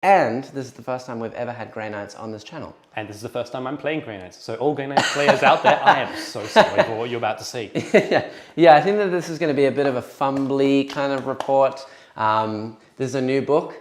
And this is the first time we've ever had Grey Knights on this channel. And this is the first time I'm playing Grey Knights. So all Grey Knights players out there, I am so sorry for what you're about to see. Yeah, I think that this is going to be a bit of a fumbly kind of report. This is a new book,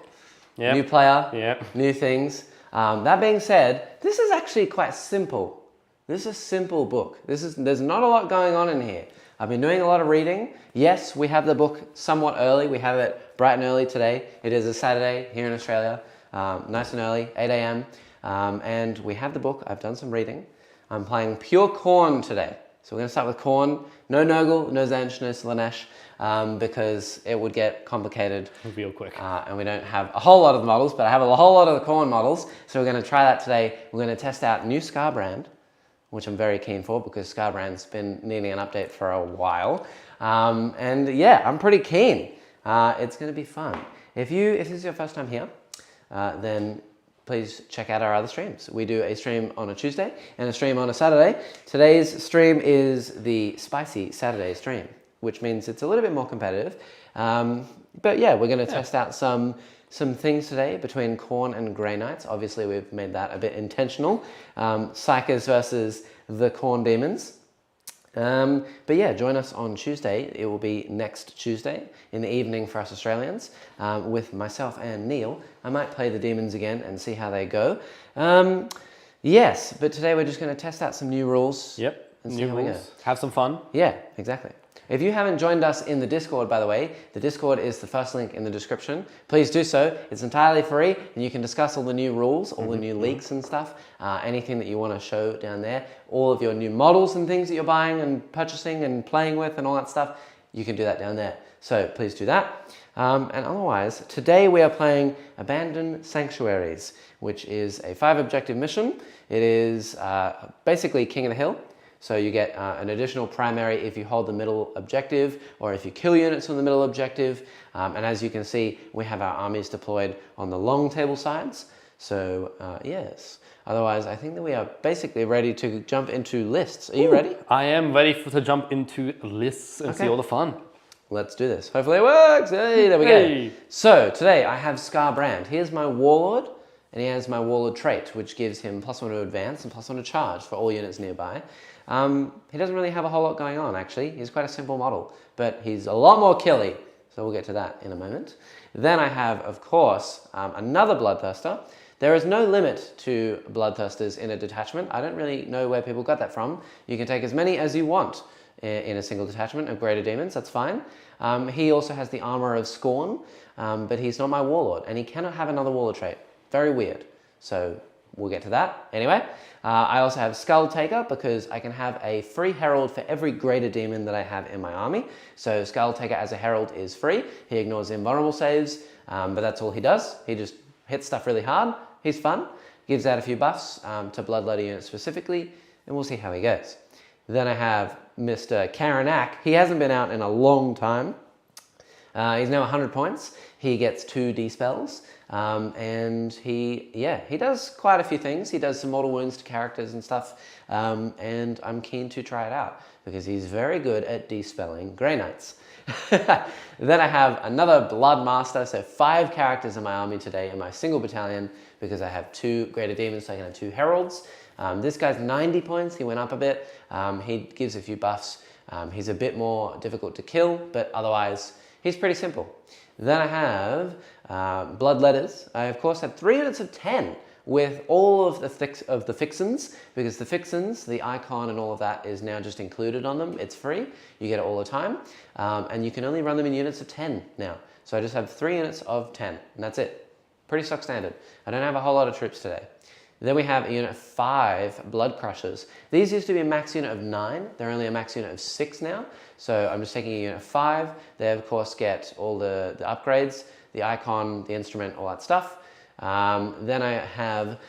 new player, new things. That being said, this is actually quite simple. This is a simple book. There's not a lot going on in here. I've been doing a lot of reading. Yes, we have the book somewhat early. We have it bright and early today. It is a Saturday here in Australia, nice and early, 8 a.m. And we have the book. I've done some reading. I'm playing pure Khorne today. So we're going to start with Khorne. No Nurgle, no Tzeentch, no Slaanesh, because it would get complicated. Real quick. And we don't have a whole lot of the models, but I have a whole lot of the Khorne models. So we're going to try that today. We're going to test out new Scarbrand, which I'm very keen for because Scarbrand's been needing an update for a while. And yeah, I'm pretty keen. It's going to be fun. If this is your first time here, then please check out our other streams. We do a stream on a Tuesday and a stream on a Saturday. Today's stream is the Spicy Saturday stream, which means it's a little bit more competitive. But yeah, we're going to test out some things today between Khorne and Grey Knights. Obviously, we've made that a bit intentional. Psychers versus the Khorne Demons. But yeah, join us on Tuesday. It will be next Tuesday in the evening for us Australians with myself and Neil. I might play the Demons again and see how they go. Yes, but today we're just going to test out some new rules. Yep, and see new how we go. rules. Have some fun. Yeah, exactly. If you haven't joined us in the Discord, by the way, the Discord is the first link in the description. Please do so. It's entirely free, and you can discuss all the new rules, all the new leaks and stuff, anything that you want to show down there, all of your new models and things that you're buying and purchasing and playing with and all that stuff, you can do that down there. So please do that. And otherwise, today we are playing Abandoned Sanctuaries, which is a 5-objective mission. It is basically King of the Hill. So you get an additional primary if you hold the middle objective or if you kill units on the middle objective. And as you can see, we have our armies deployed on the long table sides. So yes, otherwise I think that we are basically ready to jump into lists. Are you ready? I am ready to jump into lists and see all the fun. Let's do this. Hopefully it works. Hey, there we go. So today I have Scarbrand. Here's my Warlord. And he has my Warlord trait, which gives him +1 to advance and +1 to charge for all units nearby. He doesn't really have a whole lot going on, actually. He's quite a simple model, but he's a lot more killy. So we'll get to that in a moment. Then I have, of course, another Bloodthirster. There is no limit to Bloodthirsters in a detachment. I don't really know where people got that from. You can take as many as you want in a single detachment of Greater Demons, that's fine. He also has the Armor of Scorn, but he's not my Warlord, and he cannot have another Warlord trait. Very weird. So we'll get to that. Anyway, I also have Skull Taker because I can have a free Herald for every Greater Demon that I have in my army. So Skull Taker as a Herald is free. He ignores invulnerable saves, but that's all he does. He just hits stuff really hard. He's fun. Gives out a few buffs to Bloodletting units specifically, and we'll see how he goes. Then I have Mr. Karanak. He hasn't been out in a long time. He's now 100 points. He gets 2 D-spells. And he does quite a few things. He does some mortal wounds to characters and stuff. And I'm keen to try it out because he's very good at de-spelling Grey Knights. Then I have another Blood Master, so 5 characters in my army today in my single battalion because I have 2 Greater Demons, so I can have 2 Heralds. This guy's 90 points, he went up a bit. He gives a few buffs. He's a bit more difficult to kill, but otherwise he's pretty simple. Then I have Bloodletters. I of course have 3 units of 10 with all of the fixins, because the fixins, the icon and all of that is now just included on them. It's free, you get it all the time, and you can only run them in units of 10 now. So I just have 3 units of 10, and that's it. Pretty stock standard. I don't have a whole lot of troops today. Then we have a unit of 5 Blood Crushers. These used to be a max unit of 9. They're only a max unit of 6 now. So I'm just taking a unit of 5. They of course get all the upgrades, the icon, the instrument, all that stuff. Then I have,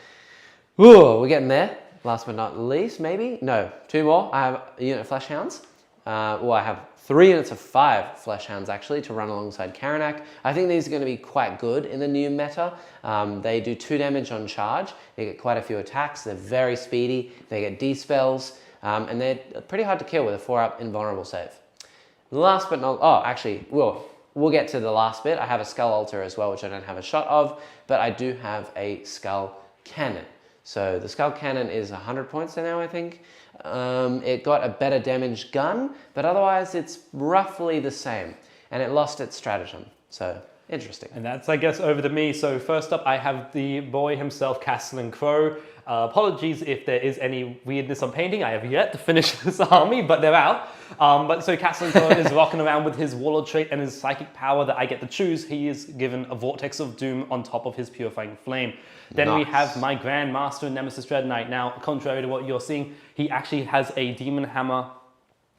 we're getting there. Last but not least, maybe? No, 2 more. I have a unit of Fleshhounds. I have 3 units of 5 Fleshhounds actually to run alongside Karanak. I think these are going to be quite good in the new meta. They do 2 damage on charge. They get quite a few attacks. They're very speedy. They get D-spells. And they're pretty hard to kill with a 4-up invulnerable save. Last but not, we'll get to the last bit. I have a skull altar as well, which I don't have a shot of, but I do have a skull cannon. So the skull cannon is 100 points now, I think. It got a better damage gun, but otherwise it's roughly the same. And it lost its stratagem. So interesting. And that's, I guess, over to me. So first up, I have the boy himself, Castellan Crow. Apologies if there is any weirdness on painting. I have yet to finish this army, but they're out. But so Castellan Crow is rocking around with his Warlord trait and his psychic power that I get to choose. He is given a Vortex of Doom on top of his Purifying Flame. Then we have my Grand Master Nemesis Dread Knight. Now, contrary to what you're seeing, he actually has a Demon Hammer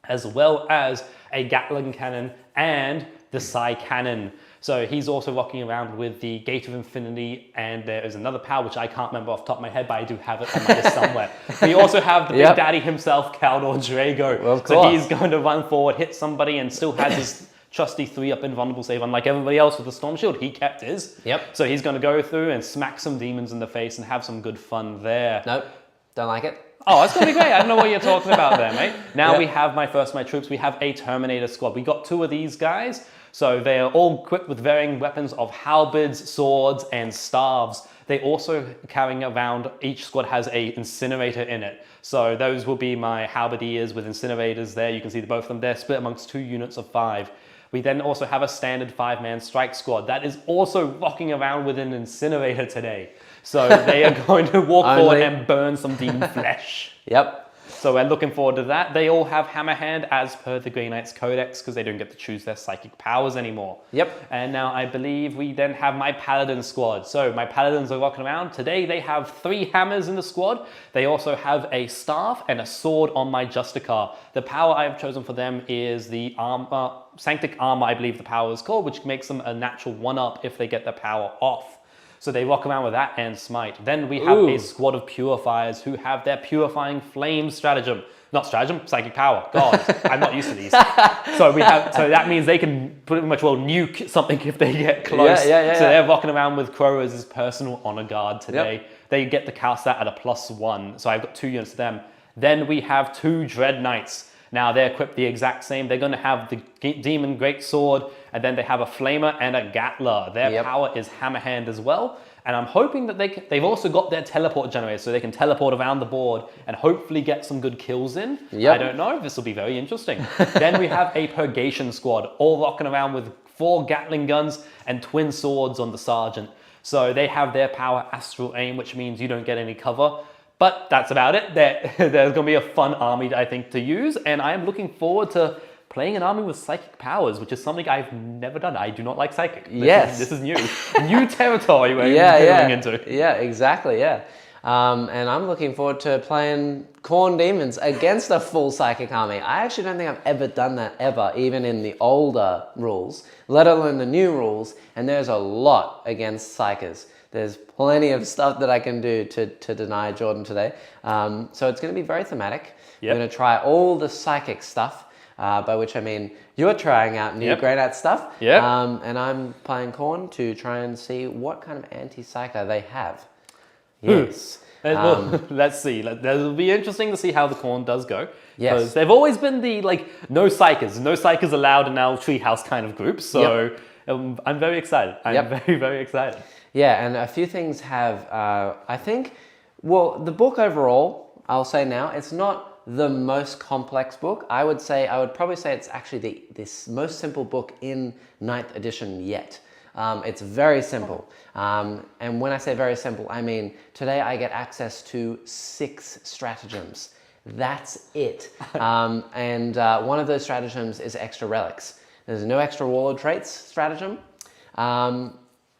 as well as a Gatling Cannon and the Psy Cannon. So he's also rocking around with the Gate of Infinity, and there is another power which I can't remember off the top of my head, but I do have it on my list somewhere. We also have the Big Daddy himself, Caldor Drago. Well, of so course. he's going to run forward, hit somebody, and still has his trusty 3-up invulnerable save. Unlike everybody else with the Storm Shield, he kept his. Yep. So he's going to go through and smack some demons in the face and have some good fun there. Nope, don't like it. Oh, it's going to be great. I don't know what you're talking about there, mate. Now we have my troops. We have a Terminator squad. We got 2 of these guys. So they are all equipped with varying weapons of halberds, swords, and staves. They also carrying around, each squad has a incinerator in it. So those will be my halberdiers with incinerators there. You can see both of them there, split amongst 2 units of 5. We then also have a standard 5-man strike squad that is also rocking around with an incinerator today. So they are going to walk forward and burn some demon flesh. Yep. So we're looking forward to that. They all have Hammerhand as per the Grey Knight's Codex because they don't get to choose their psychic powers anymore. Yep. And now I believe we then have my Paladin squad. So my Paladins are rocking around. Today they have 3 hammers in the squad. They also have a staff and a sword on my Justicar. The power I have chosen for them is the armor, Sanctic Armor, I believe the power is called, which makes them a natural 1-up if they get their power off. So they rock around with that and Smite. Then we have a squad of Purifiers who have their Purifying Flame stratagem. Not stratagem, psychic power. God, I'm not used to these. So that means they can pretty much nuke something if they get close. So they're rocking around with Crow as his personal honor guard today. Yep. They get to cast that at a +1. So I've got 2 units of them. Then we have 2 Dread Knights. Now they're equipped the exact same. They're going to have the Demon Great Sword, and then they have a Flamer and a Gatler. Their power is Hammerhand as well. And I'm hoping that they've also got their teleport generator, so they can teleport around the board and hopefully get some good kills in. I don't know. This will be very interesting. Then we have a Purgation squad, all rocking around with 4 Gatling guns and twin swords on the Sergeant. So they have their power Astral Aim, which means you don't get any cover. But that's about it. There's going to be a fun army, I think, to use. And I am looking forward to playing an army with psychic powers, which is something I've never done. I do not like psychic. This is new. New territory we're going into. Yeah, exactly, And I'm looking forward to playing Khorne Demons against a full psychic army. I actually don't think I've ever done that ever, even in the older rules, let alone the new rules. And there's a lot against psychers. There's plenty of stuff that I can do to deny Jordan today. So it's going to be very thematic. We're going to try all the psychic stuff, by which I mean you're trying out new Grey Knight stuff. And I'm playing Khorne to try and see what kind of anti-psyker they have. Yes. Well, let's see. It'll be interesting to see how the Khorne does go. Because they've always been the, no psychers allowed in our treehouse kind of group. So I'm very excited. I'm very, very excited. Yeah, and a few things have, I think, well, the book overall, I'll say now, it's not the most complex book. I would probably say it's actually the most simple book in 9th edition yet. It's very simple. And when I say very simple, I mean, today I get access to 6 stratagems. That's it. And one of those stratagems is extra relics. There's no extra warlord traits stratagem.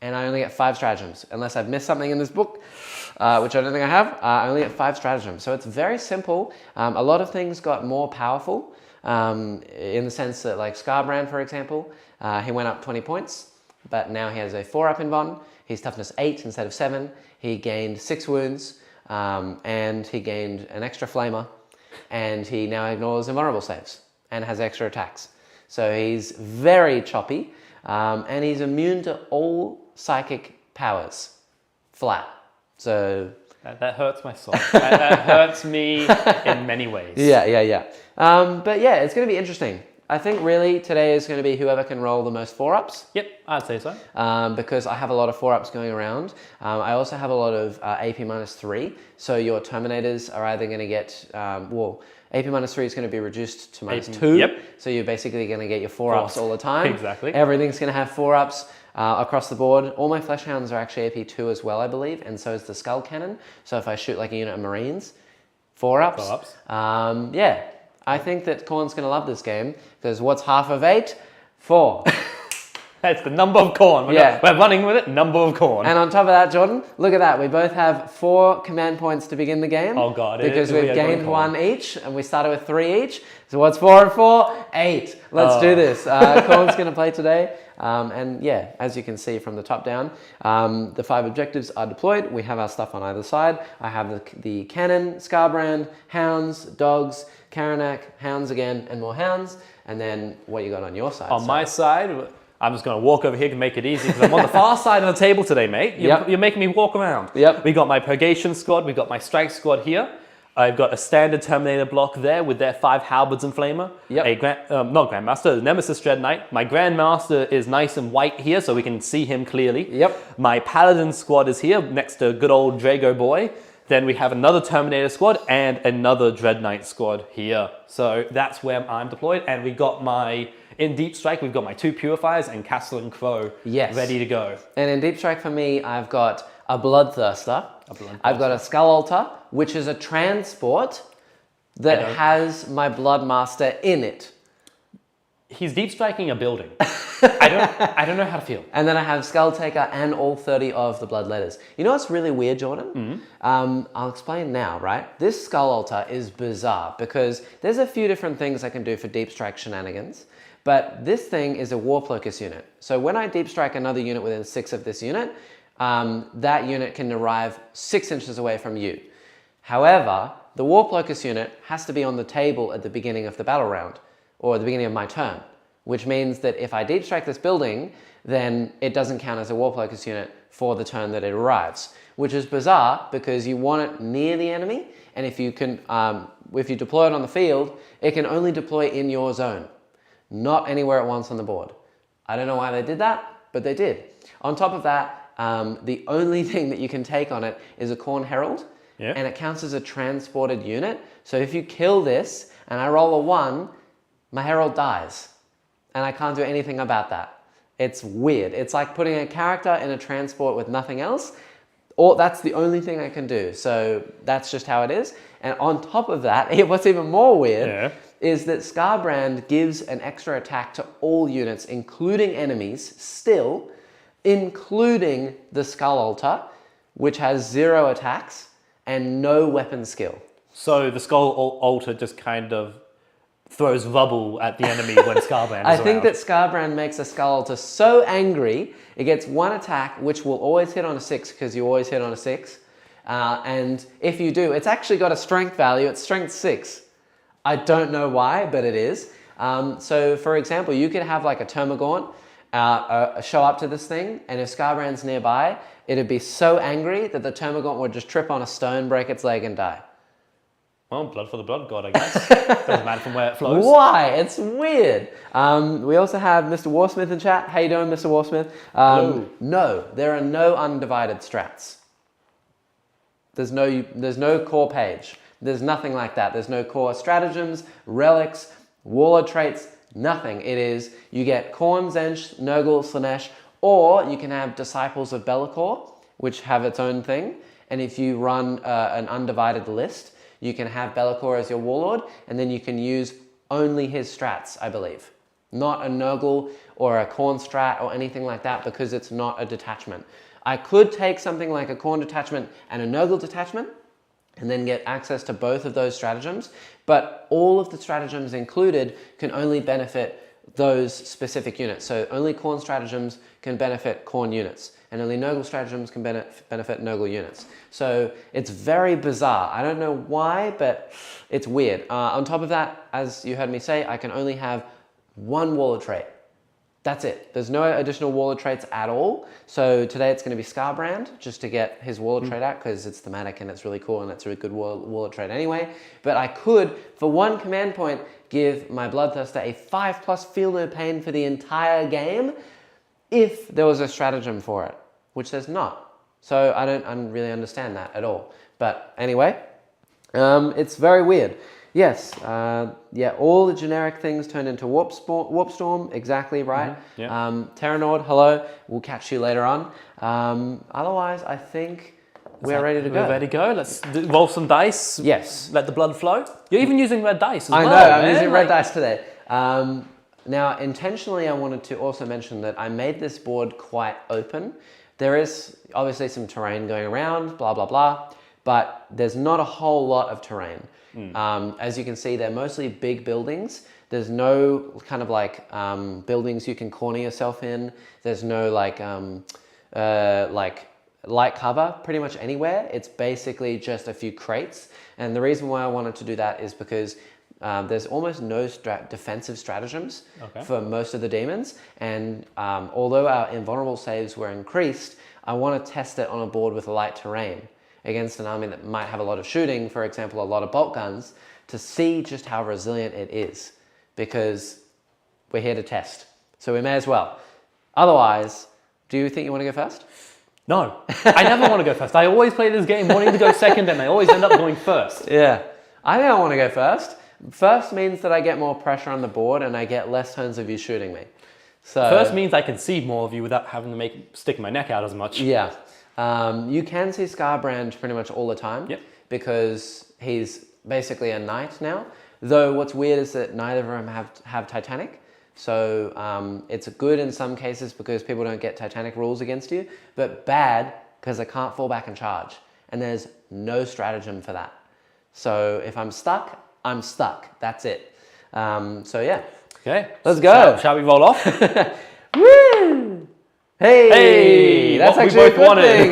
And I only get 5 stratagems. Unless I've missed something in this book, which I don't think I have, I only get 5 stratagems. So it's very simple. A lot of things got more powerful in the sense that, like Scarbrand, for example, he went up 20 points, but now he has a 4-up invuln. He's toughness 8 instead of 7. He gained 6 wounds, and he gained an extra flamer, and he now ignores invulnerable saves and has extra attacks. So he's very choppy, and he's immune to all psychic powers, flat. So that hurts my soul. that hurts me in many ways. But yeah, it's going to be interesting. I think really today is going to be whoever can roll the most 4-ups. Yep, I'd say so. Because I have a lot of 4-ups going around. I also have a lot of AP -3, so your Terminators are either going to get, AP -3 is going to be reduced to -2. Yep. So you're basically going to get your 4-ups all the time. Exactly. Everything's going to have 4-ups across the board. All my Flesh Hounds are actually AP2 as well, I believe, and so is the Skull Cannon. So if I shoot like a unit of Marines, 4-ups. 4-ups. Yeah, I think that Khorne's going to love this game, because what's half of 8? 4. That's the number of Khorne. We're running with it, number of Khorne. And on top of that, Jordan, look at that. We both have 4 command points to begin the game. Oh God. Because we've gained 1 each, and we started with 3 each. So what's 4 and 4? 8. Let's do this. Khorne's going to play today. And yeah, as you can see from the top down, the 5 objectives are deployed. We have our stuff on either side. I have the cannon, Scarbrand, hounds, dogs, Karanak, hounds again, and more hounds. And then what you got on your side? On my side, I'm just going to walk over here to make it easy because I'm on the far side of the table today, mate. You're making me walk around. Yep. We got my Purgation squad. We got my Strike squad here. I've got a standard Terminator block there with their 5 Halberds and Flamer. Yep. Not Grandmaster, Nemesis Dread Knight. My Grandmaster is nice and white here so we can see him clearly. Yep. My Paladin squad is here next to good old Drago Boy. Then we have another Terminator squad and another Dread Knight squad here. So that's where I'm deployed. And we got in Deep Strike, we've got my 2 Purifiers and Castle and Crow ready to go. And in Deep Strike for me, I've got a Bloodthirster. I've got a Skull Altar, which is a transport that has my Bloodmaster in it. He's deep striking a building. I don't know how to feel. And then I have Skull Taker and all 30 of the Bloodletters. You know what's really weird, Jordan? I'll explain now, right? This Skull Altar is bizarre because there's a few different things I can do for Deep Strike shenanigans. But this thing is a Warplokus unit. So when I Deep Strike another unit within 6 of this unit, that unit can arrive 6 inches away from you. However, the Warplokus unit has to be on the table at the beginning of the battle round, or at the beginning of my turn, which means that if I Deep Strike this building, then it doesn't count as a Warplokus unit for the turn that it arrives, which is bizarre because you want it near the enemy, and if you deploy it on the field, it can only deploy in your zone, not anywhere it wants on the board. I don't know why they did that, but they did. On top of that, the only thing that you can take on it is a Khorne Herald, and it counts as a transported unit. So if you kill this and I roll a 1, my Herald dies, and I can't do anything about that. It's weird. It's like putting a character in a transport with nothing else. Or that's the only thing I can do. So that's just how it is. And on top of that, what's even more weird is that Scarbrand gives an extra attack to all units, including enemies, still, including the Skull Altar, which has 0 attacks and no weapon skill. So the Skull Altar just kind of throws rubble at the enemy when Scarbrand is I think that Scarbrand makes a Skull Altar so angry, it gets 1 attack, which will always hit on a 6, because you always hit on a 6. And if you do, it's actually got a strength value, it's strength 6. I don't know why, but it is. So for example, you could have like a Termagaunt show up to this thing, and if Scarbrand's nearby, it'd be so angry that the Termagaunt would just trip on a stone, break its leg, and die. Well, blood for the blood god, I guess. Doesn't matter from where it flows. Why? It's weird. We also have Mr. Warsmith in chat. How you doing, Mr. Warsmith? No, there are no undivided strats. There's no core page. There's nothing like that. There's no core stratagems, relics, warlord traits, nothing. It is, you get Khorne, Zench, Nurgle, Slaanesh, or you can have Disciples of Be'lakor, which have its own thing. And if you run an undivided list, you can have Be'lakor as your warlord, and then you can use only his strats, I believe. Not a Nurgle or a Khorne strat or anything like that, because it's not a detachment. I could take something like a Khorne detachment and a Nurgle detachment, and then get access to both of those stratagems, but all of the stratagems included can only benefit those specific units. So only Khorne stratagems can benefit Khorne units, and only Nurgle stratagems can benefit Nurgle units. So it's very bizarre. I don't know why, but it's weird. On top of that, as you heard me say, I can only have 1 warlord trait. That's it. There's no additional warlord traits at all. So today it's going to be Scarbrand, just to get his warlord trait out, because it's thematic and it's really cool and it's a really good warlord trait anyway. But I could, for 1 command point, give my Bloodthirster a 5+ feel no pain for the entire game if there was a stratagem for it, which there's not. So I don't really understand that at all. But anyway, it's very weird. Yes, yeah, all the generic things turned into Warp Storm, exactly right. Yeah. Terranord, hello, we'll catch you later on. Otherwise, I think we're ready to go. We're ready to go. Let's roll some dice. Yes. Let the blood flow. You're even using red dice as well. I know, I'm using red dice today. Now, intentionally, I wanted to also mention that I made this board quite open. There is obviously some terrain going around, blah, blah, blah, but there's not a whole lot of terrain. As you can see, they're mostly big buildings. There's no kind of like buildings you can corner yourself in. There's no like light cover pretty much anywhere. It's basically just a few crates. And the reason why I wanted to do that is because there's almost no defensive stratagems for most of the demons. And although our invulnerable saves were increased, I want to test it on a board with light terrain against an army that might have a lot of shooting, for example, a lot of bolt guns, to see just how resilient it is, because we're here to test. So we may as well. Otherwise, do you think you want to go first? No, I never want to go first. I always play this game wanting to go second, and I always end up going first. Yeah, I think I want to go first. First means that I get more pressure on the board and I get less turns of you shooting me. So first means I can see more of you without having to stick my neck out as much. Yeah. You can see Scarbrand pretty much all the time, because he's basically a knight now. Though what's weird is that neither of them have Titanic. So it's good in some cases because people don't get Titanic rules against you, but bad because I can't fall back and charge. And there's no stratagem for that. So if I'm stuck, I'm stuck. That's it. So yeah. Okay. Let's go. Shall we roll off? Woo! Hey, that's actually a good thing.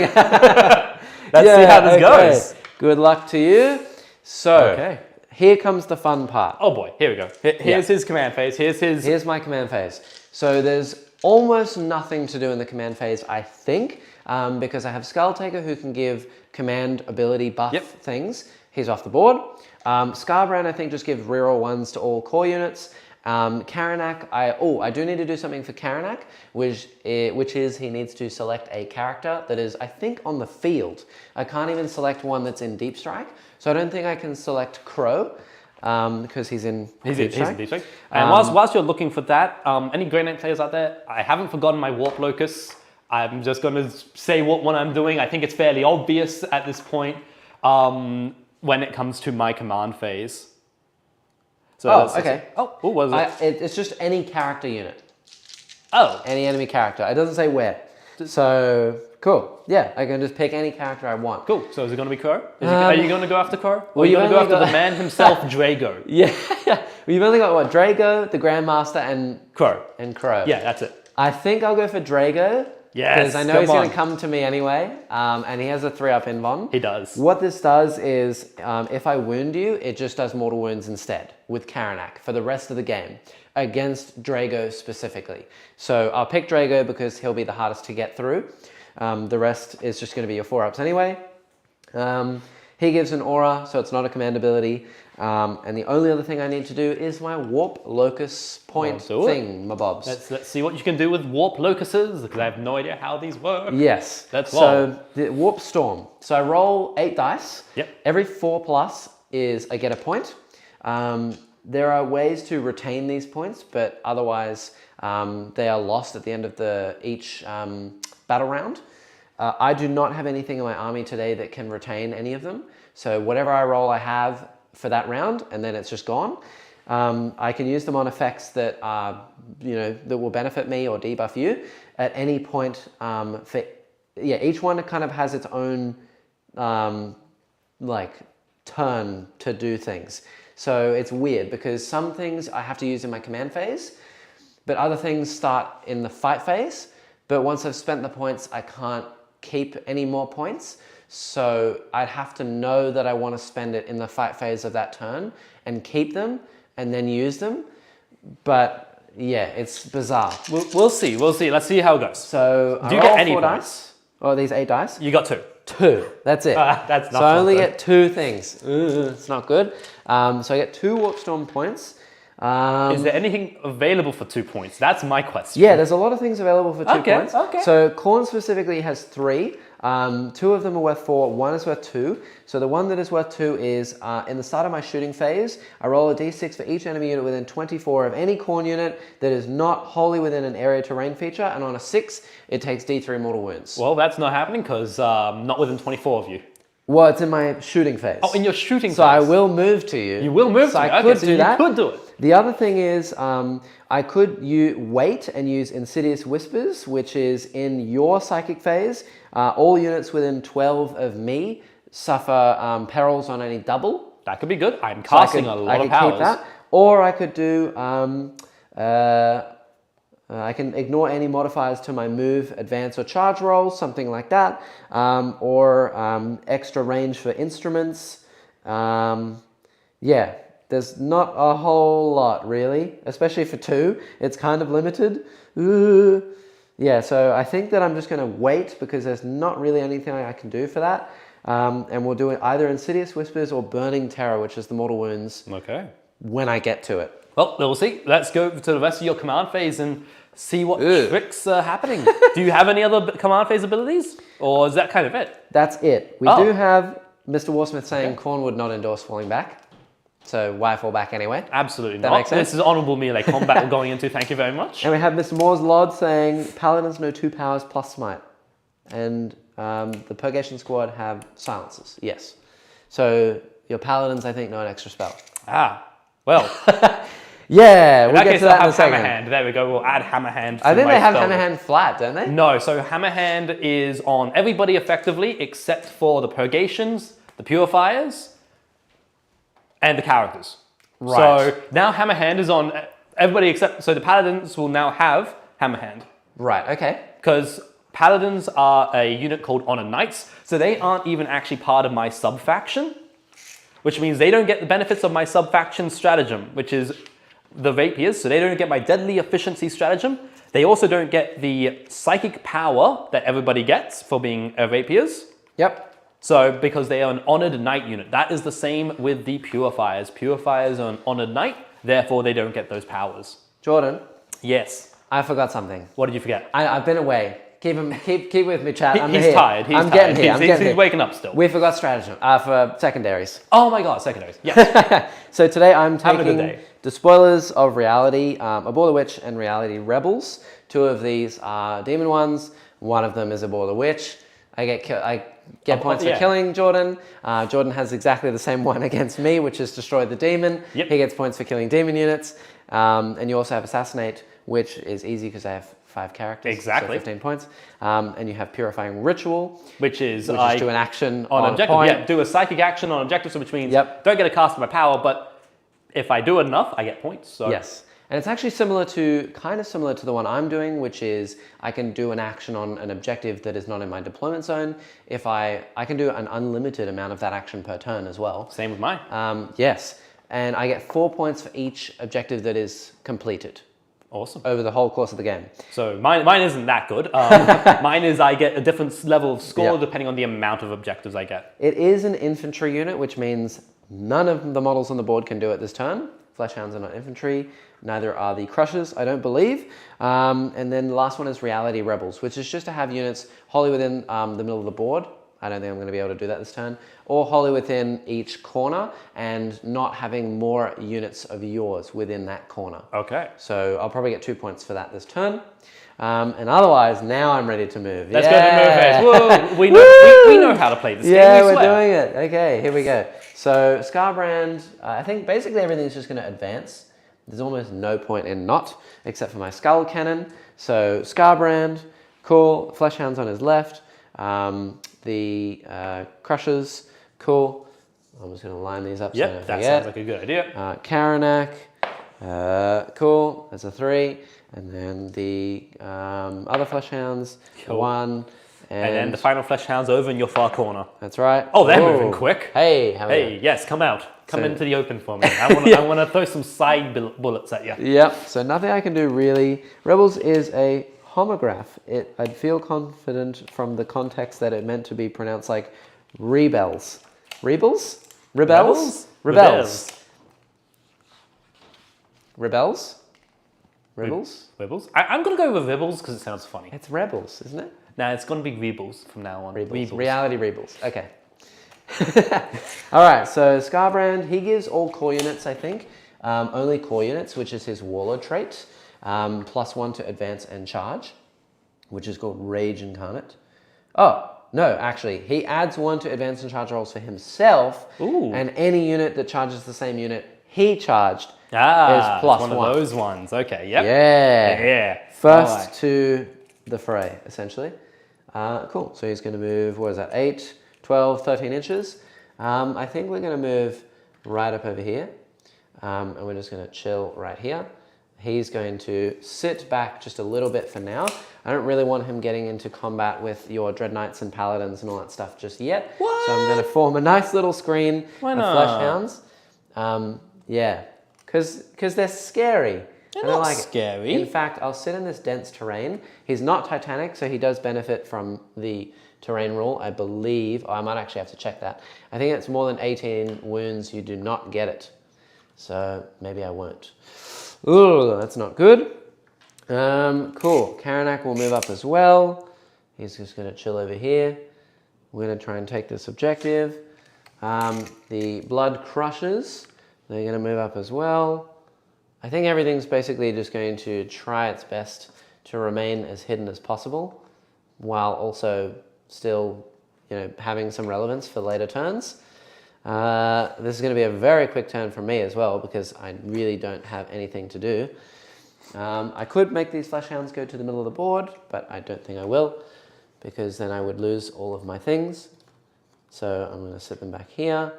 Let's see how this goes. Good luck to you. So, here comes the fun part. Oh boy, here we go. Here's his command phase. Here's my command phase. So there's almost nothing to do in the command phase, I think, because I have Skulltaker who can give command ability buff things. He's off the board. Scarbrand, I think, just gives reroll 1s to all core units. Karanak, I do need to do something for Karanak, which is he needs to select a character that is, I think, on the field. I can't even select one that's in Deep Strike, so I don't think I can select Crow, because he's in Deep Strike. And whilst you're looking for that, any Grey Knight players out there, I haven't forgotten my Warp Locus. I'm just going to say what I'm doing. I think it's fairly obvious at this point when it comes to my command phase. So okay. What was it? It's just any character unit. Oh. Any enemy character. It doesn't say where. So, cool. Yeah, I can just pick any character I want. Cool. So is it going to be Crow? Are you going to go after Crow? Or are you you've going to go only after the man himself, Drago? Yeah. Well, you've only got, what, Drago, the Grandmaster, and Crow. Yeah, that's it. I think I'll go for Drago. Yes, because I know he's going to come to me anyway, and he has a 3-up invuln. He does. What this does is, if I wound you, it just does mortal wounds instead with Karanak for the rest of the game, against Drago specifically. So I'll pick Drago because he'll be the hardest to get through. The rest is just going to be your 4-ups anyway. He gives an aura, so it's not a command ability. And the only other thing I need to do is my Warp Locus point thing, my bobs. Let's see what you can do with Warp Locuses, because I have no idea how these work. Yes. So the Warp Storm. So I roll 8 dice. Yep. Every 4+ is I get a point. There are ways to retain these points, but otherwise they are lost at the end of each battle round. I do not have anything in my army today that can retain any of them. So whatever I roll, I have for that round, and then it's just gone. I can use them on effects that are, that will benefit me or debuff you at any point. Each one kind of has its own turn to do things. So it's weird because some things I have to use in my command phase, but other things start in the fight phase. But once I've spent the points, I can't keep any more points. So I'd have to know that I want to spend it in the fight phase of that turn and keep them and then use them. But yeah, it's bizarre. We'll see. We'll see. Let's see how it goes. So Do you I roll get any 4 points? dice. Oh, these 8 dice? You got 2. 2. That's it. That's not so I only good. get 2 things. It's not good. So I get 2 warp storm points. Is there anything available for 2 points? That's my question. Yeah, there's a lot of things available for 2 points. Okay. So Khorne specifically has 3. 2 of them are worth 4, 1 is worth 2. So the one that is worth 2 is in the start of my shooting phase, I roll a d6 for each enemy unit within 24 of any Khorne unit that is not wholly within an area terrain feature, and on a 6, it takes d3 mortal wounds. Well, that's not happening because not within 24 of you. Well, it's in my shooting phase. Oh, in your shooting phase. So I will move to you. You will move to me. I could do that. You could do it. The other thing is, I could wait and use Insidious Whispers, which is in your psychic phase. All units within 12 of me suffer perils on any double. That could be good. I'm casting a lot of powers. Keep that. Or I could do, I can ignore any modifiers to my move, advance, or charge rolls, something like that. Or extra range for instruments. Yeah. There's not a whole lot, really, especially for 2. It's kind of limited. Yeah, so I think that I'm just going to wait because there's not really anything I can do for that. And we'll do it either Insidious Whispers or Burning Terror, which is the mortal wounds, when I get to it. Well, we'll see. Let's go to the rest of your command phase and see what tricks are happening. Do you have any other command phase abilities? Or is that kind of it? That's it. We do have Mr. Warsmith saying Khorne would not endorse falling back. So why fall back anyway? Absolutely that not. Makes sense? This is honourable melee combat we're going into. Thank you very much. And we have Mr. Moore's Lord saying Paladins know 2 powers plus smite. And the Purgation Squad have silences. Yes. So your Paladins, I think, know an extra spell. Well. Yeah, we'll get to that in a second. Hammerhand. There we go. We'll add Hammerhand. I think they have Hammerhand flat, don't they? No. So Hammerhand is on everybody effectively except for the Purgations, the Purifiers, and the characters. Right. So now Hammerhand is on everybody except... So the Paladins will now have Hammerhand. Right, okay. Because Paladins are a unit called Honor Knights, so they aren't even actually part of my sub-faction, which means they don't get the benefits of my sub-faction stratagem, which is the Rapiers, so they don't get my Deadly Efficiency stratagem. They also don't get the Psychic Power that everybody gets for being Rapiers. Yep. So, because they are an Honored Knight unit. That is the same with the Purifiers. Purifiers are an Honored Knight, therefore they don't get those powers. Jordan? Yes? I forgot something. What did you forget? I've been away. Keep with me, chat. He's tired. I'm getting here. He's waking up still. We forgot stratagem for secondaries. Oh my god, secondaries. Yes. So today I'm taking a good day. the Spoilers of Reality, a Boiler Witch and Reality Rebels. 2 of these are demon ones. One of them is a Boiler Witch. I get points for killing Jordan. Jordan has exactly the same one against me, which is Destroy the Demon. Yep. He gets points for killing demon units. And you also have Assassinate, which is easy because I have 5 characters. Exactly. So 15 points. And you have Purifying Ritual. Which is do an action on objective. Point. Yeah, do a psychic action on objective, so which means don't get a cast of my power, but if I do it enough, I get points. So. Yes. And it's actually kind of similar to the one I'm doing, which is I can do an action on an objective that is not in my deployment zone. If I can do an unlimited amount of that action per turn as well. Same with mine. Yes. And I get 4 points for each objective that is completed. Awesome. Over the whole course of the game. So mine isn't that good. Mine is I get a different level of score depending on the amount of objectives I get. It is an infantry unit, which means none of the models on the board can do it this turn. Fleshhounds are not infantry. Neither are the Crushers, I don't believe. And then the last one is Reality Rebels, which is just to have units wholly within the middle of the board. I don't think I'm going to be able to do that this turn. Or wholly within each corner and not having more units of yours within that corner. Okay. So I'll probably get 2 points for that this turn. And otherwise, now I'm ready to move. Let's go to move phase. Whoa, we know how to play this game. Yeah, we're doing it. Okay, here we go. So Scarbrand, I think basically everything's just going to advance. There's almost no point in not, except for my Skull Cannon. So Scarbrand, cool. Fleshhounds on his left. The Crushers, cool. I'm just going to line these up so I don't forget. That sounds like a good idea. Karanak, cool. That's a 3. And then the other Fleshhounds, 1. And then the final flesh hound's over in your far corner. That's right. Oh, they're moving quick. Hey, how are you? Hey, yes, come out. Come into the open for me. I want to throw some side bullets at you. Yep, so nothing I can do really. Rebels is a homograph. I'd feel confident from the context that it meant to be pronounced like rebels. Rebels? Rebels? Rebels. Rebels? Rebels? Rebels? I'm going to go with Rebels because it sounds funny. It's rebels, isn't it? Nah, it's going to be Rebels from now on. Rebels. Reality Rebels. Okay. All right, so Scarbrand, he gives all core units, I think. Only core units, which is his Warlord trait. +1 to advance and charge, which is called Rage Incarnate. Oh, no, actually, he adds 1 to advance and charge rolls for himself. Ooh. And any unit that charges the same unit he charged is +1. One of those ones. Okay, yep. Yeah. Yeah. First to the fray, essentially. Cool, so he's going to move, what is that, 8, 12, 13 inches. I think we're going to move right up over here. And we're just going to chill right here. He's going to sit back just a little bit for now. I don't really want him getting into combat with your Dread Knights and Paladins and all that stuff just yet. What? So I'm going to form a nice little screen Why of not? Flesh Hounds. Yeah, because they're scary. They're I don't not like it. scary. In fact, I'll sit in this dense terrain. He's not Titanic, so he does benefit from the terrain rule, I believe. Oh, I might actually have to check that. I think it's more than 18 wounds, you do not get it. So maybe I won't. Ooh, that's not good. Cool. Karanak will move up as well. He's just going to chill over here. We're going to try and take this objective. The Blood Crushers, they're going to move up as well. I think everything's basically just going to try its best to remain as hidden as possible, while also still, having some relevance for later turns. This is going to be a very quick turn for me as well, because I really don't have anything to do. I could make these Flesh Hounds go to the middle of the board, but I don't think I will, because then I would lose all of my things. So I'm going to sit them back here,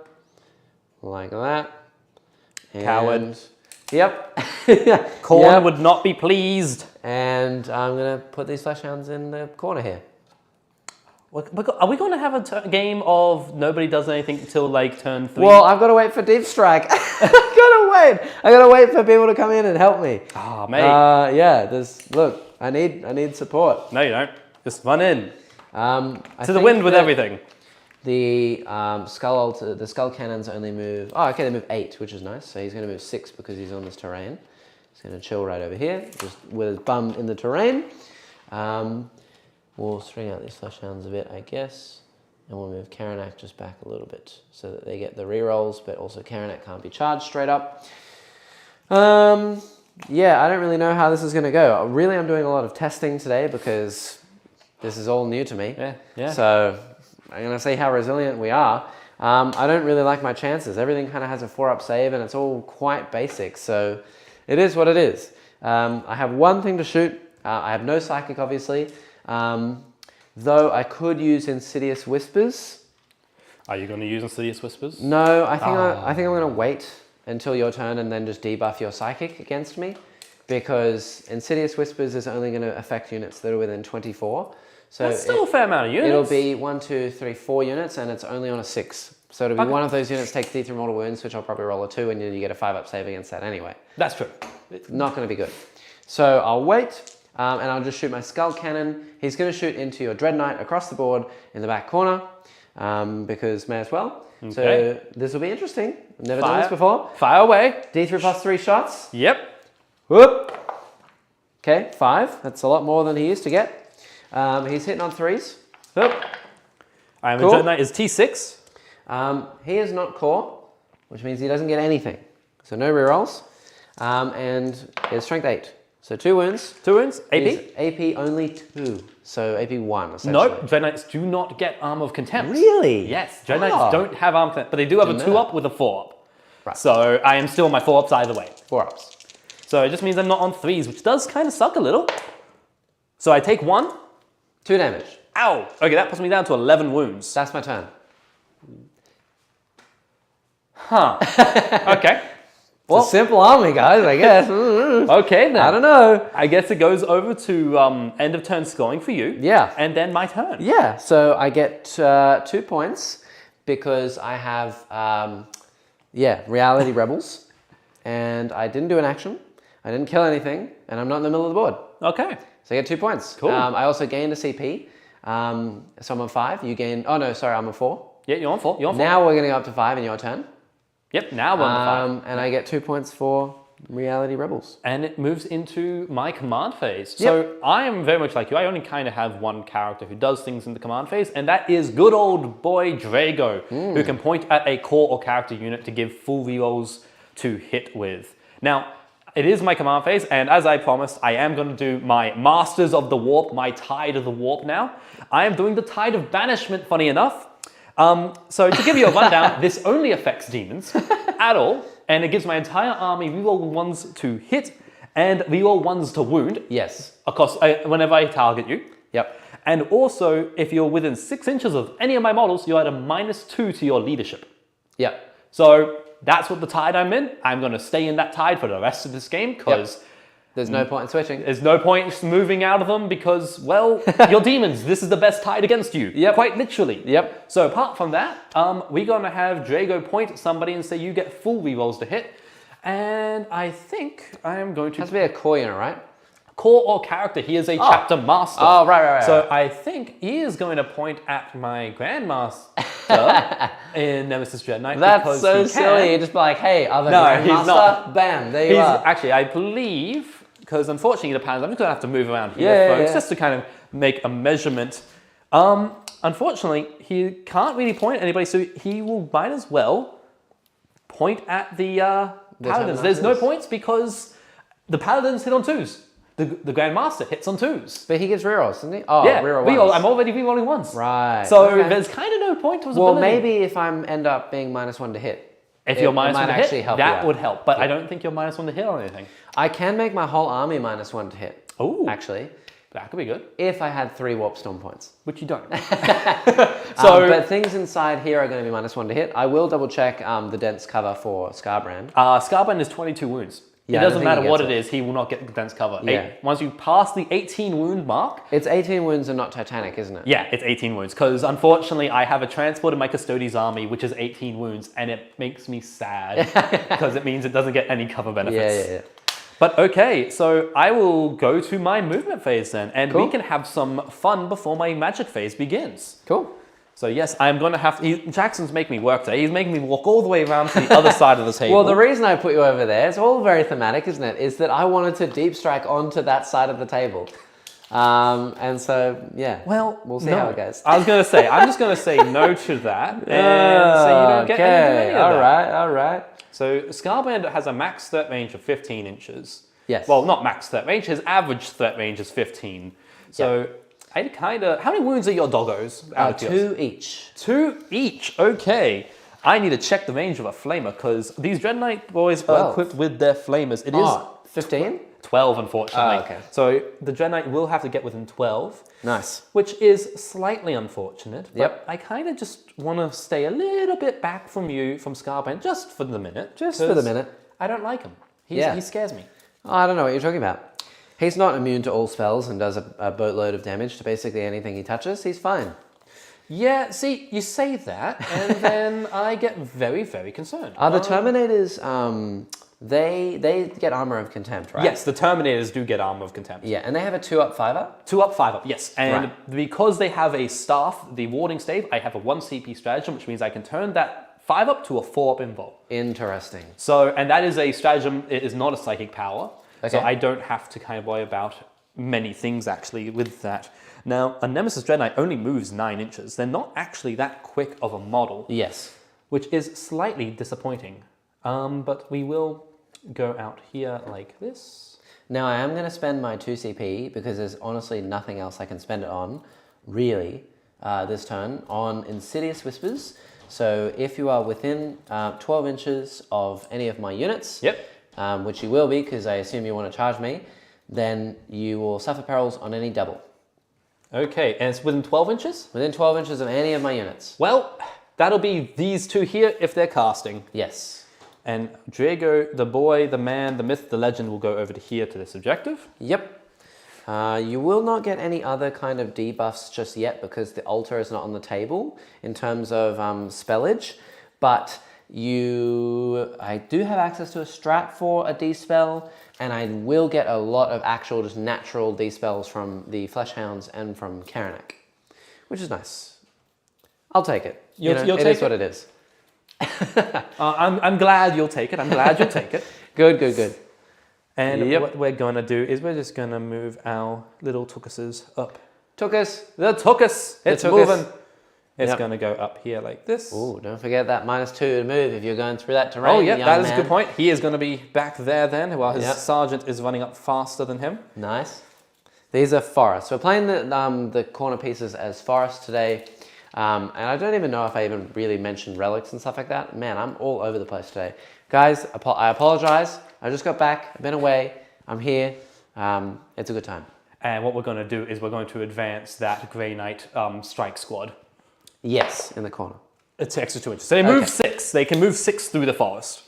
like that. And Coward. Yep. Corner would not be pleased. And I'm going to put these Flesh Hounds in the corner here. Are we going to have a game of nobody does anything until like turn 3? Well, I've got to wait for Deep Strike. I gotta wait for people to come in and help me. Oh, mate. Look, I need support. No, you don't. Just run in. To the wind with everything. The skull cannons only move. Oh, okay, they move 8, which is nice. So he's going to move 6 because he's on this terrain. He's going to chill right over here, just with his bum in the terrain. We'll string out these Flesh Hounds a bit, I guess. And we'll move Karanak just back a little bit so that they get the rerolls, but also Karanak can't be charged straight up. Yeah, I don't really know how this is going to go. Really, I'm doing a lot of testing today because this is all new to me. Yeah. So I'm going to see how resilient we are. I don't really like my chances. Everything kind of has a 4-up save and it's all quite basic. So it is what it is. I have one thing to shoot. I have no Psychic, obviously. Though I could use Insidious Whispers. Are you going to use Insidious Whispers? No, I think I'm going to wait until your turn and then just debuff your Psychic against me, because Insidious Whispers is only going to affect units that are within 24. So that's still a fair amount of units. It'll be 1, 2, 3, 4 units, and it's only on a 6. So it'll be one of those units takes D3 mortal wounds, which I'll probably roll a 2, and then you get a 5-up save against that anyway. That's true. It's not going to be good. So I'll wait. And I'll just shoot my Skull Cannon. He's going to shoot into your Dread Knight across the board in the back corner, because may as well. Okay. So this will be interesting. I've never done this before. Fire away. D3 plus 3 shots. Yep. Whoop. Okay, 5. That's a lot more than he used to get. He's hitting on 3s. Whoop. Cool. Dread Knight is T6. He is not core, which means he doesn't get anything. So no rerolls. And his strength 8. So 2 wounds. 2 wounds. AP? He's AP only 2. So AP 1, essentially. Nope. Dread Knights do not get Armor of Contempt. Really? Yes. Dread Knights don't have Armor of Contempt, but they do have a 2-up with a 4-up. Right. So I am still on my 4-ups either way. 4-ups. So it just means I'm not on 3s, which does kind of suck a little. So I take 1. 2 damage. Ow. Okay, that puts me down to 11 wounds. That's my turn. Huh. Okay. It's a simple army, guys, I guess. Okay, then. I don't know. I guess it goes over to end of turn scoring for you. Yeah. And then my turn. Yeah, so I get 2 points because I have, Reality Rebels. And I didn't do an action. I didn't kill anything. And I'm not in the middle of the board. Okay. So I get 2 points. Cool. I also gained a CP. So I'm on 5. You gain... Oh, no, sorry, I'm on 4. Yeah, you're on 4. You're on 4. Now we're going to go up to 5 in your turn. Yep, now we're on 5. And I get 2 points for Reality Rebels. And it moves into my command phase. So I am very much like you. I only kind of have one character who does things in the command phase, and that is good old boy Drago, who can point at a core or character unit to give full rerolls to hit with. Now, it is my command phase, and as I promised, I am going to do my Masters of the Warp, my Tide of the Warp now. I am doing the Tide of Banishment, funny enough. So to give you a rundown, this only affects demons at all, and it gives my entire army reroll 1s to hit and reroll 1s to wound. Yes. Of course, whenever I target you. Yep. And also, if you're within 6 inches of any of my models, you're at a -2 to your leadership. Yep. So that's what the tide I'm in. I'm going to stay in that tide for the rest of this game because there's no point in switching. there's no point moving out of them because, well, you're demons. This is the best tide against you. Yep. Quite literally. Yep. So apart from that, we're going to have Drago point at somebody and say you get full rerolls to hit. And I think I am going It has to... to be a core unit, right? Core or character. He is a chapter master. Oh, right. So I think he is going to point at my Grandmaster in Nemesis Dread Knight. That's so silly. You just be like, hey, other No, he's Grandmaster, not. bam, there you are. Actually, I believe, because unfortunately the patterns, I'm just going to have to move around here, Yeah, folks, yeah. just to kind of make a measurement. Unfortunately, he can't really point at anybody, so he will might as well point at the Paladins. There's no points because the Paladins hit on 2s. The Grandmaster hits on 2s. But he gets rerolls, doesn't he? Oh, Yeah, reroll reroll. ones. I'm already rerolling 1s. Right. So okay. there's kind of no point to his Well, ability. maybe if I end up being -1 to hit. If you're -1 might to actually hit, help you that out. would help. But I don't think you're -1 to hit on anything. I can make my whole army -1 to hit. Ooh. Actually. That could be good. If I had 3 Warp Storm points. Which you don't. But things inside here are going to be -1 to hit. I will double check the dense cover for Scarbrand. Scarbrand is 22 wounds. Yeah, It I don't doesn't think matter he what gets it is, he will not get the dense cover. Yeah. Once you pass the 18 wound mark, It's 18 wounds and not Titanic, isn't it? yeah, it's 18 wounds. Because unfortunately, I have a transport in my Custodes army, which is 18 wounds, and it makes me sad because it means it doesn't get any cover benefits. Yeah. But okay, so I will go to my movement phase then, and we Cool. can have some fun before my magic phase begins. Cool. So yes, I'm going to have to... Jackson's making me work today. He's making me walk all the way around to the other side of the table. Well, the reason I put you over there, it's all very thematic, isn't it? Is that I wanted to deep strike onto that side of the table. And so, yeah. Well, we'll see no. how it goes. I was going to say, I'm just going to say no to that and say you don't get any of that. All right. So Scarbrand has a max threat range of 15 inches. Yes. Well, not max threat range. His average threat range is 15. So I kind of... How many wounds are your doggos? Out of 2 curiosity? each. 2 each. Okay. I need to check the range of a flamer because these Dread Knight boys are equipped with their flamers. It is 15? 12, unfortunately. Oh, okay. So the Dread Knight will have to get within 12. Nice. Which is slightly unfortunate. But Yep. I kind of just want to stay a little bit back from you, from Scarbrand, just for the minute. Just for the minute. I don't like him. He scares me. I don't know what you're talking about. He's not immune to all spells and does a boatload of damage to basically anything he touches. He's fine. Yeah, see, you say that, and then I get very, very concerned. Are the Terminators, they get Armor of Contempt, right? Yes, the Terminators do get Armor of Contempt. Yeah, and they have a 2-up, 5-up? 2 up, 5 up, yes. And because they have a staff, the warding stave, I have a 1 CP stratagem, which means I can turn that 5 up to a 4 up invul. Interesting. So, and that is a stratagem, it is not a psychic power. Okay. So I don't have to kind of worry about many things actually with that. Now, a Nemesis Dread Knight only moves 9 inches. They're not actually that quick of a model. Yes. Which is slightly disappointing. But we will go out here like this. Now, I am going to spend my 2 CP because there's honestly nothing else I can spend it on, really, this turn, on Insidious Whispers. So if you are within 12 inches of any of my units, which you will be because I assume you want to charge me, then you will suffer perils on any double. Okay, and it's within 12 inches? Within 12 inches of any of my units. Well, that'll be these 2 here if they're casting. Yes. And Drago, the boy, the man, the myth, the legend will go over to here to this objective. Yep. You will not get any other kind of debuffs just yet because the altar is not on the table in terms of spellage, but I do have access to a strat for a D-spell, and I will get a lot of actual just natural D-spells from the Fleshhounds and from Karanak, which is nice. I'll take it. You'll it take is it? what it is. I'm glad you'll take it. I'm glad you'll take it. Good. And what we're going to do is we're just going to move our little Tookuses up. The Tookus! It's moving. It's going to go up here like this. Oh, don't forget that -2 to move if you're going through that terrain. Oh, yeah, young that is man. a good point. He is going to be back there then, while his sergeant is running up faster than him. Nice. These are forests. We're playing the corner pieces as forests today. And I don't even know if I even really mentioned relics and stuff like that. Man, I'm all over the place today. Guys, I apologize. I just got back. I've been away. I'm here. It's a good time. And what we're going to do is we're going to advance that Grey Knight strike squad. Yes, in the corner. It's extra 2 inches. So they move 6. They can move 6 through the forest.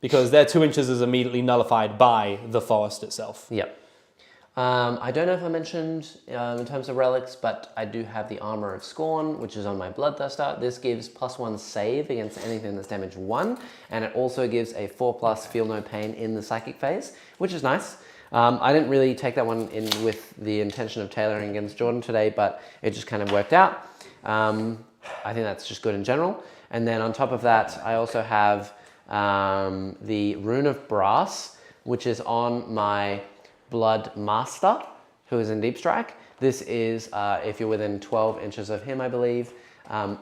Because their 2 inches is immediately nullified by the forest itself. Yep. I don't know if I mentioned in terms of relics, but I do have the Armor of Scorn, which is on my Bloodthirster. This gives +1 save against anything that's damage 1, and it also gives a 4+ feel no pain in the psychic phase, which is nice. I didn't really take that one in with the intention of tailoring against Jordan today, but it just kind of worked out. I think that's just good in general. And then on top of that, I also have the Rune of Brass, which is on my Blood Master, who is in Deep Strike. This is if you're within 12 inches of him, I believe,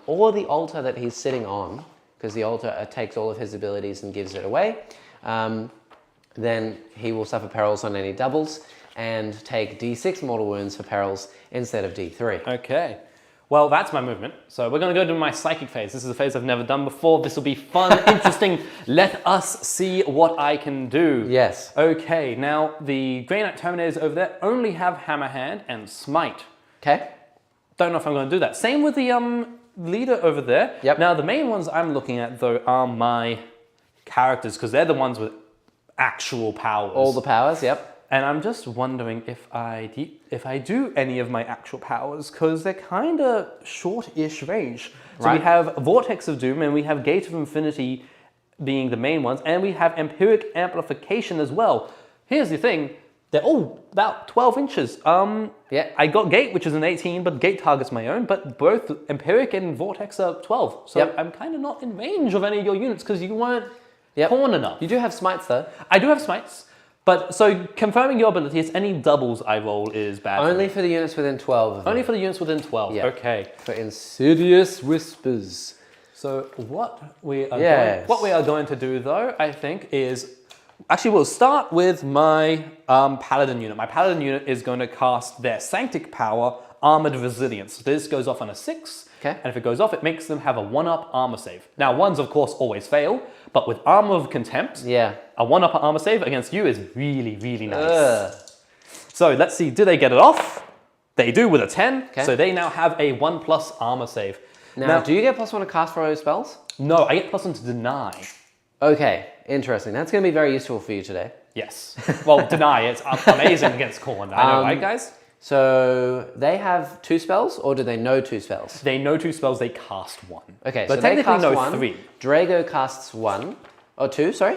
or the altar that he's sitting on, because the altar takes all of his abilities and gives it away. Then he will suffer perils on any doubles and take D6 mortal wounds for perils instead of D3. Okay. Well, that's my movement. So we're going to go to my psychic phase. This is a phase I've never done before. This will be fun, interesting. Let us see what I can do. Yes. Okay, now the Grey Knight Terminators over there only have Hammer Hand and Smite. Okay. Don't know if I'm going to do that. Same with the leader over there. Yep. Now, the main ones I'm looking at, though, are my characters, because they're the ones with actual powers. All the powers, yep. And I'm just wondering if I do any of my actual powers, because they're kind of short-ish range. So Right. we have Vortex of Doom, and we have Gate of Infinity being the main ones, and we have Empiric Amplification as well. Here's the thing, they're all about 12 inches. Yeah. I got Gate, which is an 18, but Gate targets my own, but both Empiric and Vortex are 12. So Yep. I'm kind of not in range of any of your units, because you weren't torn enough. You do have smites, though. I do have Smites. But, so, confirming your abilities, any doubles I roll is bad. Only for the units within 12 of them. Only for the units within 12. Yeah. Okay. For Insidious Whispers. So what we are going to do, though, I think, is actually we'll start with my Paladin unit. My Paladin unit is going to cast their Sanctic Power, Armored Resilience. This goes off on a 6. Okay. And if it goes off, it makes them have a 1-up armor save. Now, 1s, of course, always fail, but with Armor of Contempt, a 1-up armor save against you is really, really nice. So let's see, do they get it off? They do with a 10, so they now have a 1+ armor save. Now, do you get +1 to cast for those spells? No, I get +1 to deny. Okay, interesting. That's going to be very useful for you today. Yes. Well, deny, it's amazing against Khorne. I know, right, guys? So they have 2 spells, or do they know 2 spells? They know 2 spells, they cast 1. Okay, but so technically they cast know 1. 3. Drago casts 1. Or 2, sorry?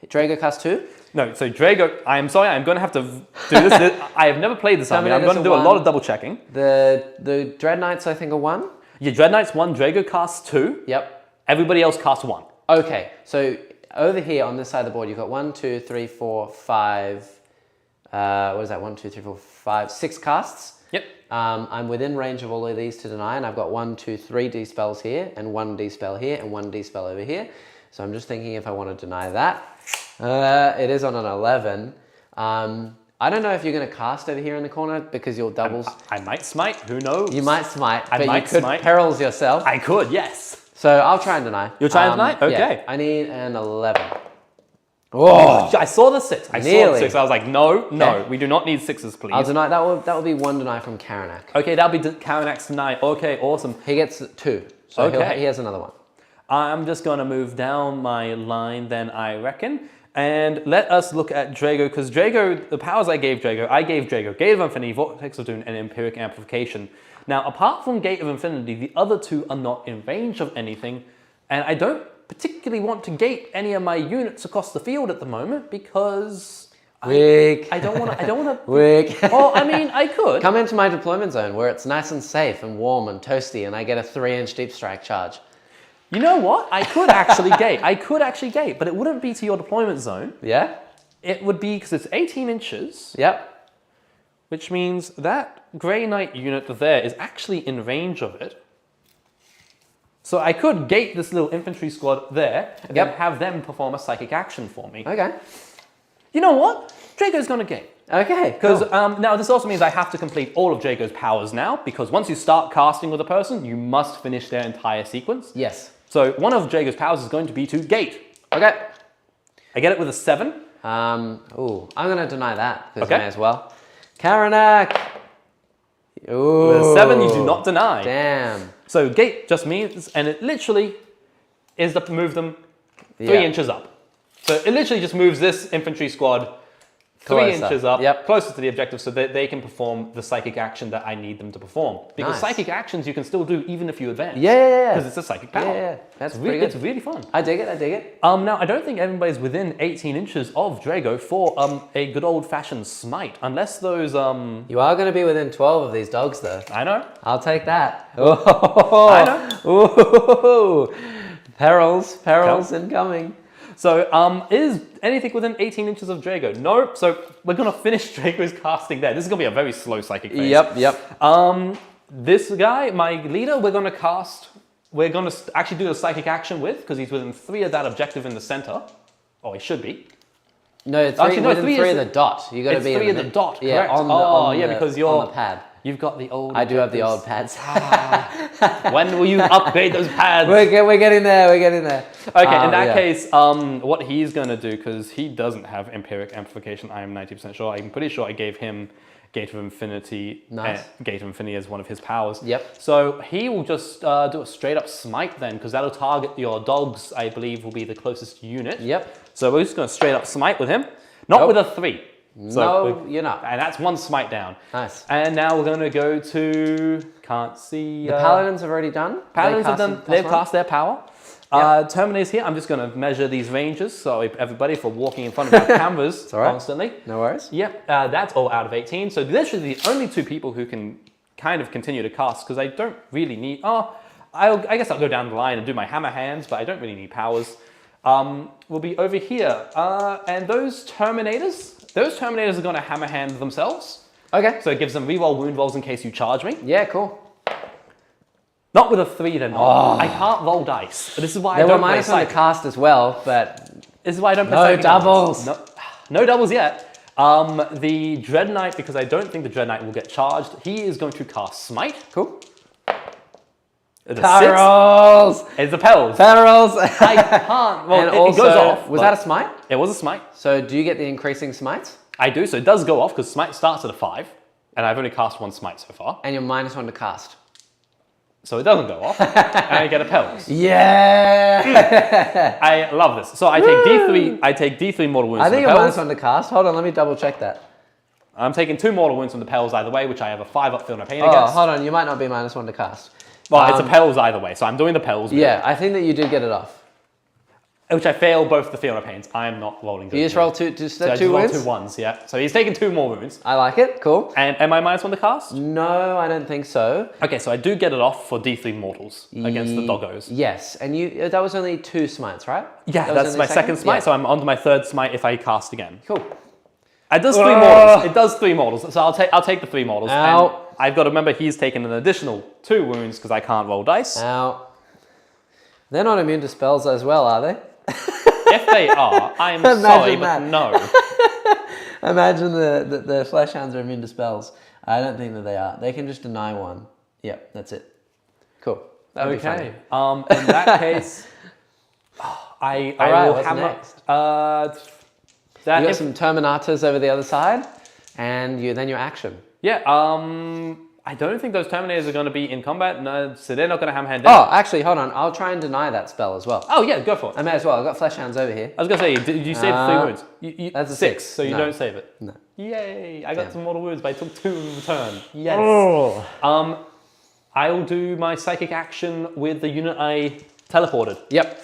Drago casts 2? No, so Drago, I'm sorry, I'm going to have to do this. I have never played this army. I'm going to do a lot of double checking. The Dread Knights, I think, are 1? Yeah, Dread Knights 1, Drago casts 2. Yep. Everybody else casts 1. Okay, so over here on this side of the board, you've got 1, 2, 3, 4, 5. What is that? 1, 2, 3, 4, 5, 6 casts. Yep. I'm within range of all of these to deny, and I've got 1, 2, 3 D-spells here, and 1 D-spell here, and 1 D-spell over here. So I'm just thinking if I want to deny that. It is on an 11. I don't know if you're going to cast over here in the corner because you'll doubles. I might smite, who knows? You might smite, but might you could smite. perils yourself. I could, yes. So I'll try and deny. You'll try and deny? Okay. Yeah, I need an 11. Oh, I saw the 6. I saw Nearly. the 6. I was like, no, we do not need 6s, please. I'll deny. That will be 1 deny from Karanak. Okay, that'll be Karanak's deny. Okay, awesome. He gets 2. So Okay. he has another one. I'm just going to move down my line then, I reckon. And let us look at Drago, because Drago, the powers I gave Drago Gate of Infinity, Vortex of Doom, and Empiric Amplification. Now, apart from Gate of Infinity, the other two are not in range of anything, and I don't particularly want to gate any of my units across the field at the moment, because Wick. I don't want to... Wick. Well, I mean, I could. Come into my deployment zone where it's nice and safe and warm and toasty, and I get a 3-inch deep strike charge. You know what? I could actually gate, but it wouldn't be to your deployment zone. Yeah? It would be, because it's 18 inches. Yep. Which means that Grey Knight unit there is actually in range of it. So I could gate this little infantry squad there and then have them perform a psychic action for me. Okay. You know what? Drago's going to gate. Okay, Because now this also means I have to complete all of Drago's powers now, because once you start casting with a person, you must finish their entire sequence. Yes. So one of Drago's powers is going to be to gate. Okay. I get it with a 7. I'm going to deny that, because Okay. I may as well. Karanak! Ooh. With a 7, you do not deny. Damn. So gate just means, and it literally is to move them 3 inches up. So it literally just moves this infantry squad 3 Closer. inches up, Yep. closer to the objective, so that they can perform the psychic action that I need them to perform. Because Nice. psychic actions you can still do even if you advance. Yeah. Because it's a psychic power. Yeah. That's It's pretty really, good. it's really fun. I dig it. Now, I don't think everybody's within 18 inches of Drago for a good old-fashioned smite, unless those... You are going to be within 12 of these dogs, though. I know. I'll take that. Oh, I know. Ooh. Perils incoming. So, is anything within 18 inches of Drago? No. So, we're going to finish Drago's casting there. This is going to be a very slow psychic phase. Yep. This guy, my leader, we're going to actually do a psychic action with, because he's within 3 of that objective in the center. Oh, he should be. No, within 3 of the dot. You got to It's be 3 in of the dot, Yeah, correct. on the, because you're... on the pad. You've got the old... I do have the objectives. old pads. When will you upgrade those pads? We're getting there. Okay, in that case, what he's going to do, because he doesn't have Empiric Amplification, I am 90% sure. I'm pretty sure I gave him Gate of Infinity. Nice. Gate of Infinity as one of his powers. Yep. So he will just do a straight up smite then, because that'll target your dogs, I believe, will be the closest unit. Yep. So we're just going to straight up smite with him. Not with a 3. No, you're not. And that's 1 smite down. Nice. And now we're going to go to... Can't see... The Paladins have already done? Paladins have done... They've cast their power. Yep. Terminators here. I'm just going to measure these ranges. So everybody for walking in front of our cameras all right. constantly. No worries. Yep. That's all out of 18. So literally the only 2 people who can kind of continue to cast, because I don't really need... I guess I'll go down the line and do my hammer hands, but I don't really need powers. Will be over here. And those Terminators are going to hammer hand themselves. Okay. So it gives them reroll wound rolls in case you charge me. Yeah, cool. Not with a 3 then. I can't roll dice. This is why I There don't were play minus on the Psychic. cast as well, but This is why I don't play no Psychic doubles. No doubles yet. The Dread Knight, because I don't think the Dread Knight will get charged, he is going to cast Smite. Cool. It's a Perils. 6. It's a Perils. Perils. I can't. Well, And it also, goes off. was that a smite? It was a Smite. So do you get the increasing smites? I do, so it does go off because Smite starts at a 5, and I've only cast 1 Smite so far. And you're -1 to cast. So it doesn't go off, and I get a Perils. Yeah. I love this. So I take D3. I take D3 mortal wounds. I think from you're the Perils. -1 to cast. Hold on, let me double check that. I'm taking 2 mortal wounds from the Perils either way, which I have a 5 up feel no pain Oh, against. hold on, you might not be -1 to cast. Well, it's a Perils either way, so I'm doing the Perils. Yeah, I think that you did get it off. Which I fail both the feel no pains. I am not rolling good. You just roll two So I just wounds? roll 2 1s, yeah. So he's taken 2 more wounds. I like it, cool. And am I -1 to cast? No, I don't think so. Okay, so I do get it off for D3 mortals against the doggos. Yes, and that was only 2 smites, right? Yeah, That was that's only my second smite, Yeah. so I'm on to my 3rd smite if I cast again. Cool. It does 3 mortals. It does 3 mortals, so I'll take the 3 mortals. Ow. And I've got to remember he's taken an additional 2 wounds because I can't roll dice. Now, they're not immune to spells as well, are they? If they are, I'm Imagine sorry, that. but no. Imagine the flesh hounds are immune to spells. I don't think that they are. They can just deny 1. Yep, that's it. Cool. That would be Okay. funny. In that case, I Alright, will what's hammer. next? That You got if- some Terminators over the other side, and then your action. Yeah. I don't think those Terminators are going to be in combat, no, so they're not going to hammer hand down. Oh, actually, hold on. I'll try and deny that spell as well. Oh, yeah, go for it. I may as well. I've got Flesh Hounds over here. I was going to say, did you save 3 wounds? That's a 6, 6. so you No. don't save it. No. Yay, I got some mortal wounds, but I took 2 in return. Yes. Oh. I will do my psychic action with the unit I teleported. Yep.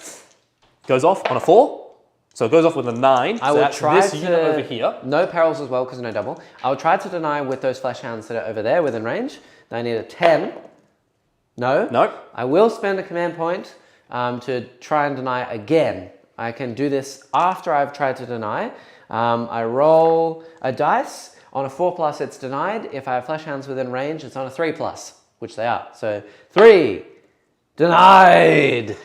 Goes off on a 4. So it goes off with a 9. I so will that's try this to... unit over here. No perils as well, because no double. I'll try to deny with those Flesh Hounds that are over there within range. Then I need a 10. No. No. I will spend a command point to try and deny again. I can do this after I've tried to deny. I roll a dice. On a 4+, it's denied. If I have Flesh Hounds within range, it's on a 3+, which they are. So 3. Denied.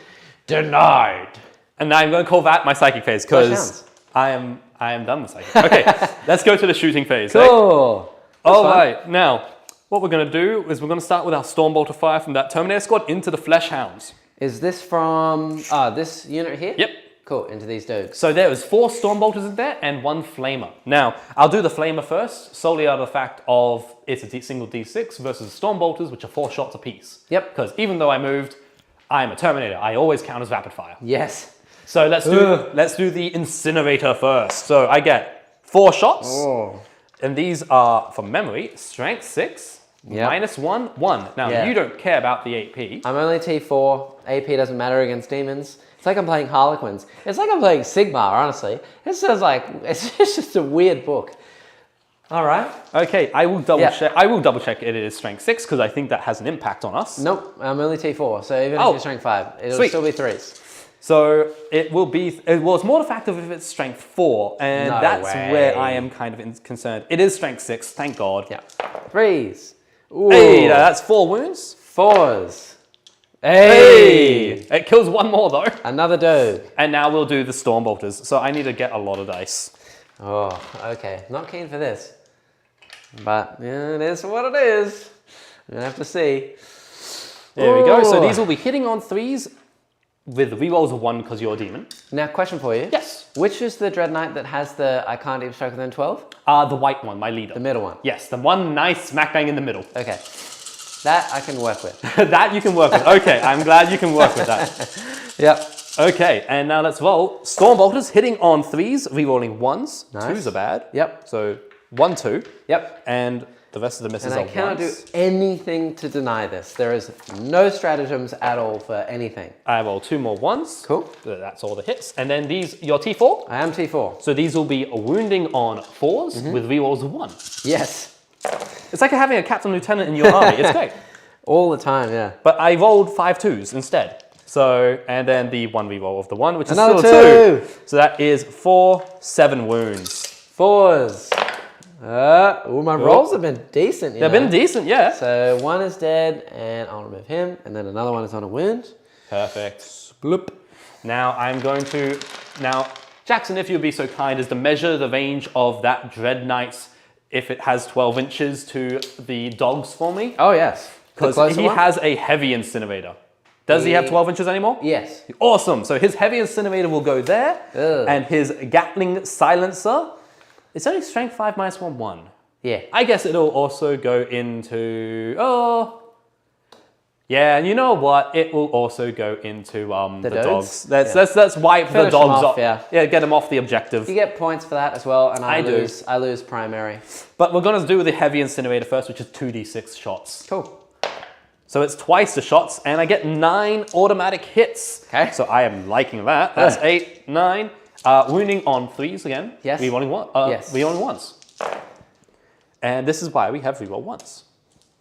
Denied. And now I'm going to call that my psychic phase because I am done with psychic. Okay, let's go to the shooting phase. Cool. All right, now what we're going to do is we're going to start with our Stormbolter fire from that Terminator squad into the Flesh Hounds. Is this from this unit here? Yep. Cool, into these dogs. So there is 4 Stormbolters in there and 1 Flamer. Now, I'll do the Flamer first, solely out of the fact of it's a single D6 versus the Stormbolters, which are 4 shots apiece. Yep. Because even though I moved, I am a Terminator. I always count as rapid fire. Yes. So let's do the Incinerator first. So I get 4 shots, and these are, from memory, Strength 6, -1, 1. Now, you don't care about the AP. I'm only T4. AP doesn't matter against demons. It's like I'm playing Harlequins. It's like I'm playing Sigmar, honestly. It's just a weird book. All right. Okay, I will double check. I will double check it is Strength 6 because I think that has an impact on us. Nope, I'm only T4. So even if you're Strength 5, it'll still be 3s. So it will be, well, it's more the fact of if it's Strength 4, and that's where I am kind of concerned. It is Strength 6, thank God. Yeah. 3s. Ooh. Hey, that's 4 wounds. 4s. Hey! It kills 1 more though. Another doe. And now we'll do the Stormbolters. So I need to get a lot of dice. Oh, okay. Not keen for this. But yeah, it is what it is. We're going to have to see. There we go. So these will be hitting on 3s. With rerolls of 1 because you're a demon. Now, question for you. Yes. Which is the Dread Knight that has the I can't even strike within 12? The white one, my leader. The middle one? Yes, the one nice smack bang in the middle. Okay. That I can work with. That you can work with. Okay, I'm glad you can work with that. Yep. Okay, and now let's roll. Stormbolters hitting on 3s, rerolling 1s. Nice. 2s are bad. Yep. So 1, 2. Yep. And the rest of the misses and are 1s. I cannot do anything to deny this. There is no stratagems at all for anything. I roll 2 more 1s. Cool. That's all the hits. And then these, your T4? I am T4. So these will be wounding on 4s with rerolls of 1. Yes. It's like having a captain lieutenant in your army. It's great. All the time, yeah. But I rolled 5 2s instead. So, and then the 1 reroll of the 1, which is Another still 2. So that is 4, 7 wounds. 4s. My rolls have been decent. They've been decent, yeah. So 1 is dead, and I'll remove him, and then another one is on a wound. Perfect. Bloop. Now I'm going to, Jackson, if you'd be so kind as to measure the range of that Dread Knight's, if it has 12 inches to the dogs for me. Oh, yes. Because he has a heavy incinerator. Does he have 12 inches anymore? Yes. Awesome. So his heavy incinerator will go there, and his Gatling silencer, it's only Strength 5 -1, 1. Yeah. I guess it'll also go into, yeah, you know what? It will also go into the dogs. Let's wipe Finish the dogs them off. Yeah, get them off the objective. You get points for that as well, and I do. lose primary. But we're going to do the heavy incinerator first, which is 2d6 shots. Cool. So it's twice the shots, and I get 9 automatic hits. Okay. So I am liking that. That's 8, 9. Wounding on 3s again. Yes. Rerolling 1. Yes. Rerolling 1s. And this is why we have reroll 1s.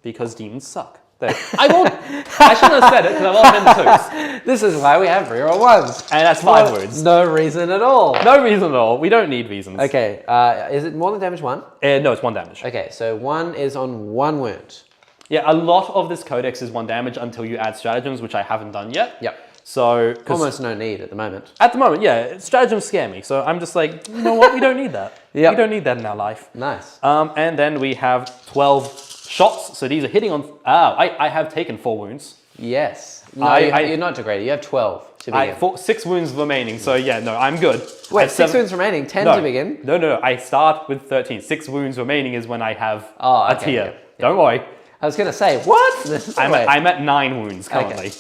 Because demons suck. I shouldn't have said it because I rolled in the 2s. This is why we have reroll 1s. And that's 5 wounds. No reason at all. No reason at all. We don't need reasons. Okay, is it more than damage 1? No, it's 1 damage. Okay, so 1 is on 1 wound. Yeah, a lot of this codex is 1 damage until you add stratagems, which I haven't done yet. Yep. So almost no need at the moment. At the moment, yeah, stratagems scare me. So I'm just like, you know what? We don't need that. Yep. We don't need that in our life. Nice. And then we have 12 shots. So these are hitting on. I have taken 4 wounds. Yes. No, you're not degraded. You have 12 to begin. 6 wounds remaining. So yeah, no, I'm good. Wait, 6 wounds remaining, 10 to begin? No. I start with 13. 6 wounds remaining is when I have a tier. Yeah. Don't worry. I was going to say, what? I'm at 9 wounds currently. Okay.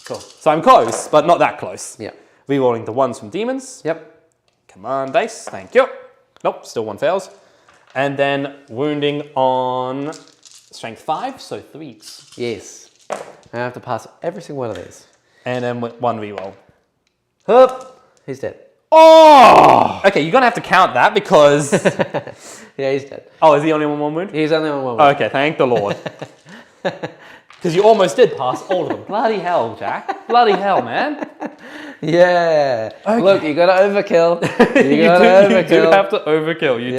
Cool. So I'm close, but not that close. Yep. Rerolling the 1s from Demons. Yep. Command dice, thank you. Nope, still 1 fails. And then wounding on strength 5, so 3s. Yes. I have to pass every single one of these. And then 1 reroll. Hup. He's dead. Oh! Okay, you're gonna have to count that because... Yeah, he's dead. Oh, is he only on 1 wound? He's only on 1 wound. Okay, thank the Lord. Because you almost did pass all of them. Bloody hell, Jack. Bloody hell, man. Yeah. Okay. Look, you gotta overkill. You You do have to overkill. You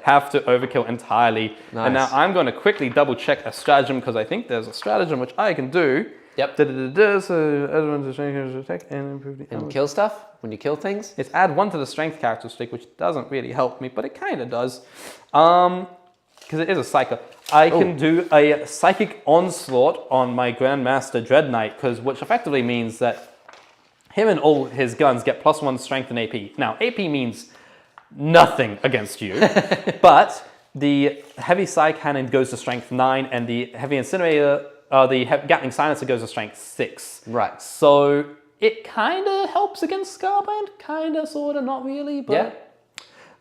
have to overkill entirely. Nice. And now I'm going to quickly double check a stratagem because I think there's a stratagem which I can do. Yep. So everyone's a strength attack and improve the And kill stuff when you kill things. It's add 1 to the strength characteristic, which doesn't really help me, but it kind of does. Because it is a psycho. I can do a psychic onslaught on my Grandmaster Dread Knight, which effectively means that him and all his guns get +1 strength and AP. Now, AP means nothing against you, but the heavy psy cannon goes to strength 9, and the heavy incinerator, the Gatling silencer goes to strength 6. Right. So it kind of helps against Scarbrand, kind of, sort of, not really, but Yeah.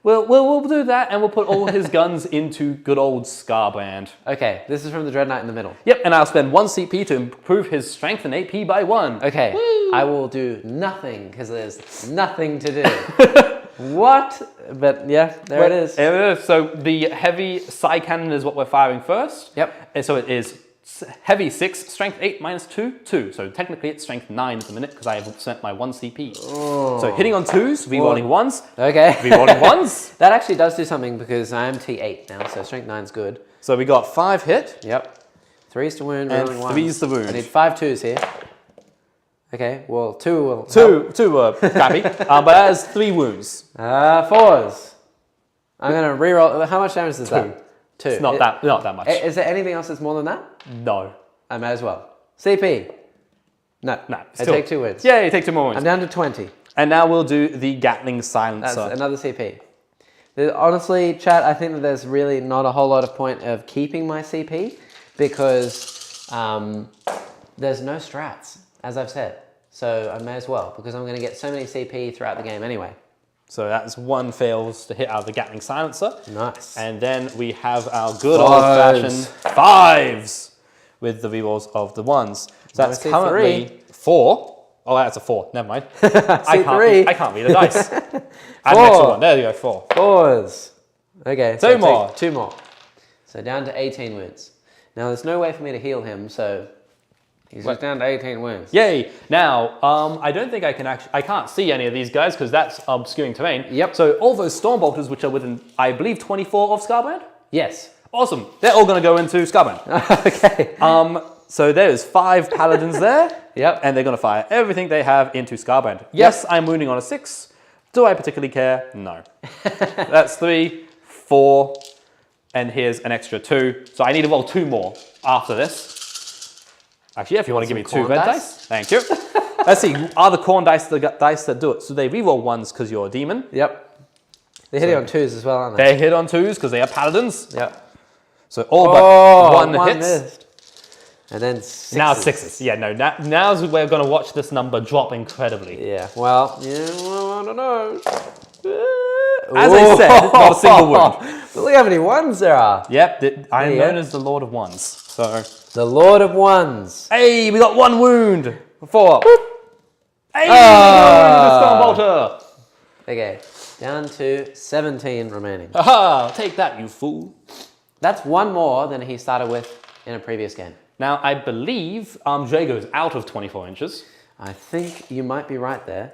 we'll do that, and we'll put all his guns into good old Scarbrand. Okay, this is from the Dread Knight in the middle. Yep, and I'll spend 1 CP to improve his strength and AP by 1. Okay, Woo! I will do nothing because there's nothing to do. What? But yeah, there it is. There it is. So the heavy psi cannon is what we're firing first. Yep. And so it is heavy 6, strength 8 minus 2, 2. So technically it's strength 9 at the minute because I have spent my 1 CP. Oh. So hitting on 2s, rerolling 1s, Okay. rerolling 1s. That actually does do something because I am T8 now, so strength 9's good. So we got 5 hit. Yep. 3's to wound, And rolling 1. 3's to wound. I need 5 2s here. Okay, well, 2 will Two were crappy, but that has 3 wounds. 4s. I'm going to reroll. How much damage is that? 2. It's not that much. Is there anything else that's more than that? No. I may as well. CP. No. No. I take 2 wounds. Yeah, you take 2 more wounds. I'm down to 20. And now we'll do the Gatling silencer. That's another CP. Honestly, chat, I think that there's really not a whole lot of point of keeping my CP because there's no strats, as I've said. So I may as well because I'm going to get so many CP throughout the game anyway. So that's 1 fails to hit out of the Gatling silencer. Nice. And then we have our good old-fashioned 5s with the rerolls of the 1s. So that's currently 4. Oh, that's a 4. Never mind. I can't read the dice. Add an extra 1. There you go, 4. 4s. Okay. Two more. 2 more. So down to 18 wounds. Now there's no way for me to heal him, so he's just down to 18 wounds. Yay! Now, I don't think I can actually... I can't see any of these guys because that's obscuring terrain. Yep. So all those Stormbolters, which are within, I believe, 24 of Scarbrand? Yes. Awesome. They're all going to go into Scarbrand. Okay. So there's 5 Paladins there. Yep. And they're going to fire everything they have into Scarbrand. Yes, I'm wounding on a 6. Do I particularly care? No. That's 3, 4, and here's an extra 2. So I need to roll 2 more after this. Actually, if you want to give me 2 red dice. Thank you. Let's see, are the corn dice the dice that do it? So they reroll 1s because you're a demon. Yep. They're hitting on 2s as well, aren't they? They hit on 2s because they are paladins. Yep. So all but 1 hits. Missed. And then 6s. Now 6s. Yeah, no, now's we're going to watch this number drop incredibly. Yeah, well, I don't know. As I said, not a single wound. Look how many 1s there are. Yep, I am known as the Lord of 1s. So the Lord of 1s. Hey, we got 1 wound. 4. Hey, Stormbolter. Okay, down to 17 remaining. Haha, take that, you fool. That's 1 more than he started with in a previous game. Now, I believe Drago is out of 24 inches. I think you might be right there.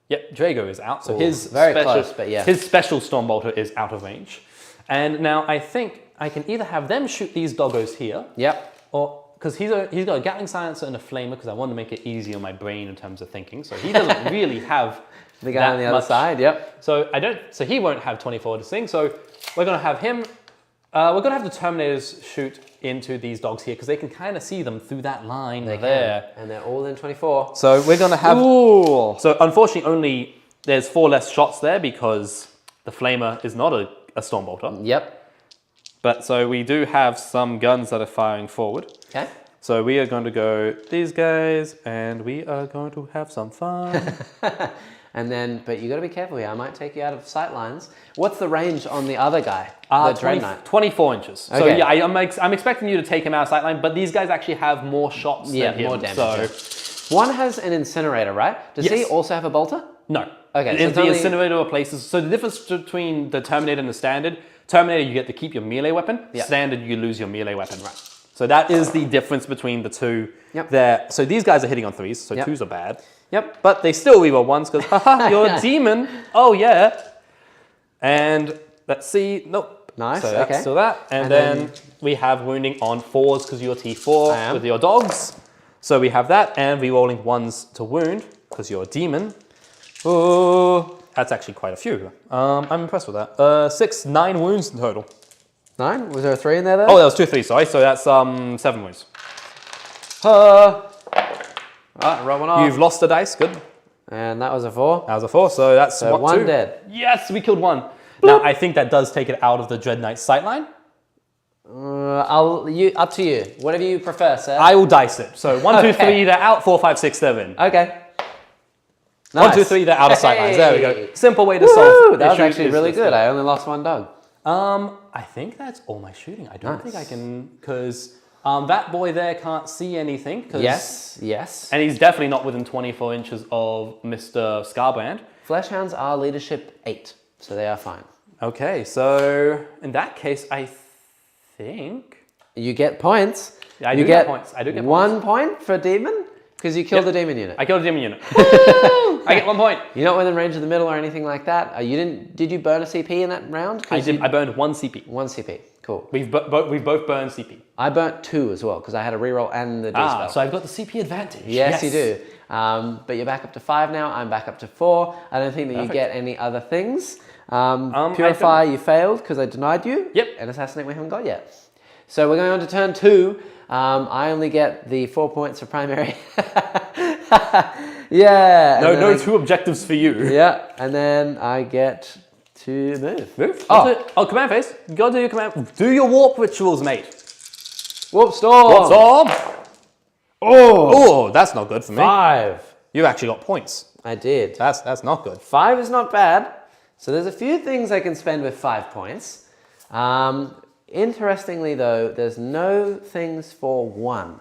Yep, Drago is out. So his very special, close, but yeah. His special Stormbolter is out of range. And now I think I can either have them shoot these doggos here. Yep. Or, because he's got a Gatling silencer and a flamer, because I want to make it easy on my brain in terms of thinking. So he doesn't really have the guy on the other side, yep. So he won't have 24 to sing. So we're going to have him, we're going to have the Terminators shoot into these dogs here because they can kind of see them through that line there. And they're all in 24. So we're going to have... Ooh. So unfortunately, there's 4 less shots there because the Flamer is not a Stormbolter. Yep. But so we do have some guns that are firing forward. Okay. So we are going to go these guys, and we are going to have some fun. And then, but you got to be careful here. I might take you out of sight lines. What's the range on the other guy? The Dread Knight? 24 inches. Okay. So yeah, I'm expecting you to take him out of sight line, but these guys actually have more shots than him. More damage. So one has an incinerator, right? Does he also have a bolter? No. Okay. So the incinerator replaces. So the difference between the Terminator and the standard, Terminator you get to keep your melee weapon. Yeah. Standard you lose your melee weapon. Right. So that is the difference between the two. Yep. There. So these guys are hitting on 3s, so Yep. 2s are bad. Yep. But they still reroll 1s because, haha, you're a demon. Oh, yeah. And let's see. Nope. Nice. So that's okay. still that. And then we have wounding on 4s because you're T4 with your dogs. So we have that and rerolling 1s to wound because you're a demon. Oh, that's actually quite a few. I'm impressed with that. 9 wounds in total. 9? Was there a 3 in there though? Oh, that was 2 3, sorry. So that's 7 wounds. Right, roll one off. You've lost a dice, good. And that was a 4. That was a 4, so that's So what, 1 2? dead. Yes, we killed 1. Now, I think that does take it out of the Dread Knight's sightline. Up to you. Whatever you prefer, sir. I will dice it. So 1, 2, 3, they're out. 4, 5, 6, 7. Okay. 1, 2, 3, they're out of sightlines. There we go. Simple way to solve. That was actually really good. I only lost 1 dog. I think that's all my shooting. I don't think I can, because that boy there can't see anything. Yes. And he's definitely not within 24 inches of Mr. Scarbrand. Fleshhounds are leadership 8, so they are fine. Okay, so in that case, I think You get points. Yeah, I do get points. I do get 1 point for demon because you killed the demon unit. I killed a demon unit. I get 1 point. You're not within range of the middle or anything like that. You didn't. Did you burn a CP in that round? I did. I burned 1 CP. 1 CP. Cool. We've both burned CP. I burnt 2 as well because I had a reroll and the D spell. So I've got the CP advantage. Yes, you do. But you're back up to 5 now. I'm back up to 4. I don't think that you get any other things. Purify, you failed because I denied you. Yep. And Assassinate, we haven't got yet. So we're going on to turn 2. I only get the 4 points for primary. Yeah. No 2 objectives for you. Yeah, and then I get to move. Move. Oh, command phase. Go do your command. Do your warp rituals, mate. Warp storm. Warp storm. Oh, that's not good for me. 5. You actually got points. I did. That's not good. 5 is not bad. So there's a few things I can spend with 5 points. Interestingly though, there's no things for 1.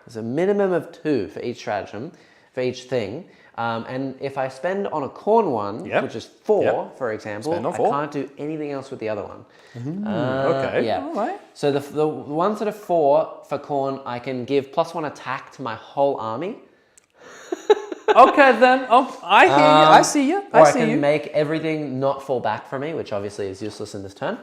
There's a minimum of 2 for each stratagem, for each thing. And if I spend on a corn one, which is 4, for example, I can't do anything else with the other one. Okay. Yeah. All right. So the ones that are 4 for corn, I can give +1 attack to my whole army. Okay then. Oh, I hear you. I see you. I can make everything not fall back for me, which obviously is useless in this turn.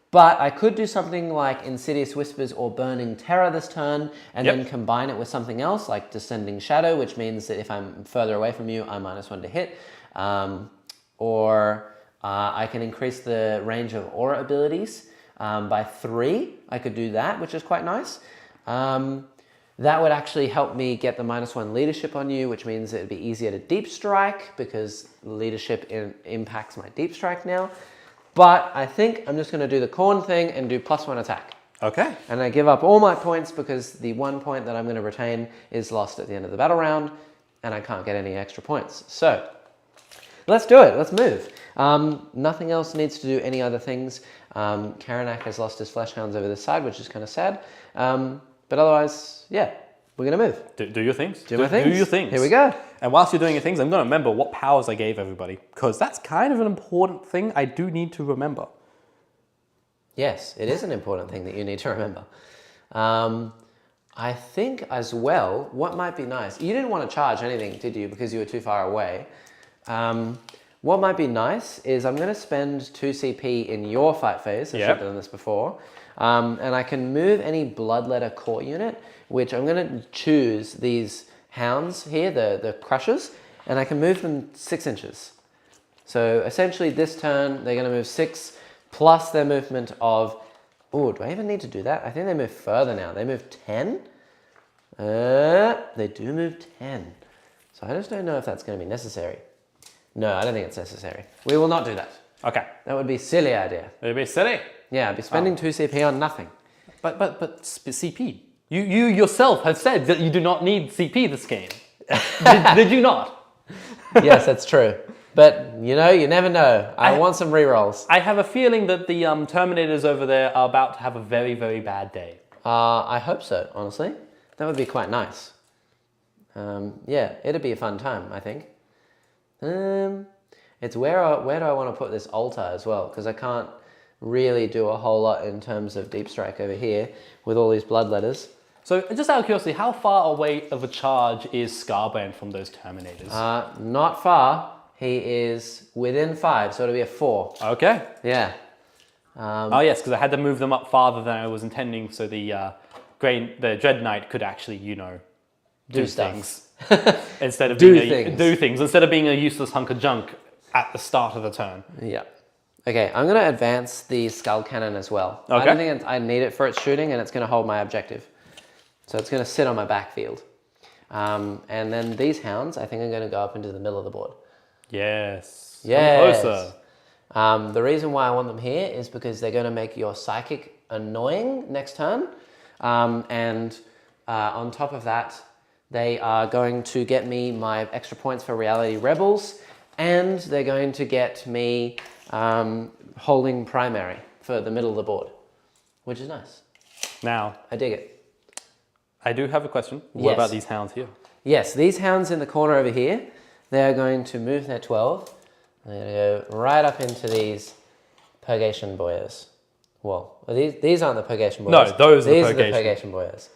But I could do something like Insidious Whispers or Burning Terror this turn, and then combine it with something else like Descending Shadow, which means that if I'm further away from you, I'm -1 to hit. Or I can increase the range of aura abilities by 3. I could do that, which is quite nice. That would actually help me get the -1 leadership on you, which means it'd be easier to deep strike because leadership impacts my deep strike now. But I think I'm just going to do the corn thing and do +1 attack. Okay. And I give up all my points because the 1 point that I'm going to retain is lost at the end of the battle round, and I can't get any extra points. So let's do it. Let's move. Nothing else needs to do any other things. Karanak has lost his Fleshhounds over this side, which is kind of sad. But otherwise, yeah, we're going to move. Do your things. Do my things. Do your things. Here we go. And whilst you're doing your things, I'm going to remember what powers I gave everybody, because that's kind of an important thing I do need to remember. Yes, it is an important thing that you need to remember. I think as well, what might be nice, you didn't want to charge anything, did you, because you were too far away. What might be nice is I'm going to spend 2 CP in your fight phase. I should have done this before. And I can move any Bloodletter core unit, which I'm going to choose these hounds here, the crushers, and I can move them 6 inches. So essentially this turn, they're going to move 6 plus their movement of, oh, do I even need to do that? I think they move further now. They move 10. They do move 10. So I just don't know if that's going to be necessary. No, I don't think it's necessary. We will not do that. Okay. That would be a silly idea. It'd be silly. Yeah, I'd be spending 2 CP on nothing. But CP. You yourself have said that you do not need CP this game. did you not? Yes, that's true. But, you never know. I want some rerolls. I have a feeling that the Terminators over there are about to have a very, very bad day. I hope so, honestly. That would be quite nice. Yeah, it'd be a fun time, I think. It's where do I want to put this altar as well? Because I can't really do a whole lot in terms of Deep Strike over here with all these bloodletters. So, just out of curiosity, how far away of a charge is Scarbrand from those Terminators? Not far. He is within 5, so it'll be a 4. Okay. Yeah. Oh yes, because I had to move them up farther than I was intending, so the Dread Knight could actually, do things instead of do things instead of being a useless hunk of junk at the start of the turn. Yeah. Okay, I'm going to advance the Skull Cannon as well. Okay. I don't think I need it for its shooting, and it's going to hold my objective. So it's going to sit on my backfield. And then these hounds, I think, are going to go up into the middle of the board. Yes. Yes. Come closer. The reason why I want them here is because they're going to make your Psychic annoying next turn. And on top of that, they are going to get me my extra points for Reality Rebels, and they're going to get me holding primary for the middle of the board, which is nice. Now, I dig it. I do have a question. What about these hounds here? Yes, these hounds in the corner over here, they're going to move their 12. They're going to go right up into these Purgation Boyers. Well, these aren't the Purgation Boyers. No, those are the Purgation. These are the Purgation Boyers.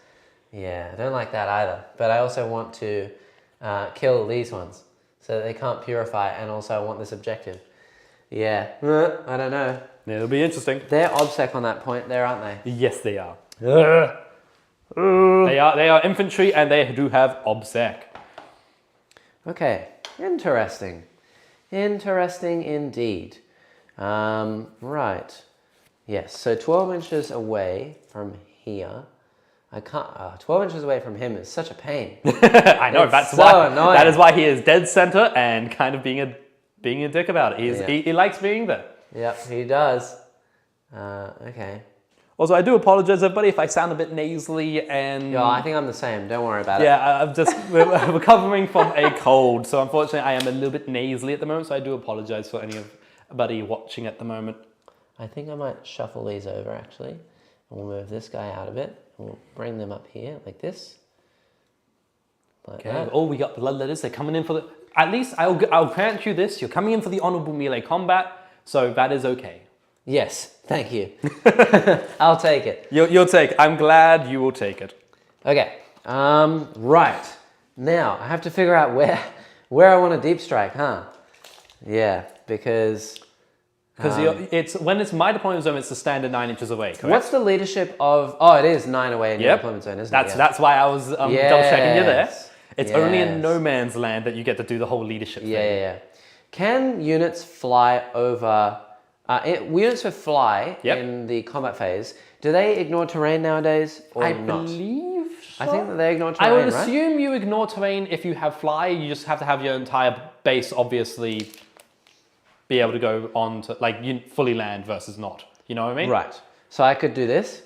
Yeah, I don't like that either. But I also want to kill these ones so that they can't purify, and also I want this objective. Yeah, I don't know. It'll be interesting. They're OBSEC on that point there, aren't they? Yes, they are. They are infantry, and they do have OBSEC. Okay, interesting. Interesting indeed. Right. Yes, so 12 inches away from here. I can't. 12 inches away from him is such a pain. I know, that's so annoying. That is why he is dead center and kind of being a dick about it. He likes being there. Yep, he does. Okay. Also, I do apologize, everybody, if I sound a bit nasally and... Yeah, I think I'm the same. Don't worry about it. Yeah, I'm just recovering from a cold, so unfortunately I am a little bit nasally at the moment, so I do apologize for anybody watching at the moment. I think I might shuffle these over, actually. And we'll move this guy out of it. And we'll bring them up here, like this. Like that. Oh, we got bloodletters. They're coming in for the... At least I'll grant you this. You're coming in for the honorable melee combat, so that is okay. Yes, thank you. I'll take it. You'll take it. I'm glad you will take it. Okay. Right. Now, I have to figure out where I want to deep strike, huh? Yeah, because... Because when it's my deployment zone, it's the standard 9 inches away, correct? What's the leadership of... Oh, it is 9 away in your deployment zone, isn't it? That's why I was double checking you there. It's only in Yes. no man's land that you get to do the whole leadership thing. Yeah. Can units fly over... units for fly in the combat phase, do they ignore terrain nowadays or I not? believe so. I think that they ignore terrain, I would right? assume you ignore terrain if you have fly. You just have to have your entire base, obviously, be able to go on to, like, you fully land versus not. You know what I mean? Right. So I could do this.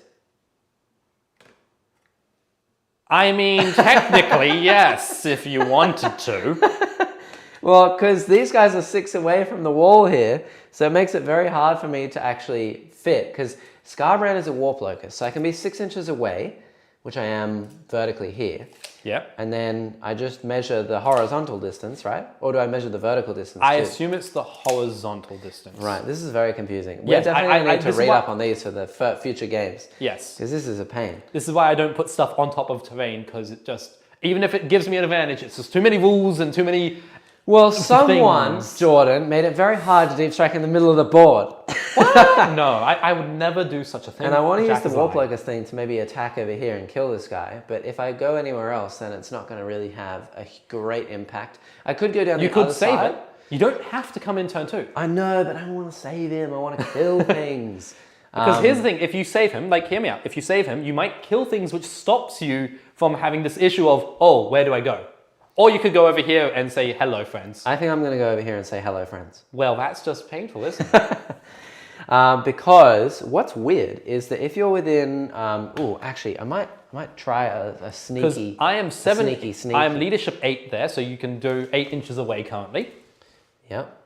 I mean, technically, yes, if you wanted to. Well, because these guys are 6 away from the wall here, so it makes it very hard for me to actually fit, because Scarbrand is a warp locus, so I can be 6 inches away, which I am vertically here. Yep. And then I just measure the horizontal distance, right? Or do I measure the vertical distance I too? assume it's the horizontal distance. Right, this is very confusing. Yes, We're definitely going to need to this is read why- up on these for the future games. Yes. Because this is a pain. This is why I don't put stuff on top of terrain, because it just, even if it gives me an advantage, it's just too many rules and too many... Well, someone, things. Jordan, made it very hard to deep strike in the middle of the board. No, I would never do such a thing. And I want to use Jack the is warp lying. locus thing to maybe attack over here and kill this guy. But if I go anywhere else, then it's not going to really have a great impact. I could go down You the could other save side. it. You don't have to come in turn 2. I know, but I don't want to save him. I want to kill things. Because here's the thing, if you save him, like, hear me out. If you save him, you might kill things which stops you from having this issue of, oh, where do I go? Or you could go over here and say, hello, friends. I think I'm going to go over here and say hello, friends. Well, that's just painful, isn't it? Because what's weird is that if you're within, actually, I might try a sneaky. Because I am 7. Sneaky. I am leadership 8 there, so you can do 8 inches away currently. Yep.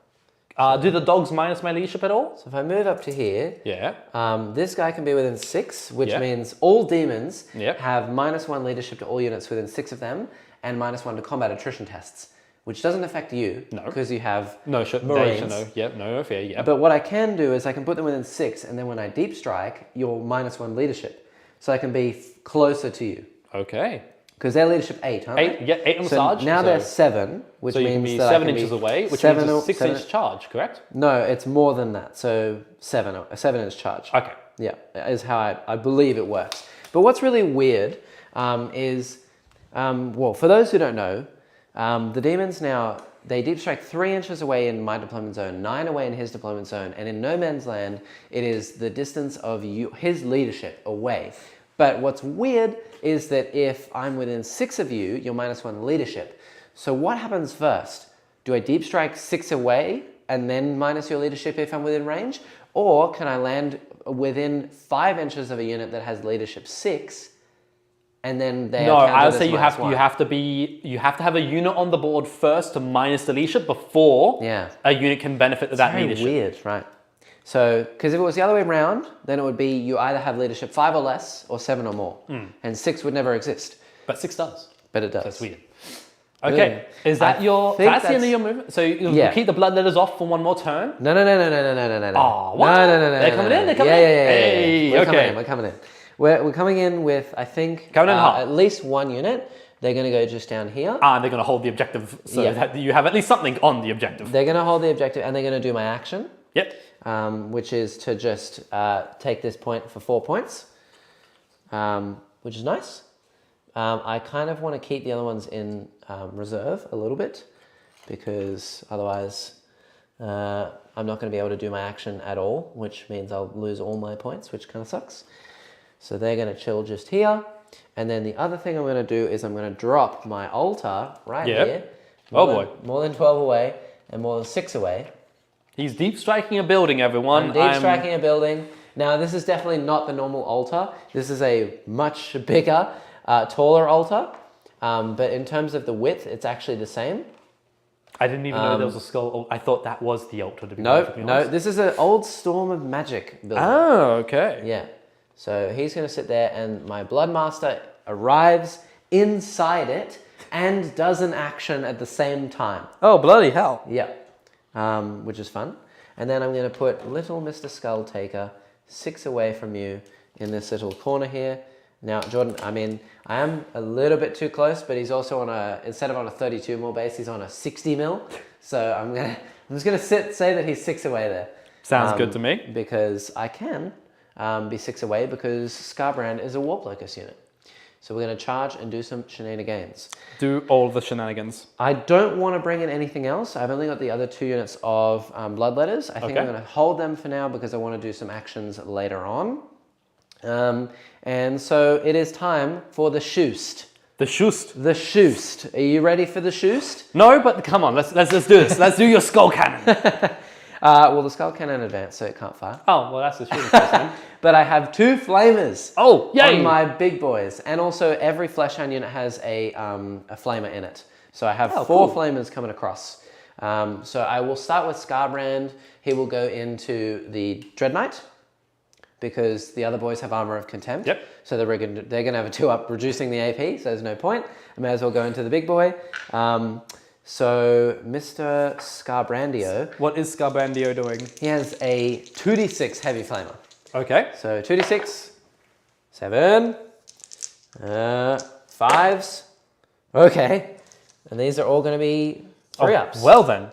Do the dogs minus my leadership at all? So if I move up to here, this guy can be within 6, which means all demons have -1 leadership to all units within 6 of them, and -1 to combat attrition tests, which doesn't affect you because you have Marines. No fear. But what I can do is I can put them within 6, and then when I deep strike, you're -1 leadership, so I can be closer to you. Okay. Because they're leadership 8, aren't they? 8 on so charge. now they're 7, which so you means can be that 7 inches away, which means a 6-inch charge, correct? No, it's more than that. So a 7-inch charge. Okay. Yeah, is how I believe it works. But what's really weird is, well, for those who don't know, the demons now, they deep strike 3 inches away in my deployment zone, 9 away in his deployment zone, and in no man's land, it is the distance of his leadership away. But what's weird is that if I'm within 6 of you, you're -1 leadership. So what happens first? Do I deep strike 6 away and then minus your leadership if I'm within range? Or can I land within 5 inches of a unit that has leadership 6 and then they are counted I would as say you have to have a unit on the board first to minus the leadership before a unit can benefit that leadership. Very weird, right? So, because if it was the other way around, then it would be you either have leadership 5 or less, or 7 or more, and 6 would never exist. But 6 does. But it does. That's weird. Okay, is that that's the end of your movement? So you keep the bloodletters off for one more turn? No. Oh, what? No. They're coming in. Yeah. Hey, We're coming in. We're coming in with, I think, at least 1 unit. They're going to go just down here. And they're going to hold the objective so that you have at least something on the objective. They're going to hold the objective, and they're going to do my action. Yep. Which is to just take this point for 4 points, which is nice. I kind of want to keep the other ones in reserve a little bit, because otherwise I'm not going to be able to do my action at all, which means I'll lose all my points, which kind of sucks. So they're going to chill just here. And then the other thing I'm going to do is I'm going to drop my altar right here. More than 12 away and more than 6 away. He's deep striking a building, everyone. I'm deep striking a building. Now, this is definitely not the normal altar. This is a much bigger, taller altar. But in terms of the width, it's actually the same. I didn't even know there was a skull. I thought that was the altar, to be honest. No, this is an old Storm of Magic building. Oh, okay. Yeah. So he's going to sit there, and my Bloodmaster arrives inside it and does an action at the same time. Oh, bloody hell. Yeah. Which is fun. And then I'm going to put little Mr. Skull Taker 6 away from you in this little corner here. Now, Jordan, I mean, I am a little bit too close, but he's also on instead of on a 32 mil base, he's on a 60 mil. So I'm just going to say that he's 6 away there. Sounds good to me. Because I can be 6 away because Scarbrand is a Warp Locust unit. So we're going to charge and do some shenanigans. Do all the shenanigans. I don't want to bring in anything else. I've only got the other 2 units of Bloodletters. I think I'm going to hold them for now because I want to do some actions later on. And so it is time for the Shoost. The Shoost. The Shoost. Are you ready for the Shoost? No, but come on, let's do this. Let's do your skull cannon. Well, the skull cannon advanced, so it can't fire. Oh, well, that's the shooting person. But I have 2 flamers. Oh, yay! On my big boys, and also every Fleshhound unit has a flamer in it. So I have 4 flamers coming across. So I will start with Scarbrand. He will go into the Dread Knight, because the other boys have Armor of Contempt. Yep. So they're going to have a 2-up, reducing the AP. So there's no point. I may as well go into the big boy. So, Mr. Scarbrandio. What is Scarbrandio doing? He has a 2d6 heavy flamer. Okay. So 2d6, 7, 5s. Okay. And these are all going to be 3-ups. Well then.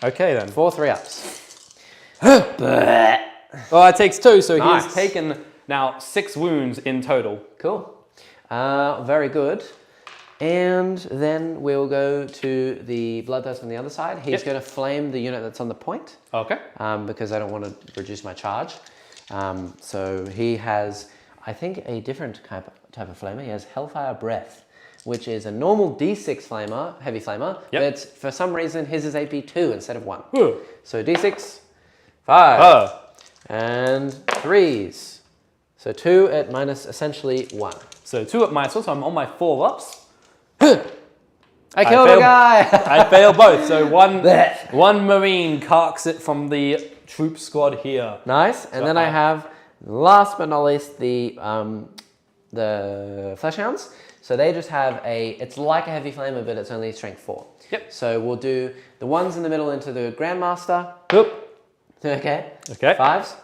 Okay then. 4 3-ups. Well, it takes 2, so Nice. he's taken now 6 wounds in total. Cool. Very good. And then we'll go to the Bloodthirst on the other side. He's going to flame the unit that's on the point. Okay. Because I don't want to reduce my charge. So he has, I think, a different type of flamer. He has Hellfire Breath, which is a normal D6 flamer, heavy flamer, but for some reason his is AP 2 instead of 1. So D6, 5, and 3s. So 2 at minus essentially 1. So 2 at minus 1, so I'm on my 4-ups. I killed a guy! I fail both, so one Marine carks it from the troop squad here. Nice, and then I have, last but not least, the Fleshhounds. So they just have it's like a heavy flamer, but it's only strength 4. Yep. So we'll do the ones in the middle into the Grandmaster. Okay. 5s.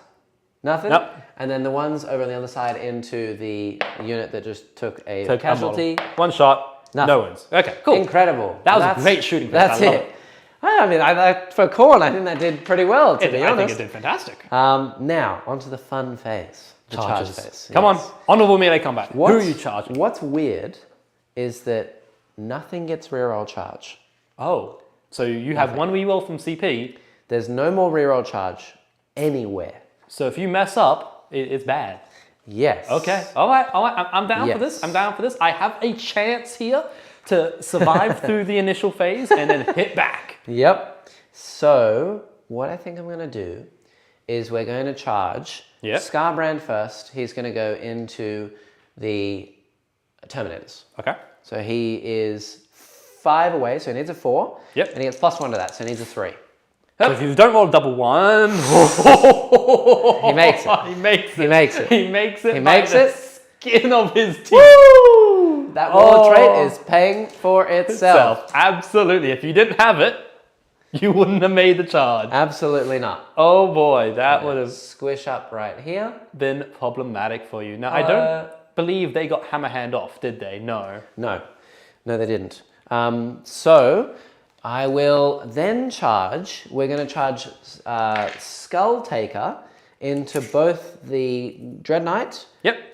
Nothing. Nope. And then the ones over on the other side into the unit that just took a Took casualty. One shot, no wounds. Okay, cool. Incredible. That was a great shooting. That's it. I mean, for Khorne, I think that did pretty well, to be honest. I think it did fantastic. Now, onto the fun phase. The charge phase. Come on, honorable melee combat. Who are you charging? What's weird is that nothing gets reroll charge. Oh, so you have one reroll from CP. There's no more reroll charge anywhere. So if you mess up, it's bad. Yes. Okay. All right. I'm down for this. I'm down for this. I have a chance here to survive through the initial phase and then hit back. Yep. So what I think I'm going to do is we're going to charge Scarbrand first. He's going to go into the Terminators. Okay. So he is 5 away, so he needs a 4. Yep. And he gets +1 to that, so he needs a 3. So if you don't roll a double 1, he makes it. He makes it. He makes it. He makes it. He makes it. Skin of his teeth. Woo! That Warlord trait is paying for itself. Absolutely. If you didn't have it, you wouldn't have made the charge. Absolutely not. Oh boy, that would have squish up right here. Been problematic for you. Now I don't believe they got hammer hand off, did they? No. No, they didn't. So I will then charge. We're going to charge Skull Taker into both the Dread Knight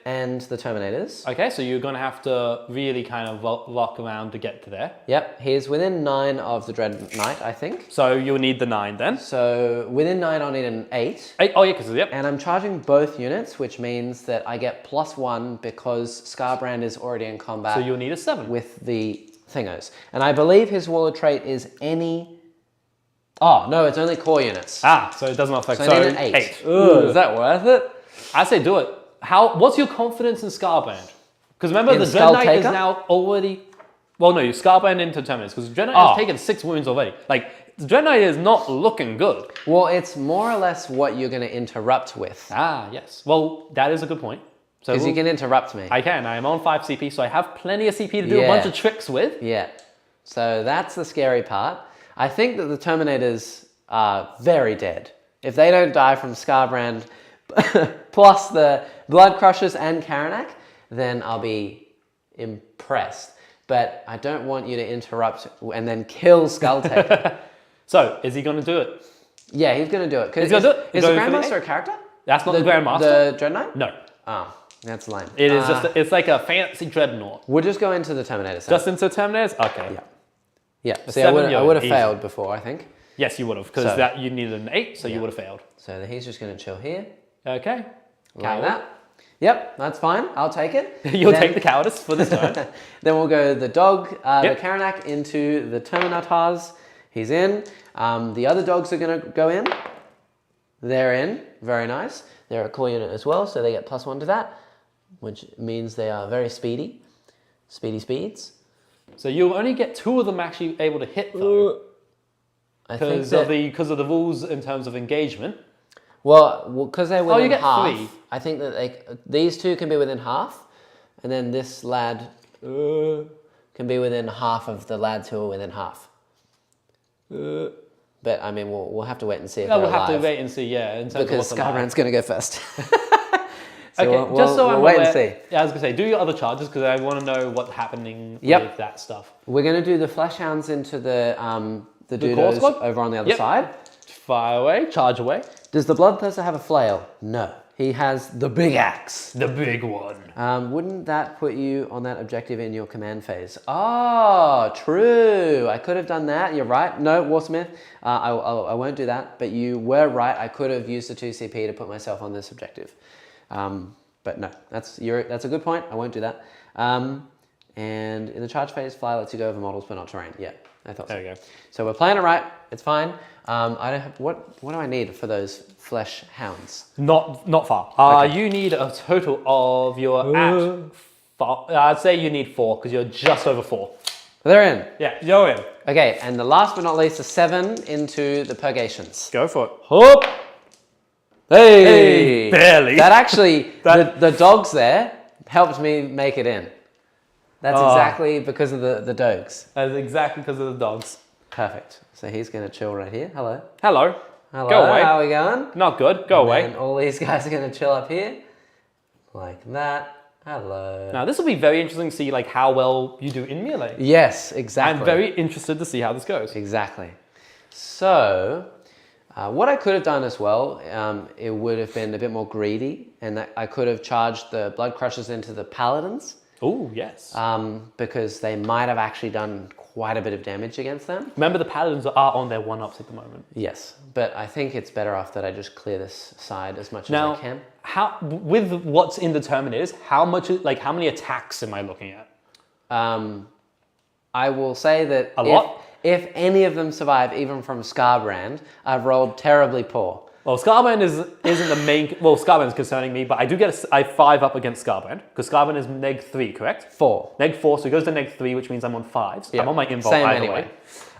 and the Terminators. Okay, so you're going to have to really kind of lock around to get to there. Yep, he's within 9 of the Dread Knight, I think. So you'll need the 9 then. So within 9, I'll need an 8. 8? Oh yeah, because And I'm charging both units, which means that I get +1 because Scarbrand is already in combat. So you'll need a 7 with the thingos. And I believe his Warlord trait is any... Oh, no, it's only core units. So it doesn't affect. So I need an 8. Ooh, is that worth it? I say do it. What's your confidence in Scarbrand? Because remember, the Dread Knight is now already... Well, no, you Scarbrand into Terminus, because Dread Knight has taken 6 wounds already. Like, the Dread Knight is not looking good. Well, it's more or less what you're going to interrupt with. Yes. Well, that is a good point. Because you can interrupt me. I can. I am on 5 CP, so I have plenty of CP to do a bunch of tricks with. Yeah. So that's the scary part. I think that the Terminators are very dead. If they don't die from Scarbrand plus the Blood Crushers and Karanak, then I'll be impressed. But I don't want you to interrupt and then kill Skull Taker. So, is he going to do it? Yeah, he's going to do it. He's going to do it. Is the Grandmaster a character? That's not the Grandmaster. The Dread Knight? No. Oh, that's lame. It is just, it's like a fancy Dreadnought. We'll just go into the Terminators. Just into Terminators? Okay. Yeah. Yeah, see, I would have failed before, I think. Yes, you would have, because you needed an 8, so you would have failed. So he's just going to chill here. Okay. Like that. Yep, that's fine. I'll take it. You'll take the cowardice for this time. Then we'll go the dog, the Karanak, into the Terminators. He's in. The other dogs are going to go in. They're in. Very nice. They're a core unit as well, so they get +1 to that, which means they are very speedy. Speedy speeds. So you'll only get 2 of them actually able to hit, though. Because of the rules in terms of engagement. Well, because they're within half. 3. I think that these 2 can be within half, and then this lad can be within half of the lads who are within half. But I mean, we'll have to wait and see if they're alive. We'll have to wait and see, in terms because Scarbrand's going to go first. So okay, just so I'm wait aware, and see. Yeah, I was going to say, do your other charges, because I want to know what's happening with that stuff. We're going to do the Fleshhounds into the Dudos over on the other side. Fire away, charge away. Does the Bloodthirster have a flail? No. He has the big axe. The big one. Wouldn't that put you on that objective in your command phase? Oh, true. I could have done that. You're right. No, Warsmith, I won't do that. But you were right. I could have used the 2 CP to put myself on this objective. But no, that's a good point. I won't do that. And in the charge phase, fly lets you go over models but not terrain. Yeah, I thought so. There you go. So we're playing it right. It's fine. I don't have, what do I need for those flesh hounds? Not far. Okay. You need a total of I'd say you need 4 because you're just over 4. They're in. Yeah, you're in. Okay, and the last but not least, a 7 into the purgations. Go for it. Hoop. Hey! Barely. That actually, the dogs there helped me make it in. That's exactly because of the dogs. That's exactly because of the dogs. Perfect. So he's going to chill right here. Hello. Hello. Hello. Go away. How are we going? Not good. Go away. And all these guys are going to chill up here. Like that. Hello. Now, this will be very interesting to see like how well you do in melee. Yes, exactly. I'm very interested to see how this goes. Exactly. So, what I could have done as well, it would have been a bit more greedy, and that I could have charged the Blood Crushers into the Paladins. Oh, yes. Because they might have actually done quite a bit of damage against them. Remember, the Paladins are on their 1-ups at the moment. Yes, but I think it's better off that I just clear this side as much as I can. How, with what's indeterminate is, how many attacks am I looking at? I will say that if any of them survive, even from Scarbrand, I've rolled terribly poor. Well, Scarbrand isn't the main... Well, Scarbrand's concerning me, but I do get I 5 up against Scarbrand, because Scarbrand is neg 3, correct? 4. Neg 4, so it goes to neg 3, which means I'm on 5s. Yep. I'm on my invuln Same either anyway. way.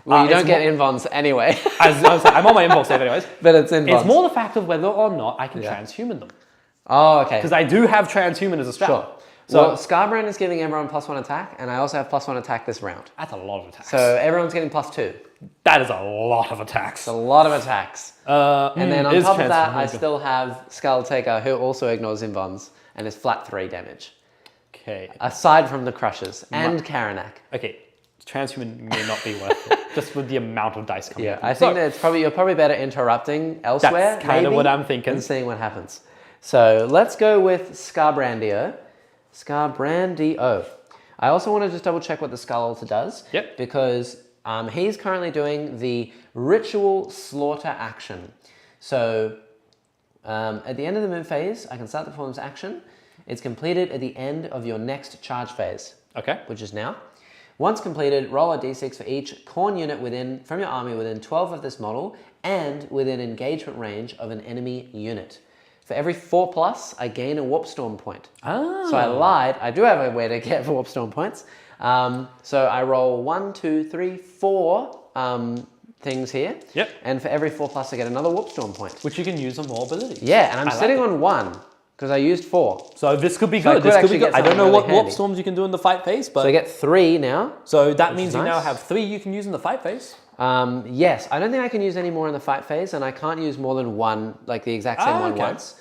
Well, you don't get invulns anyway. I'm on my invuln save anyways. But it's invulns. It's more the fact of whether or not I can transhuman them. Oh, okay. Because I do have transhuman as a strat. Sure. So well, Scarbrand is giving everyone +1 attack, and I also have +1 attack this round. That's a lot of attacks. So everyone's getting +2. That is a lot of attacks. It's a lot of attacks. And then on top of that, I still have Skull Taker, who also ignores invulns, and is flat 3 damage. Okay. Aside from the Crushers and Karanak. Okay. Transhuman may not be worth it, just with the amount of dice coming. Yeah, I think that you're probably better interrupting elsewhere. That's kind of what I'm thinking. And seeing what happens. So let's go with Scarbrandio. Scarbrandio. I also want to just double check what the Skull Altar does. Yep. Because he's currently doing the Ritual Slaughter action. So at the end of the move phase, I can start the performance action. It's completed at the end of your next charge phase. Okay. Which is now. Once completed, roll a d6 for each Khorne unit from your army within 12 of this model and within engagement range of an enemy unit. For every 4+, I gain a Warp Storm point. Ah. So I lied. I do have a way to get Warp Storm points. So I roll 1, 2, 3, 4 things here. Yep. And for every 4+, I get another Warp Storm point. Which you can use on more abilities. Yeah, and I'm sitting on 1 because I used 4. So this could be So good. This could be good. I don't know really what handy. warp storms you can do in the fight phase, but So I get 3 now. So that means you nice. now have 3 you can use in the fight phase. Yes, I don't think I can use any more in the fight phase, and I can't use more than 1, like the exact same one once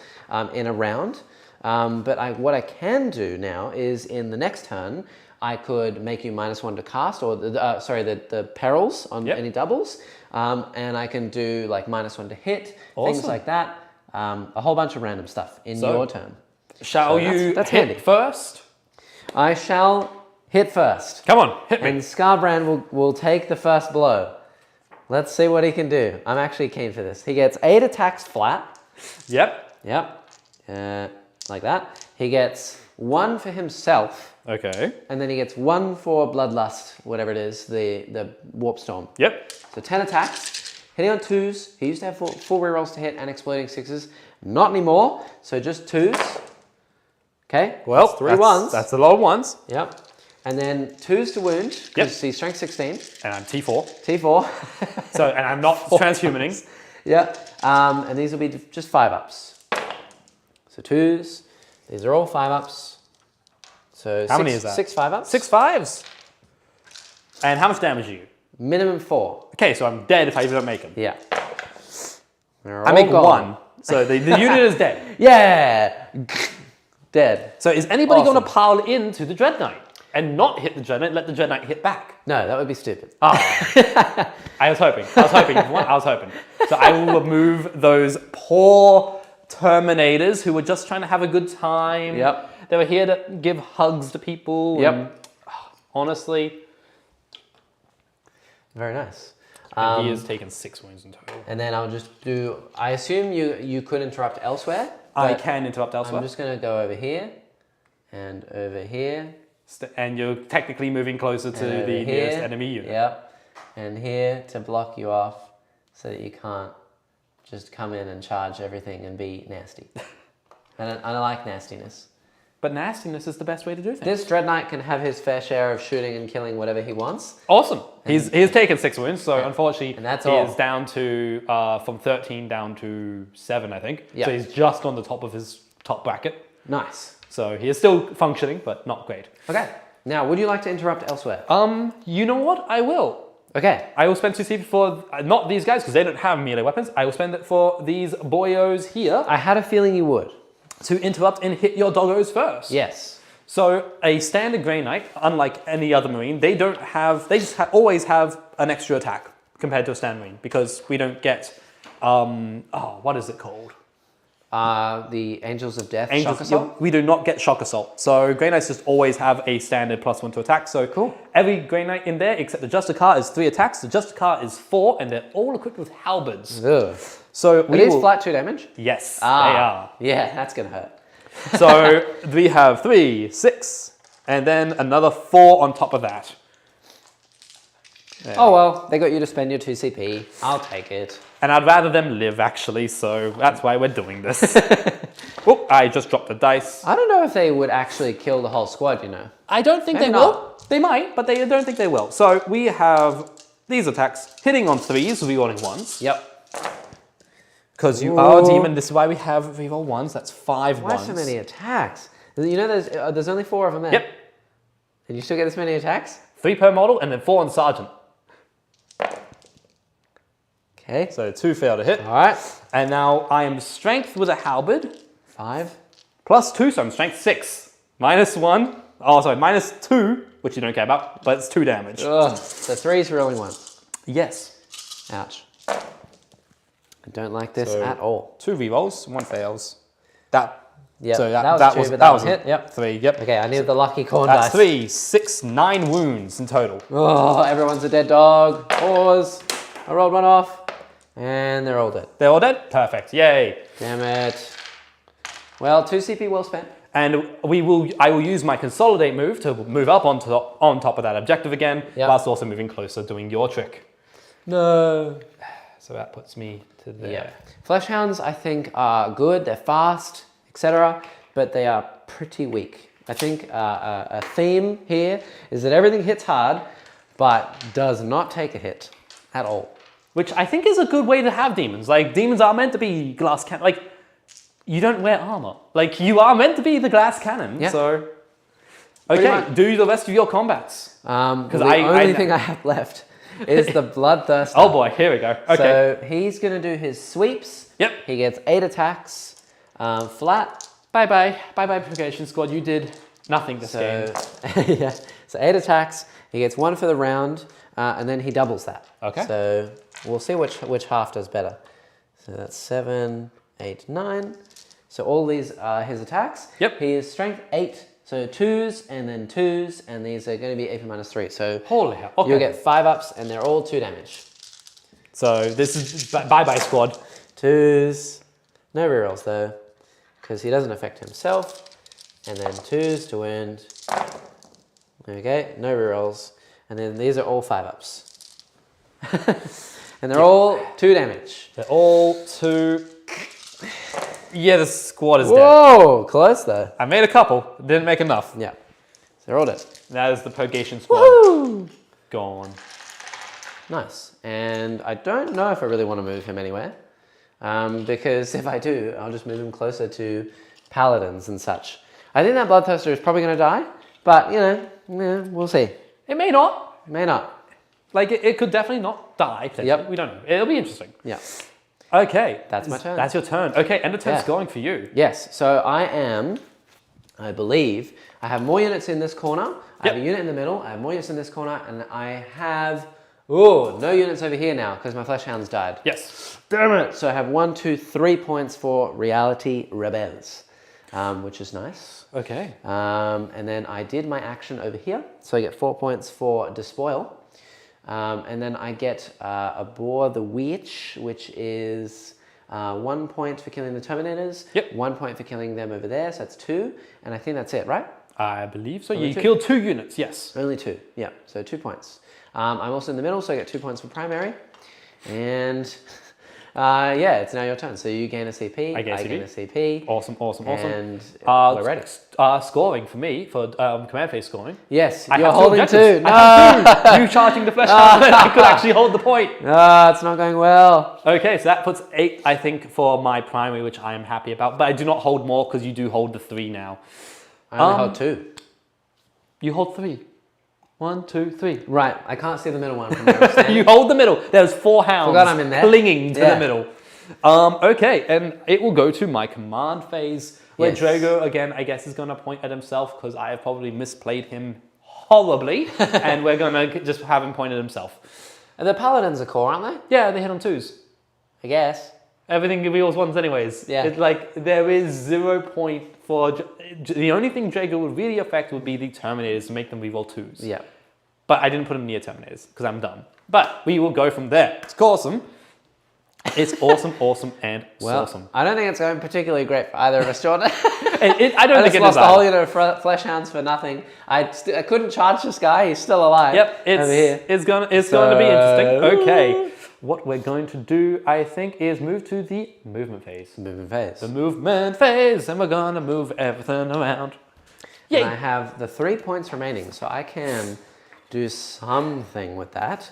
in a round. But what I can do now is in the next turn, I could make you -1 to cast, or the perils on any doubles, and I can do like -1 to hit, things like that. A whole bunch of random stuff in your turn. Shall you that's hit handy. first? I shall hit first. Come on, hit me. And Scarbrand will take the first blow. Let's see what he can do. I'm actually keen for this. He gets 8 attacks flat. Yep. Yep. Like that. He gets 1 for himself. Okay. And then he gets 1 for Bloodlust, whatever it is, the Warp Storm. Yep. So 10 attacks. Hitting on 2s. He used to have full rerolls to hit and exploding 6s. Not anymore. So just 2s. Okay. Well, that's 3 1s. That's a lot of 1s. Yep. And then 2s to wound, because he's strength 16. And I'm T4. T4. So, and I'm not transhumaning. Yeah. And these will be just 5-ups. So 2s. These are all 5-ups. So how many is that? 6 5-ups. 6 5s. And how much damage are you? Minimum 4. Okay, so I'm dead if I don't make them. Yeah. I make 1. So the unit is dead. Yeah. Dead. So is anybody going to pile into the Dread Knight and not hit the Dread Knight and let the Dread Knight hit back? No, that would be stupid. Oh. I was hoping. I was hoping. So I will remove those poor Terminators who were just trying to have a good time. Yep. They were here to give hugs to people. Yep. And, honestly. Very nice. And he has taken 6 wounds in total. And then I'll just do, I assume you could interrupt elsewhere. I can interrupt elsewhere. I'm just going to go over here and over here. And you're technically moving closer to the nearest enemy unit. Yep. And here to block you off so that you can't just come in and charge everything and be nasty. I don't like nastiness. But nastiness is the best way to do things. This Dread Knight can have his fair share of shooting and killing whatever he wants. Awesome. He's taken 6 wounds, so unfortunately he all. is down to, from 13 down to 7, I think. Yep. So he's just on the top of his top bracket. Nice. So he is still functioning, but not great. Okay. Now, would you like to interrupt elsewhere? You know what? I will. Okay. I will spend 2 CP for, not these guys, because they don't have melee weapons. I will spend it for these boyos here. I had a feeling you would. To interrupt and hit your doggos first. Yes. So a standard Grey Knight, unlike any other Marine, they don't have, they just always have an extra attack compared to a standard Marine because we don't get, what is it called? The Angels of Death Shock Assault? Yeah, we do not get Shock Assault. So Grey Knights just always have a standard +1 to attack. So cool. Every Grey Knight in there, except the Justicar, is 3 attacks. The Justicar is 4, and they're all equipped with halberds. Ugh. So Are these flat 2 damage? Yes, they are. Yeah, that's going to hurt. So we have 3, 6, and then another 4 on top of that. Yeah. Oh well, they got you to spend your 2 CP. I'll take it. And I'd rather them live, actually, so that's why we're doing this. Oh, I just dropped the dice. I don't know if they would actually kill the whole squad, you know. I don't think they will. They might, but I don't think they will. So we have these attacks hitting on 3s, rerolling 1s. Yep. Because you are a demon, this is why we have reroll 1s, that's 5 Why 1s. so many attacks? You know there's only 4 of them there. Yep. And you still get this many attacks? 3 per model, and then 4 on Sergeant. Okay. So 2 fail to hit. All right. And now I am strength with a halberd. 5. +2, so I'm strength 6. -1. Oh, sorry, -2, which you don't care about, but it's 2 damage. Ugh. So 3's rolling 1. Yes. Ouch. I don't like this at all. 2 rerolls, 1 fails. That. Yep. So that was 2, but that was was hit. Yep. 3. Yep. Okay, I needed the lucky corn That's dice. 3, 6, 9 wounds in total. Oh, everyone's a dead dog. Pause. I rolled one off. And they're all dead. They're all dead? Perfect. Yay. Damn it. Well, 2 CP well spent. And I will use my consolidate move to move up on top of that objective again, whilst also moving closer, doing your trick. No. So that puts me to there. Yeah. Fleshhounds, I think, are good. They're fast, etc., but they are pretty weak. I think a theme here is that everything hits hard, but does not take a hit at all. Which I think is a good way to have demons. Like, demons are meant to be glass cannon. Like, you don't wear armor. Like, you are meant to be the glass cannon. Yeah. So, okay, do the rest of your combats. Because the only thing I have left is the Bloodthirster. Oh boy, here we go. Okay. So he's going to do his sweeps. Yep. He gets 8 attacks, flat. Bye-bye. Bye-bye, Purgation Squad. You did nothing this game. Yeah. So 8 attacks. He gets 1 for the round, and then he doubles that. Okay. So we'll see which half does better. So that's 7, 8, 9. So all these are his attacks. Yep. He is strength 8. So 2s and then 2s, and these are going to be AP -3. So holy hell. Okay. you'll get 5 ups, and they're all 2 damage. So this is bye-bye, squad. 2s. No rerolls though, because he doesn't affect himself. And then 2s to wound. Okay, no rerolls. And then these are all 5 ups. And they're all 2 damage. They're all 2. Yeah, the squad is dead. Whoa, close though. I made a couple, didn't make enough. Yeah, so they're all dead. That is the Purgation Squad. Woo! Gone. Nice. And I don't know if I really want to move him anywhere. Because if I do, I'll just move him closer to paladins and such. I think that Bloodthirster is probably going to die. But, you know, yeah, we'll see. It may not. May not. Like, it could definitely not die. Yep. We don't know. It'll be interesting. Yeah. Okay. That's my turn. That's your turn. Okay, end of turn's going for you. Yes, so I believe, I have more units in this corner. I have a unit in the middle. I have more units in this corner. And I have, no units over here now because my Fleshhounds died. Yes. Damn it. So I have 1, 2, 3 points for Reality Rebels, which is nice. Okay. And then I did my action over here. So I get 4 points for Despoil. And then I get Abhor the Witch, which is 1 point for killing the Terminators. Yep. 1 point for killing them over there, so that's 2. And I think that's it, right? I believe so. Only You two? killed 2 units, yes. Only 2, yeah, so 2 points. I'm also in the middle, so I get 2 points for primary. And yeah, it's now your turn. So you gain a CP, I gain a CP. Awesome. And we're ready. Scoring for me, for command phase scoring. Yes, I you're have holding 2. No! I have 2. You charging the flesh hammer, I could actually hold the point. It's not going well. Okay, so that puts 8, I think, for my primary, which I am happy about. But I do not hold more because you do hold the 3 now. I only hold 2. You hold 3. 1, 2, 3. Right, I can't see the middle one from where I'm standing. You hold the middle. There's 4 hounds Forgot I'm in there. clinging to the middle. Okay, and it will go to my command phase, where Drago, again, I guess is going to point at himself because I have probably misplayed him horribly, and we're going to just have him point at himself. And the paladins are core, aren't they? Yeah, they hit on 2s. I guess. Everything reveals 1s anyways. Yeah. It's like, there is 0 point for... The only thing Drago would really affect would be the Terminators to make them reroll 2s. Yeah. But I didn't put them near Terminators because I'm dumb. But we will go from there. It's awesome. It's awesome, and awesome. I don't think it's going particularly great for either of us, Jordan. I don't think it is. Lost a whole unit of flesh hounds for nothing. I couldn't charge this guy. He's still alive. Yep, it's going to be interesting. Okay, what we're going to do, I think, is move to the movement phase. The movement phase, and we're going to move everything around. Yay. And I have the 3 points remaining, so I can do something with that.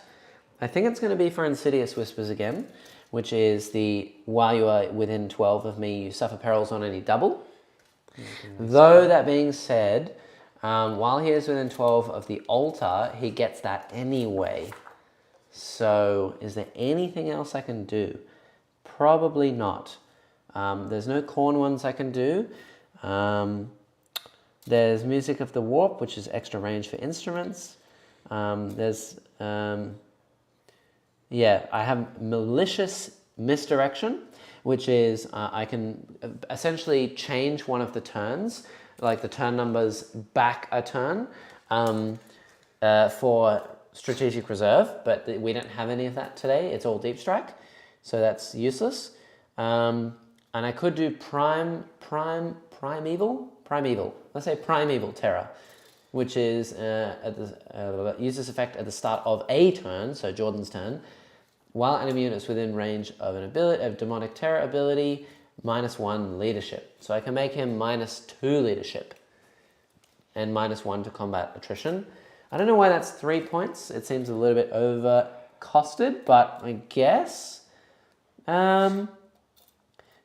I think it's going to be for Insidious Whispers again, which is while you are within 12 of me, you suffer perils on any double. Though that being said, while he is within 12 of the altar, he gets that anyway. So is there anything else I can do? Probably not. There's no corn ones I can do. There's Music of the Warp, which is extra range for instruments. Yeah, I have Malicious Misdirection, which is I can essentially change one of the turns, like the turn numbers back a turn for Strategic Reserve, but we don't have any of that today. It's all Deep Strike, so that's useless. And I could do Primeval. Let's say Primeval Terror, which is use this effect at the start of a turn, so Jordan's turn, while enemy units within range of an ability of Demonic Terror ability, -1 leadership. So I can make him -2 leadership and -1 to combat attrition. I don't know why that's 3 points. It seems a little bit over costed, but I guess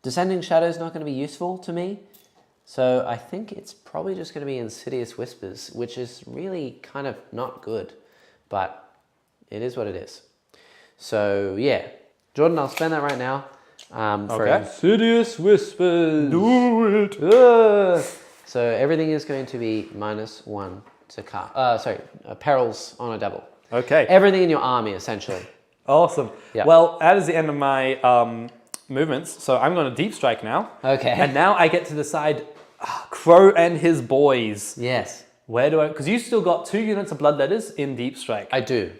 Descending Shadow is not going to be useful to me. So I think it's probably just going to be Insidious Whispers, which is really kind of not good, but it is what it is. So yeah, Jordan, I'll spend that right now for Insidious Whispers. Do it! So everything is going to be -1 to cast. Perils on a double. Okay. Everything in your army, essentially. Awesome. Yeah. Well, that is the end of my movements. So I'm going to Deep Strike now. Okay. And now I get to decide Crow and his boys. Yes. Where do I... Because you still got 2 units of Bloodletters in Deep Strike. I do.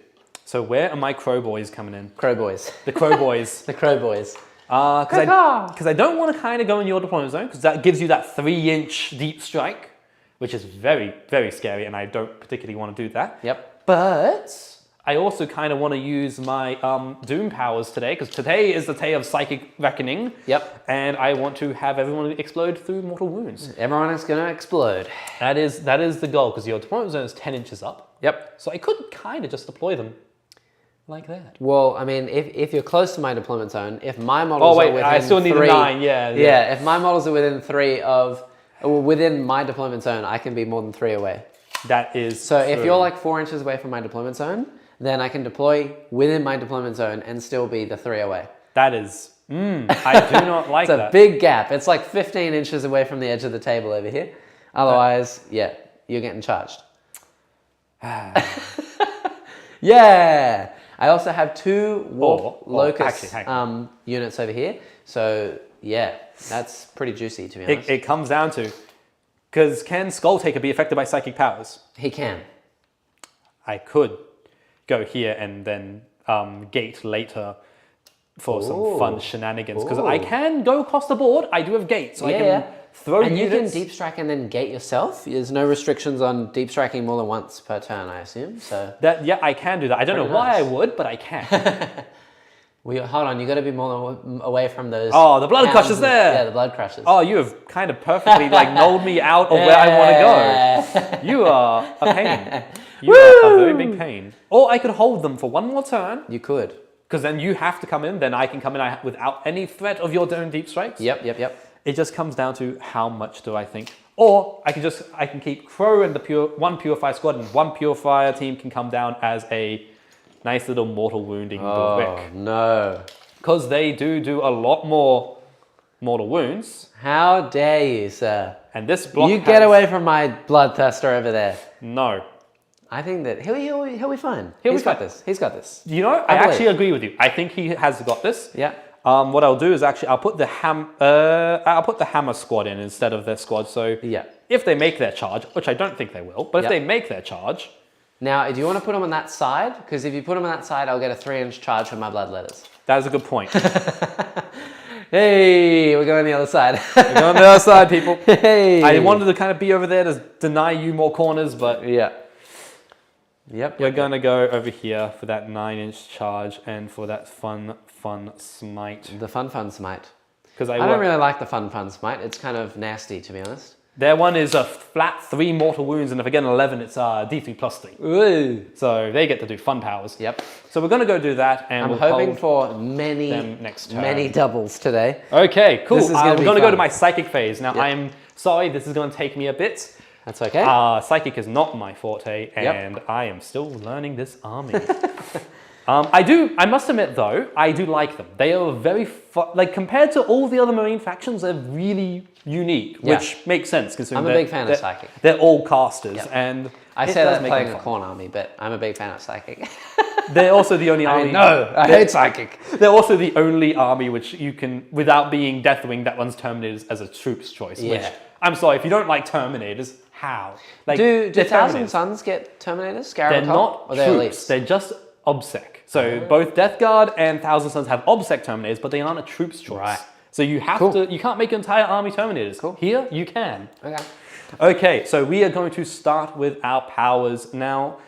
So where are my Crow boys coming in? Crow boys. The Crow boys. The Crow boys. Because I don't want to kind of go in your deployment zone, because that gives you that 3-inch Deep Strike, which is very, very scary, and I don't particularly want to do that. Yep. But I also kind of want to use my Doom powers today, because today is the day of Psychic Reckoning. Yep. And I want to have everyone explode through mortal wounds. Everyone is going to explode. That is the goal, because your deployment zone is 10 inches up. Yep. So I could kind of just deploy them like that. Well, I mean, if you're close to my deployment zone, if my models are within I still need 3, a 9, yeah. Yeah, if my models are within 3 within my deployment zone, I can be more than 3 away. That is So if you're like 4 inches away from my deployment zone, then I can deploy within my deployment zone and still be the 3 away. That is, I do not like that. It's a big gap. It's like 15 inches away from the edge of the table over here. Otherwise, yeah, you're getting charged. Yeah! I also have 2 Warp Locust units over here. So, yeah, that's pretty juicy, to be honest. It comes down to, because can Skulltaker be affected by psychic powers? He can. I could go here and then gate later for some fun shenanigans. Because I can go across the board. I do have gate, so I can throw and units. you can deep strike and then gate yourself. There's no restrictions on deep striking more than once per turn, I assume. So I can do that. I don't know why I would, but I can. Hold on, you got to be more away from those. Oh, the blood crushers there. Yeah, the blood crushers. Oh, you have kind of perfectly knolled me out of where I want to go. You are a pain. You are a very big pain. Or I could hold them for one more turn. You could. Because then you have to come in. Then I can come in without any threat of your own deep strikes. Yep. It just comes down to how much do I think. Or I can keep Crow and one Purify squad, and one Purifier team can come down as a nice little mortal wounding brick. Oh, no. Because they do a lot more mortal wounds. How dare you, sir? And this block get away from my bloodthirster over there. No. I think that he'll be fine. He's got this. He's got this. You know, I actually agree with you. I think he has got this. Yeah. What I'll do is I'll put the hammer squad in instead of their squad. So if they make their charge, which I don't think they will, but if they make their charge. Now, do you want to put them on that side? Because if you put them on that side, I'll get a 3-inch charge for my blood letters. That is a good point. Hey, we're going the other side. We're going the other side, people. Hey. I wanted to kind of be over there to deny you more corners, but we're going to go over here for that 9-inch charge and for that fun smite. The fun smite. Because I don't really like the fun smite. It's kind of nasty, to be honest. Their one is a flat 3 mortal wounds, and if I get an 11, it's D3 plus 3. Ooh. So they get to do fun powers. Yep. So we're going to go do that, and I'm hoping for many doubles today. Okay, cool. I'm going to go to my fun. psychic phase. Now, I'm sorry, this is going to take me a bit. That's okay. Psychic is not my forte, and I am still learning this army. I must admit though, I do like them. They are very compared to all the other Marine factions, they're really unique, which makes sense considering I'm a big fan of Psychic. They're all casters, and I say that playing a Khorne army, but I'm a big fan of Psychic. They're also the only army. I hate Psychic. They're also the only army which you can, without being Deathwing, that runs Terminators as a troops choice. Which, I'm sorry, if you don't like Terminators, how? Do Thousand Suns get Terminators? They're not troops. They're just OBSEC. So both Death Guard and Thousand Suns have OBSEC Terminators, but they aren't a troops choice. Right. So you have you can't make an entire army Terminators. Cool. Here, you can. Okay, so we are going to start with our powers now.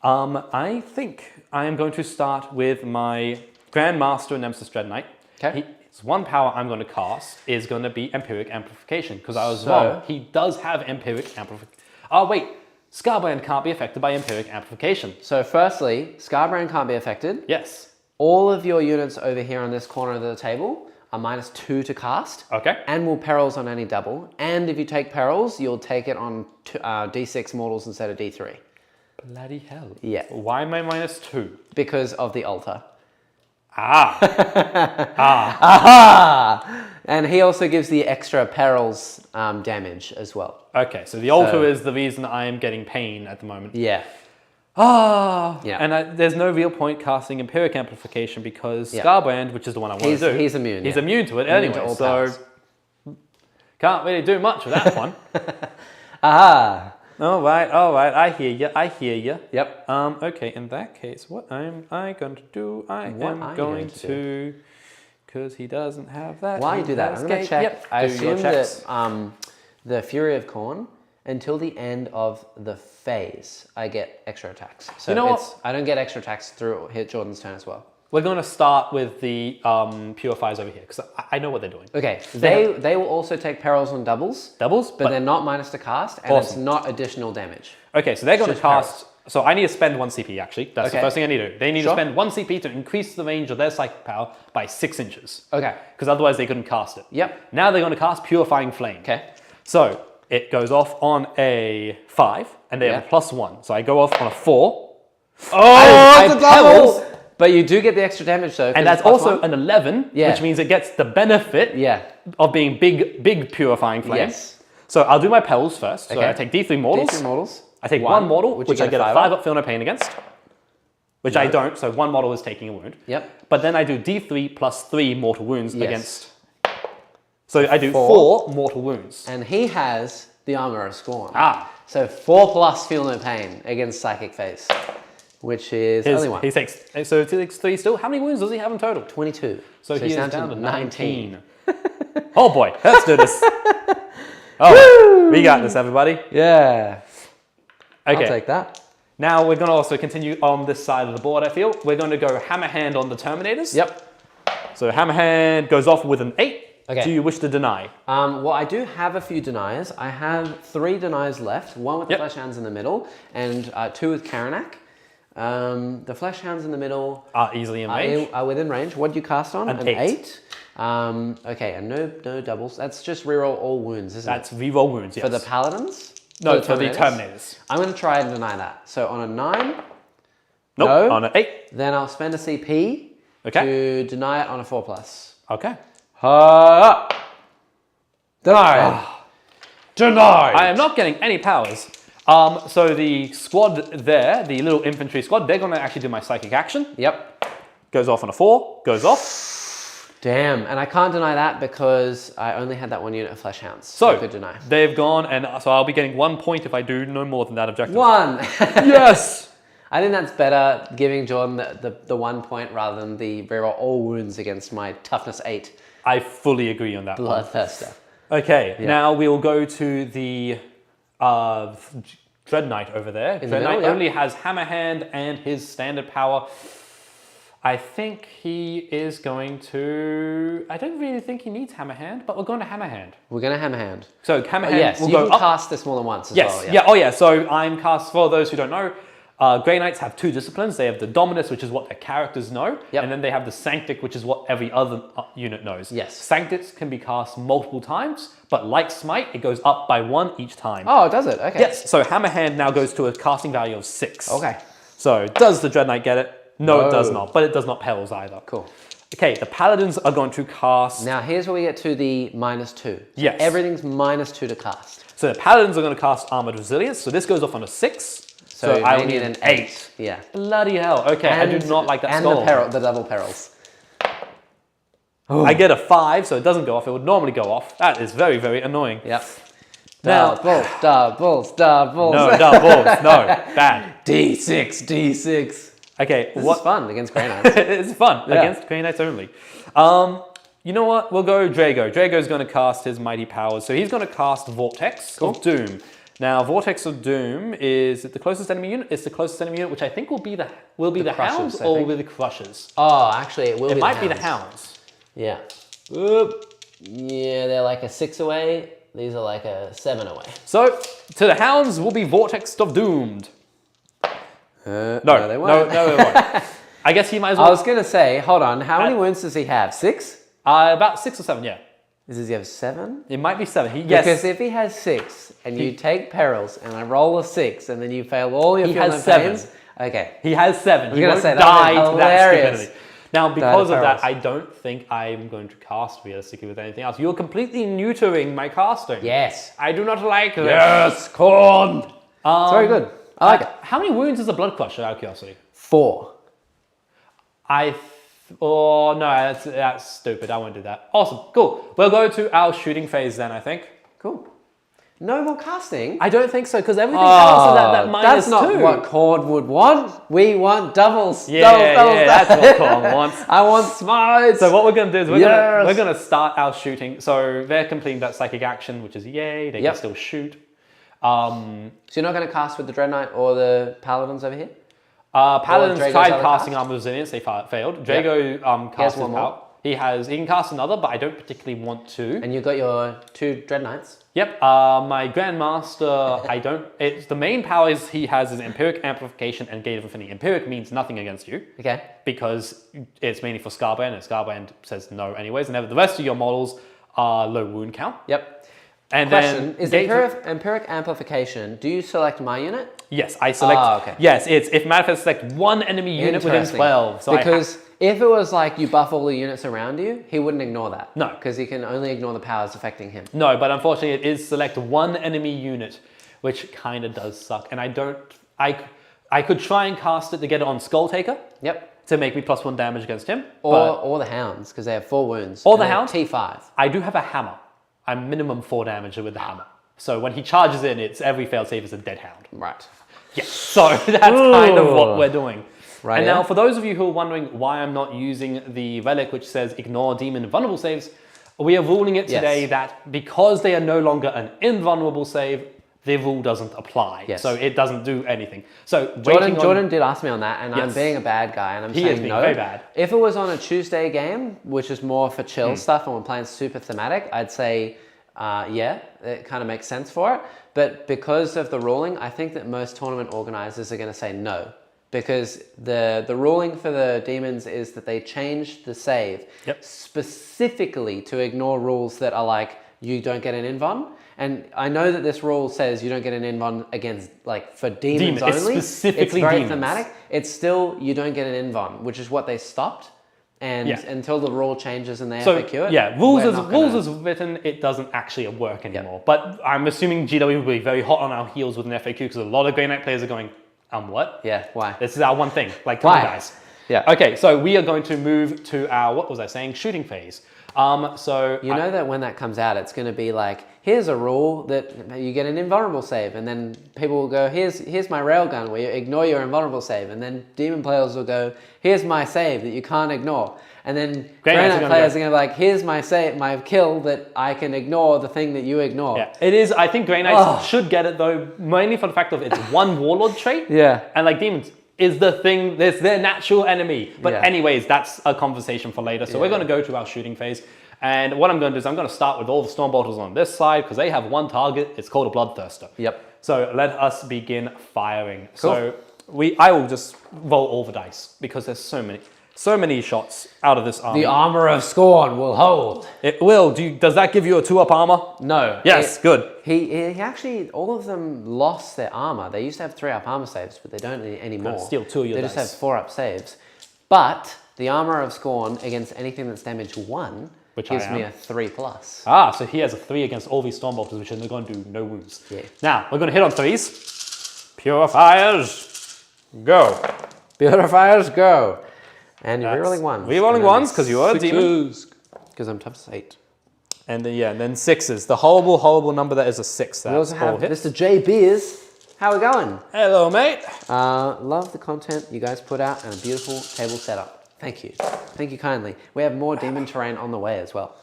I think I am going to start with my Grandmaster Nemesis Dread Knight. Okay. It's one power I'm going to cast is going to be Empiric Amplification, because I was wrong. He does have Empiric Amplification. Oh, wait. Scarbrand can't be affected by Empiric Amplification. So firstly, Scarbrand can't be affected. Yes. All of your units over here on this corner of the table are -2 to cast. Okay. And will perils on any double. And if you take perils, you'll take it on D6 mortals instead of D3. Bloody hell. Yeah. Why am I -2? Because of the altar. Aha! And he also gives the extra perils damage as well. Okay, so the altar is the reason I am getting pain at the moment. Yeah. Yeah. And there's no real point casting Empiric Amplification because Scarbrand, which is the one I want to do. He's immune. He's immune to it anyway, so can't really do much with that one. Aha! All right, I hear you. Yep. Okay, in that case, what am I going to do? I am going to, because he doesn't have that. While you do that, I'm going to check. Yep. I assume that the Fury of Khorne, until the end of the phase, I get extra attacks. So you know what? I don't get extra attacks through Jordan's turn as well. We're going to start with the Purifiers over here, because I know what they're doing. Okay, they will also take perils on doubles. Doubles? But they're not minus to cast, and it's not additional damage. Okay, so they're going to cast... So I need to spend 1 CP, actually. That's the first thing I need to do. They need to spend 1 CP to increase the range of their psychic power by 6 inches. Okay. Because otherwise they couldn't cast it. Yep. Now they're going to cast Purifying Flame. Okay. So it goes off on a 5, and they have a +1. So I go off on a 4. Oh, it's a double! But you do get the extra damage though. And that's also an 11, which means it gets the benefit of being big Purifying Flame. Yes. So I'll do my perils first. So I take D3 mortals. D3 mortals. I take one mortal, which I get a 5 up, feel no pain against. Which I don't, so 1 mortal is taking a wound. Yep. But then I do D3 plus 3 mortal wounds against... So I do 4 mortal wounds. And he has the Armor of Scorn. So 4 plus feel no pain against Psychic Phase. which is only one. He takes 3 still. How many wounds does he have in total? 22. So he's down to 19. Oh boy, let's do this. We got this, everybody. Yeah. Okay. I'll take that. Now we're going to also continue on this side of the board, I feel. We're going to go hammer hand on the Terminators. Yep. So hammer hand goes off with an 8. Okay. Do you wish to deny? Well, I do have a few deniers. I have 3 deniers left, one with the Flesh Hounds in the middle, and 2 with Karanak. The Flesh Hounds in the middle Are easily in range. are within range. What do you cast on? An 8. Okay, and no doubles. That's just reroll all wounds, isn't it? That's reroll wounds, yes. For the Paladins? No, for the Terminators. I'm going to try and deny that. So on a 9, Nope, no. on an 8. Then I'll spend a CP to deny it on a 4+. Okay. Denied. Denied. I am not getting any powers. So the squad there, the little infantry squad, they're going to actually do my psychic action. Yep. Goes off on a 4, goes off. Damn, and I can't deny that because I only had that 1 unit of Flesh Hounds. So I could deny. They've gone, and so I'll be getting 1 point if I do no more than that objective. 1! Yes! I think that's better, giving Jordan the 1 point rather than the reroll all wounds against my toughness 8. I fully agree on that one. Bloodthirster. Okay, now we will go to the Dread Knight over there. Dread Knight only has Hammer Hand and his standard power. I think he is going to... I don't really think he needs Hammer Hand, but we're going to Hammer Hand. We're going to Hammer Hand. So Hammer Hand yes, will you go can up. cast this more than once as Yes, well. yeah. Oh yeah, so I'm cast, for those who don't know, Grey Knights have 2 disciplines. They have the Dominus, which is what their characters know, and then they have the Sanctic, which is what every other unit knows. Yes. Sanctics can be cast multiple times, but like Smite, it goes up by 1 each time. Oh, does it? Okay. Yes, so Hammer Hand now goes to a casting value of 6. Okay. So does the Dread Knight get it? No, it does not, but it does not perils either. Cool. Okay, the Paladins are going to cast... Now here's where we get to the -2. So yes. everything's -2 to cast. So the Paladins are going to cast Armored Resilience, so this goes off on a 6. So I need an 8. Yeah. Bloody hell. Okay, I do not like that skull. And the double perils. I get a 5, so it doesn't go off. It would normally go off. That is very, very annoying. Yep. Now, doubles. No, doubles. No, bad. D6, D6. Okay, This is fun against Grey Knights. It's fun against Grey Knights only. You know what? We'll go Drago. Drago's going to cast his mighty powers. So he's going to cast Vortex of Doom. Now, Vortex of Doom is the closest enemy unit. It's the closest enemy unit, which I think will be the Crushers, Hounds or will be the Crushers. Oh, actually, it will be the Hounds. It might be the Hounds. Yeah. Yeah, they're like a 6 away. These are like a 7 away. So, to the Hounds will be Vortex of Doomed. No, they won't. No, they won't. I guess he might as well. I was going to say, hold on, how many wounds does he have? 6? About 6 or 7, yeah. Does he have 7? It might be 7. Yes. Because if he has 6 and you take perils and I roll a 6 and then you fail all your has 7. Okay. He has 7. He won't say, die to that stupidity. Now, because of perils. that, I don't think I'm going to cast realistically with anything else. You're completely neutering my casting. Yes. I do not like this. Yes, corn. It's very good. I like it. How many wounds is a Blood Crusher, out of curiosity? 4. Oh, no, that's stupid. I won't do that. Awesome. Cool. We'll go to our shooting phase then, I think. Cool. No more casting? I don't think so, because everything else is at that -2. That's not what Cord would want. We want doubles. Yeah, doubles. That's what Cord wants. I want smites. So what we're going to do is we're going to start our shooting. So they're completing that psychic action, which is yay. They can still shoot. So you're not going to cast with the Dread Knight or the Paladins over here? Paladins tried casting Armor Resilience, they failed. Drago cast his power. He can cast another, but I don't particularly want to. And you've got your 2 Dread Knights? Yep. My Grandmaster, the main powers he has is Empiric Amplification and Gate of Infinity. Empiric means nothing against you. Okay. Because it's mainly for Scarbrand, and Scarbrand says no anyways. And the rest of your models are low wound count. Yep. And question, is Empiric Amplification, do you select my unit? Yes, I select. Okay. Yes, it's if Manifest select 1 enemy unit within 12. So because if it was like you buff all the units around you, he wouldn't ignore that. No. Because he can only ignore the powers affecting him. No, but unfortunately it is select 1 enemy unit, which kind of does suck. And I could try and cast it to get it on Skull Taker. Yep. To make me +1 damage against him. Or the Hounds, because they have 4 wounds. Or the Hounds. T5. I do have a hammer. I'm minimum 4 damage with the hammer. So when he charges in, it's every failsafe is a dead Hound. Right. Yeah, so that's kind of what we're doing. Right. And now, for those of you who are wondering why I'm not using the relic which says ignore demon invulnerable saves, we are ruling it today that because they are no longer an invulnerable save, the rule doesn't apply. Yes. So it doesn't do anything. So Jordan did ask me on that, and I'm Yes. being a bad guy, and I'm He is saying being no. very bad. If it was on a Tuesday game, which is more for chill stuff, and we're playing super thematic, I'd say, yeah, it kind of makes sense for it. But because of the ruling, I think that most tournament organizers are going to say no. Because the ruling for the demons is that they changed the save specifically to ignore rules that are like, you don't get an invuln. And I know that this rule says you don't get an invuln against, like, for demons only. It's specifically it's very demons. thematic. It's still, you don't get an invuln, which is what they stopped. And until the rule changes and they FAQ it. Yeah, rules as written, it doesn't actually work anymore. But I'm assuming GW will be very hot on our heels with an FAQ because a lot of Grey Knight players are going, what? Yeah, why? This is our one thing. Like, come on, guys. Yeah. Okay, so we are going to move to our, what was I saying, shooting phase. So you know that when that comes out, it's going to be like, here's a rule that you get an invulnerable save, and then people will go, here's my railgun where you ignore your invulnerable save, and then demon players will go, here's my save that you can't ignore, and then Grey Knight players are going to be like, here's my save, my kill that I can ignore the thing that you ignore. Yeah, it is. I think Grey Knights should get it though, mainly for the fact of it's one warlord trait. Yeah, and like demons is the thing, it's their natural enemy. But anyways, that's a conversation for later. So we're going to go to our shooting phase. And what I'm going to do is I'm going to start with all the Stormbolters on this side because they have one target. It's called a Bloodthirster. Yep. So let us begin firing. Cool. So I will just roll all the dice because there's so many shots out of this army. The armor of scorn will hold. It will. Does that give you a 2-up armor? No. Yes, good. He actually, all of them lost their armor. They used to have 3-up armor saves, but they don't anymore. Steal 2 of your dice. They just have 4-up saves. But the armor of scorn against anything that's damage 1 gives me a 3+. Ah, so he has a 3 against all these Stormbolters, which are going to do no wounds. Yeah. Now, we're going to hit on 3s. Purifiers, go. Purifiers, go. And you're rerolling 1s. Rerolling 1s because you are a demon. Because I'm tough as 8. And then 6s. The horrible, horrible number that is a 6. We also have Mr. J. Beers. How we going? Hello, mate. Love the content you guys put out and a beautiful table setup. Thank you. Thank you kindly. We have more demon terrain on the way as well.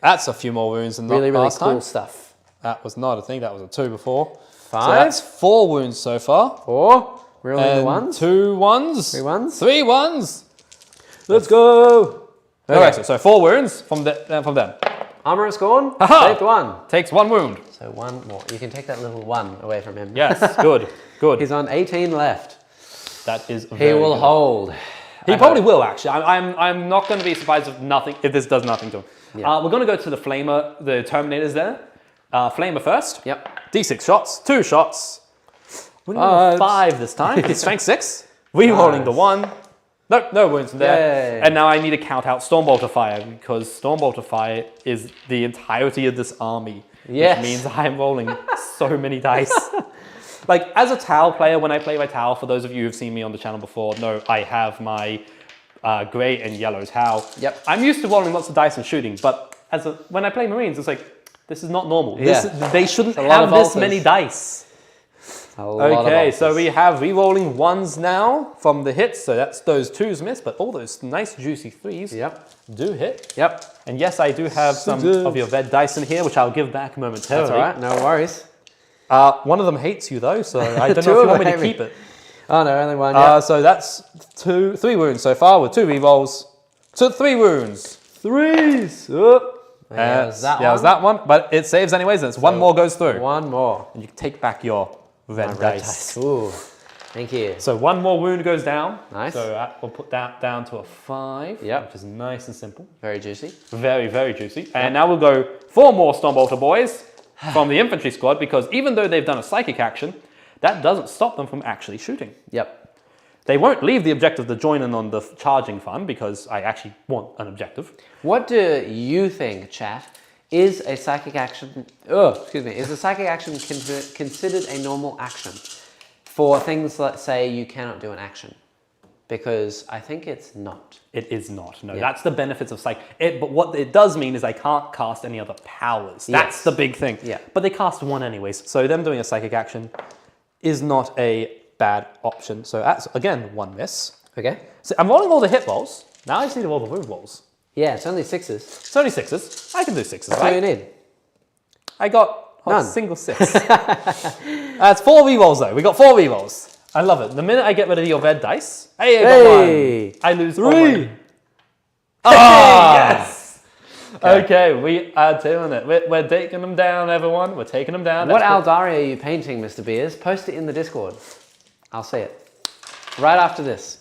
That's a few more wounds than really last cool time. stuff. That was not a thing. That was a 2 before. 5. So that's 4 wounds so far. 4. Rerolling the 1s. 2 1s. 3 1s. 3 1s. Let's go. Okay, so 4 wounds from them. Armor of scorn. Aha! Saved 1. Takes 1 wound. So 1 more. You can take that little 1 away from him. Yes, good. He's on 18 left. That is very He will good. hold. He probably will, actually. I'm not going to be surprised if this does nothing to him. Yeah. We're going to go to the Flamer, the Terminators there. Flamer first. Yep. D6 shots, 2 shots. We're going 5 this time. It's strength 6. Re-rolling the 1. Nope, no wounds there. Yay. And now I need to count out Stormbolter Fire because Stormbolter Fire is the entirety of this army. Yes. Which means I'm rolling so many dice. Like, as a Tau player, when I play my Tau, for those of you who've seen me on the channel before, know I have my grey and yellow Tau. Yep. I'm used to rolling lots of dice and shooting, but when I play Marines, it's like, this is not normal. Yeah. They shouldn't a lot have of this alters. many dice. Okay, so we have re-rolling 1s now from the hits, so that's those 2s miss, but all those nice juicy 3s do hit. Yep. And yes, I do have some of your red dice in here, which I'll give back momentarily. That's all right, no worries. One of them hates you though, so I don't know if you want me to keep it. Oh no, only 1. So that's 3 wounds so far with 2 re-rolls. So 3 wounds. 3s. Oh. Yeah, it was that one, but it saves anyways, and it's 1 more goes through. 1 more. And you can take back your red dice. Ooh, thank you. So 1 more wound goes down. Nice. So we'll put that down to a 5, which is nice and simple. Very juicy. Very, very juicy. And now we'll go 4 more Stormbolter boys from the infantry squad, because even though they've done a psychic action, that doesn't stop them from actually shooting. Yep. They won't leave the objective to join in on the charging fun, because I actually want an objective. What do you think, chat? Is a psychic action, is a psychic action considered a normal action for things that say you cannot do an action? Because I think it's not. It is not, no. Yeah. That's the benefits of psych. But what it does mean is I can't cast any other powers. That's the big thing. Yeah. But they cast 1 anyways, so them doing a psychic action is not a bad option. So that's, again, 1 miss. Okay. So I'm rolling all the hit rolls. Now I just need to roll the wound rolls. Yeah, it's only 6s. It's only 6s. I can do 6s, That's all you need. I got a None. single 6. That's 4 rerolls though. We got 4 rerolls. I love it. The minute I get rid of your red dice, hey, I got 1. I lose 3. Ah, yes. Okay, we are doing it. We're taking them down, everyone. We're taking them down. What Aldari are you painting, Mr. Beers? Post it in the Discord. I'll see it. Right after this.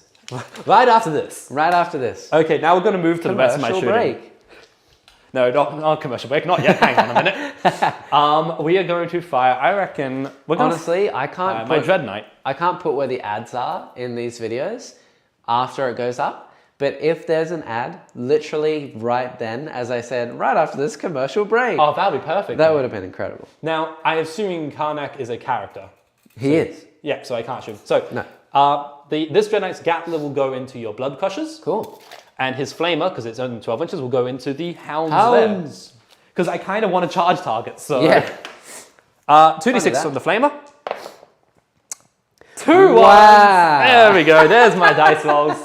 Right after this. Right after this. Okay, now we're going to move to the rest of my shooting. break. No, not commercial break. Not yet. Hang on a minute. We are going to fire. I reckon we're going Honestly, I can't my Dread Knight. I can't put where the ads are in these videos after it goes up. But if there's an ad, literally right then, as I said, right after this commercial break. Oh, that would be perfect. That would have been incredible. Now, I'm assuming Karnak is a character. He is. Yeah, so I can't shoot. So, No. this Dread Knight's Gatler will go into your Blood Crushers. Cool. And his Flamer, because it's only 12 inches, will go into the Hounds. Because I kind of want to charge targets, so... Yeah. 2d6 from the Flamer. 2 ones. Wow. There we go. There's my dice rolls.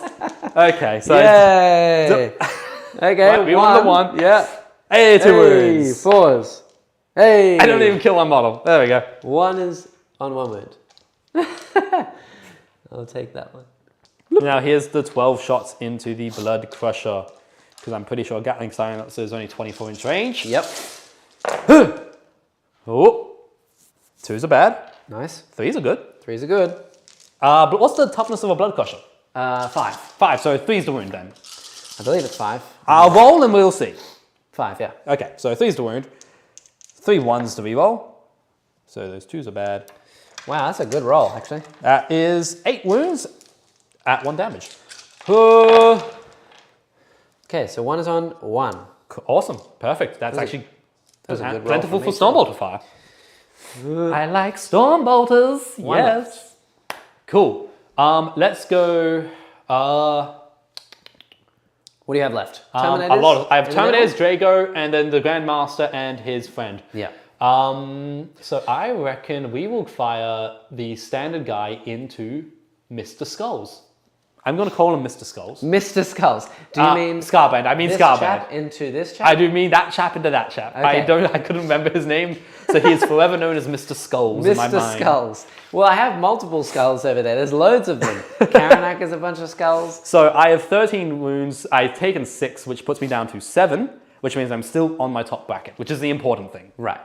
Okay, so... Yay. Okay, Right, we won the 1. Yeah. Hey, 2 wounds. 4s. Hey. I don't even kill one model. There we go. 1 is on 1 wound. I'll take that one. Now here's the 12 shots into the Blood Crusher. Because I'm pretty sure Gatling Silencer is only 24-inch range. Yep. Oh. 2s are bad. Nice. 3s are good. 3s are good. But what's the toughness of a Blood Crusher? 5. 5, so 3's the wound then. I believe it's 5. I'll roll and we'll see. 5, yeah. Okay, so 3's the wound. 3 1s to reroll. So those 2s are bad. Wow, that's a good roll, actually. That is 8 wounds at 1 damage. Okay, so 1 is on 1. Awesome, perfect. That's actually a good roll plentiful for for me, Stormbolter fire. I like Stormbolters, Why yes. Cool. Let's go. What do you have left? A Terminators? lot of, I have In the middle? Terminators, Drago, and then the Grandmaster and his friend. Yeah. So I reckon we will fire the standard guy into Mr. Skulls. I'm going to call him Mr. Skulls. Mr. Skulls. Do you mean Scarband? I mean this Scarband. chap into this chap? I do mean that chap into that chap. Okay. I couldn't remember his name, so he is forever known as Mr. Skulls in my Mr. mind. Skulls. Well, I have multiple skulls over there. There's loads of them. Karanak is a bunch of skulls. So I have 13 wounds. I've taken 6, which puts me down to 7, which means I'm still on my top bracket, which is the important thing. Right.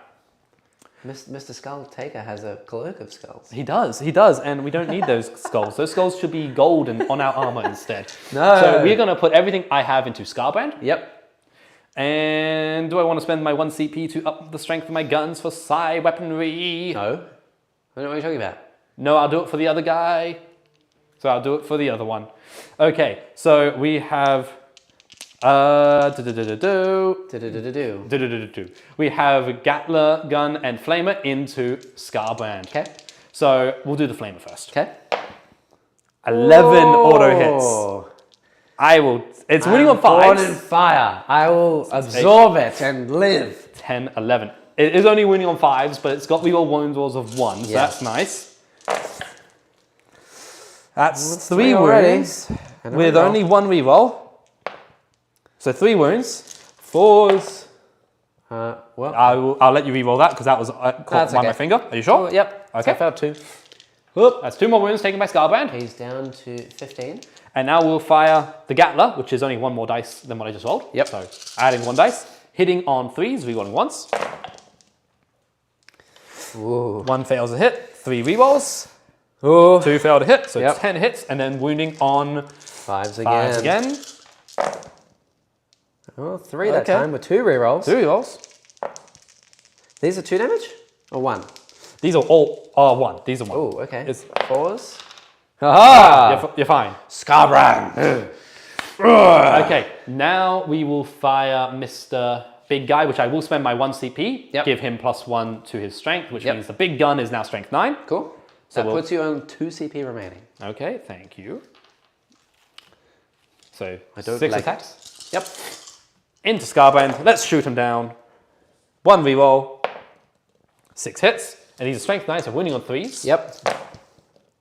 Mr. Skull Taker has a cloak of skulls. He does, and we don't need those skulls. Those skulls should be gold and on our armor instead. No. So we're going to put everything I have into Scarband. Yep. And do I want to spend my 1 CP to up the strength of my guns for psi weaponry? No. I don't know what you're talking about. No, I'll do it for the other guy. So I'll do it for the other one. Okay, so we have... We have Gatler, Gun, and Flamer into Scarband. Okay. So we'll do the Flamer first. Okay. 11 auto hits. I will... It's winning on 5s. Born in fire. I will absorb it and live. 10, 11. It is only winning on 5s, but it's got reroll wound rolls of 1, so Yeah. that's nice. That's 3 3 already. wounds And a with reroll. only 1 reroll. So 3 wounds, 4s. Well, I'll let you reroll that because that was caught That's by okay. my finger. Are you sure? yep. Okay. So I failed 2. Whoop, that's 2 more wounds taken by Scarband. He's down to 15. And now we'll fire the Gatler, which is only 1 more dice than what I just rolled. Yep. So adding 1 dice, hitting on 3s, rerolling once. Ooh. 1 fails a hit, 3 rerolls. Ooh. 2 fail to hit, so Yep. it's 10 hits, and then wounding on 5s 5s again. Oh, 3 that Okay. time with 2 rerolls. 2 rerolls. These are 2 damage? Or 1? These are all 1. These are 1. Oh, okay. It's- 4s. Aha! You're fine. Scarbrand! Okay, now we will fire Mr. Big Guy, which I will spend my 1 CP, Yep. give him +1 to his strength, which Yep. means the big gun is now strength 9. Cool. So That we'll- puts you on 2 CP remaining. Okay, thank you. So I don't 6 like attacks. Yep. Into Scarband. Let's shoot him down. 1 reroll. 6 hits. And these are strength 9, so winning on 3s. Yep.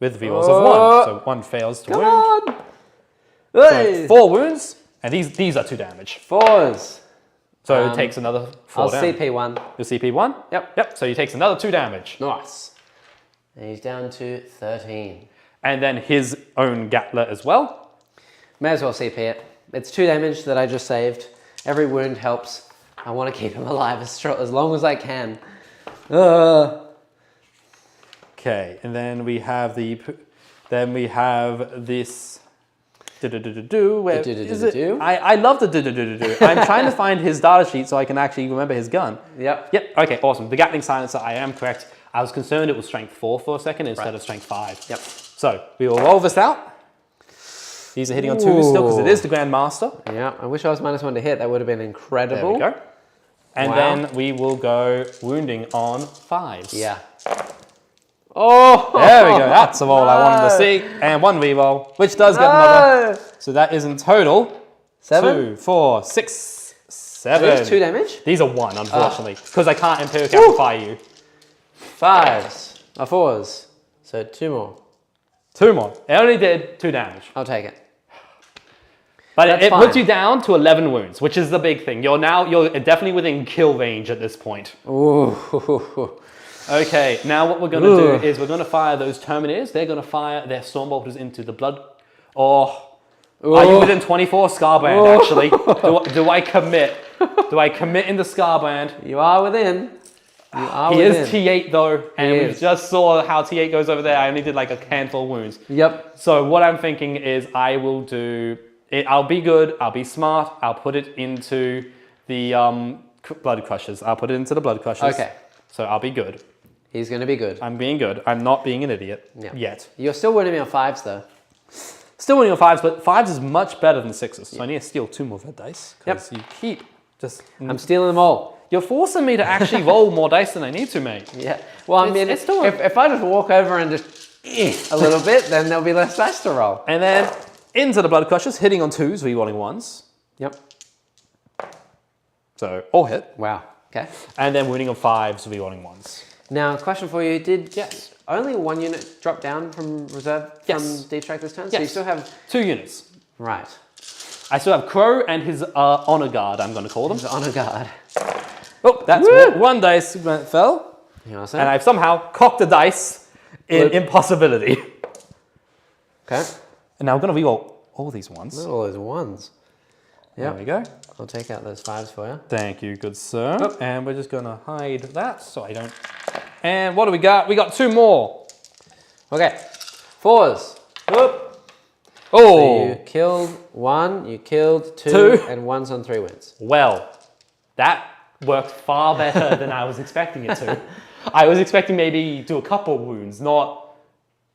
with rerolls of 1. So 1 fails to Come wound. on! So Hey! 4 wounds, and these are 2 damage. 4s. So it takes another 4 I'll damage. CP 1. Your CP 1? Yep. So he takes another 2 damage. Nice. And he's down to 13. And then his own Gatler as well. May as well CP it. It's 2 damage that I just saved. Every wound helps. I want to keep him alive as long as I can. Okay, and then we have this. Where is it? I love the do. I'm trying to find his data sheet so I can actually remember his gun. Yep. Okay, awesome. The Gatling Silencer, I am correct. I was concerned it was strength 4 for a second instead of strength 5. Yep. So we will roll this out. These are hitting on 2s still because it is the Grandmaster. Yeah, I wish I was -1 to hit. That would have been incredible. There we go. And then we will go wounding on 5s. Yeah. Oh! There we go. That's the roll I wanted to see. And 1 reroll, which does get another. So that is in total 7? 2, 4, 6, 7. So these 2 damage? These are 1, unfortunately, because I can't Empiric Amplify you. 5s. 4s. So 2 more. 2 more. It only did 2 damage. I'll take it. But it fine. puts you down to 11 wounds, which is the big thing. You're definitely within kill range at this point. Ooh. Okay, now what we're going to do is we're going to fire those Terminators. They're going to fire their Stormbolters into the blood. Are you within 24? Scarbrand, actually. Do I commit? Do I commit into Scarbrand? You are within. He is T8 though, and we just saw how T8 goes over there. I only did like a handful of wounds. Yep. So what I'm thinking is I will do it. I'll be good. I'll be smart. I'll put it into the Blood Crushers. I'll put it into the Blood Crushers. Okay. So I'll be good. He's going to be good. I'm being good. I'm not being an idiot yet. You're still winning me on 5s though. Still winning on 5s, but 5s is much better than 6s. So I need to steal 2 more red dice. Because you keep just... I'm stealing them all. You're forcing me to actually roll more dice than I need to, mate. Yeah. Well, I mean, if I just walk over and just a little bit, then there'll be less dice to roll. And then into the Blood Crushers, hitting on 2s, rerolling 1s. Yep. So, all hit. Wow. Okay. And then wounding on 5s, rerolling 1s. Now, question for you. Did only 1 unit drop down from reserve from D-Track this turn? Yes. So you still have... 2 units. Right. I still have Crow and his Honor Guard, I'm going to call them. His Honor Guard. Oh, that's 1 dice fell. And I've somehow cocked a dice in Impossibility. Okay. And now I'm going to reroll all these 1s. All those 1s. There we go. I'll take out those 5s for you. Thank you, good sir. And we're just going to hide that so I don't... And what do we got? We got 2 more. Okay. 4s. Oh! So you killed 1, you killed 2, and 1's on 3 wins. Well, that worked far better than I was expecting it to. I was expecting maybe do a couple wounds, not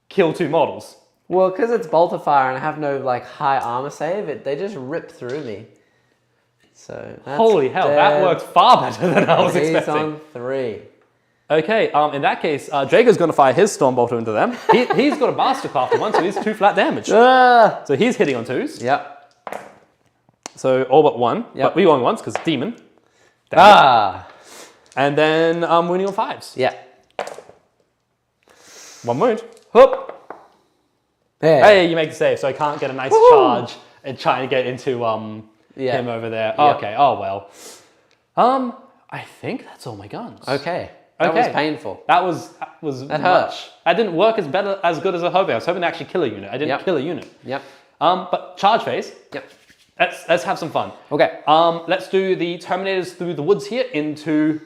kill 2 models. Well, because it's Bolt of Fire and I have no like high armor save, they just rip through me. So that's holy hell, that worked far better than I was expecting. He's on 3. Okay, in that case, Drago's going to fire his Stormbolter into them. He's got a Mastercraft 1, so he's 2 flat damage. So he's hitting on 2s. Yep. So all but 1. But we won once because Demon. And then wounding on 5s. Yeah. 1 wound. Hoop. Hey, you make the save, so I can't get a nice charge and try to get into him over there. Yep. Okay, oh well. I think that's all my guns. Okay. That was painful. That hurt. That didn't work as good as I hoped. I was hoping to actually kill a unit. I didn't kill a unit. Yep. But charge phase. Yep. Let's have some fun. Okay. Let's do the Terminators through the woods here into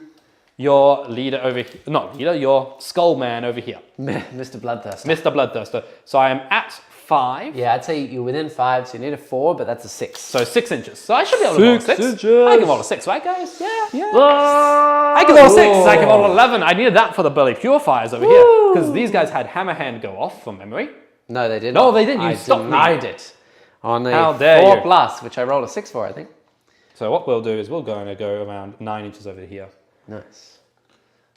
your leader over here. Not leader, your Skull Man over here. Mr. Bloodthirster. Mr. Bloodthirster. So I am at 5. Yeah, I'd say you're within 5, so you need a 4, but that's a 6. So 6 inches. So I should be able to roll a 6. I can roll a 6, right guys? Yeah. I can roll a 6. I can roll 11. I needed that for the Burly Purifiers over here. Because these guys had Hammerhand go off from memory. No, they didn't. No, they didn't. You stopped me. I did. On a How dare 4 you. plus, which I rolled a 6 for, I think. So what we'll do is we're going to go around 9 inches over here. Nice.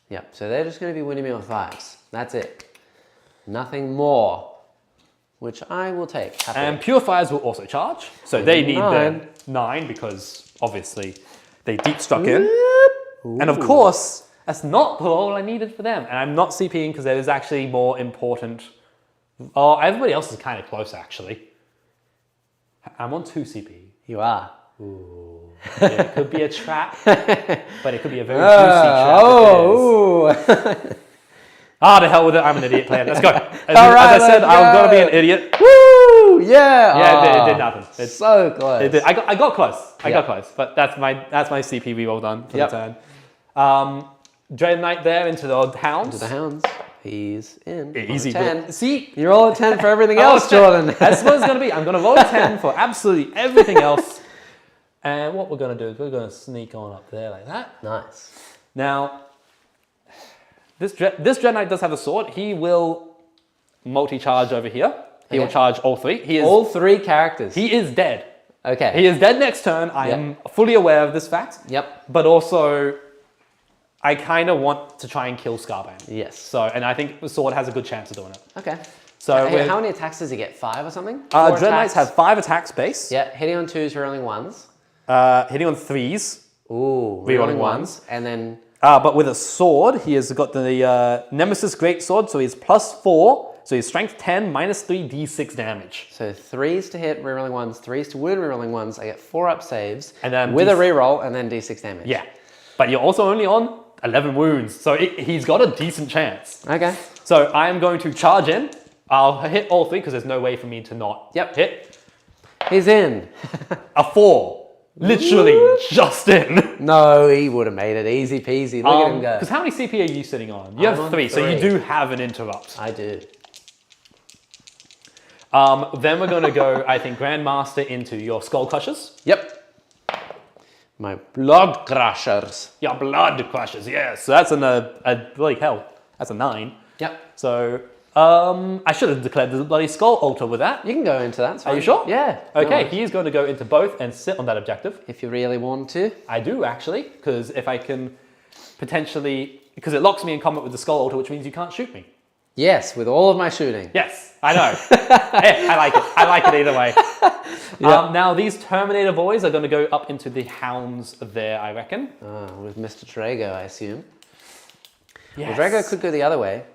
Yep, so they're just going to be winning me on 5s. That's it. Nothing more. Which I will take. Happily. And Purifiers will also charge. So they need their 9 because obviously they deep struck in. And of course, that's not the roll I needed for them. And I'm not CPing because there is actually more important Oh, everybody else is kind of close, actually. I'm on 2 CP. You are. Ooh. Yeah, it could be a trap, but it could be a very juicy trap. Oh, The hell with it. I'm an idiot player. Let's go. As right, I said, I'm going to be an idiot. Woo! Yeah. Yeah, it did nothing. It's so close. It did. I got close. I got close. But that's my CP reroll done for the turn. Dread Knight there into the Hounds. To the Hounds. He's in. Easy. 10. See? You're all at 10 for everything else, Jordan. That's what it's going to be. I'm going to roll a 10 for absolutely everything else. And what we're going to do is we're going to sneak on up there like that. Nice. Now, this Dread Knight does have a sword. He will multi-charge over here. He will charge all 3. All 3 characters. He is dead. Okay. He is dead next turn. I am fully aware of this fact. Yep. But also, I kind of want to try and kill Scarbrand. Yes. So, and I think the sword has a good chance of doing it. Okay. So how many attacks does he get? 5 or something? Dread Knights have 5 attacks base. Yeah. Hitting on 2s, rolling 1s. Hitting on 3s. Ooh. Rerolling 1s. And then. But with a sword, he has got the Nemesis Greatsword, so he's +4. So he's strength 10, -3 d6 damage. So 3s to hit, rerolling 1s, 3s to wound, rerolling 1s. I get 4 up saves. And then with a reroll, and then d6 damage. Yeah. But you're also only on 11 wounds, so he's got a decent chance. Okay. So I am going to charge in. I'll hit all 3 because there's no way for me to not hit. He's in. A 4. Literally just in. No, he would have made it easy peasy. Look at him go. Because how many CP are you sitting on? You I'm have on 3, so you 3. do have an interrupt. I do. Then we're going to go, I think, Grandmaster into your Skull Crushers. Yep. My blood crushers. Your Blood Crushers, yes. So that's like hell. That's a 9. Yep. So I should have declared the bloody Skull Altar with that. You can go into that. Are you sure? Yeah. Okay, he is going to go into both and sit on that objective. If you really want to. I do actually, because if I can potentially, because it locks me in combat with the Skull Altar, which means you can't shoot me. Yes, with all of my shooting. Yes, I know. Hey, I like it. I like it either way. Now these Terminator boys are going to go up into the Hounds there, I reckon. With Mr. Drago, I assume. Yes. Well, Drago could go the other way.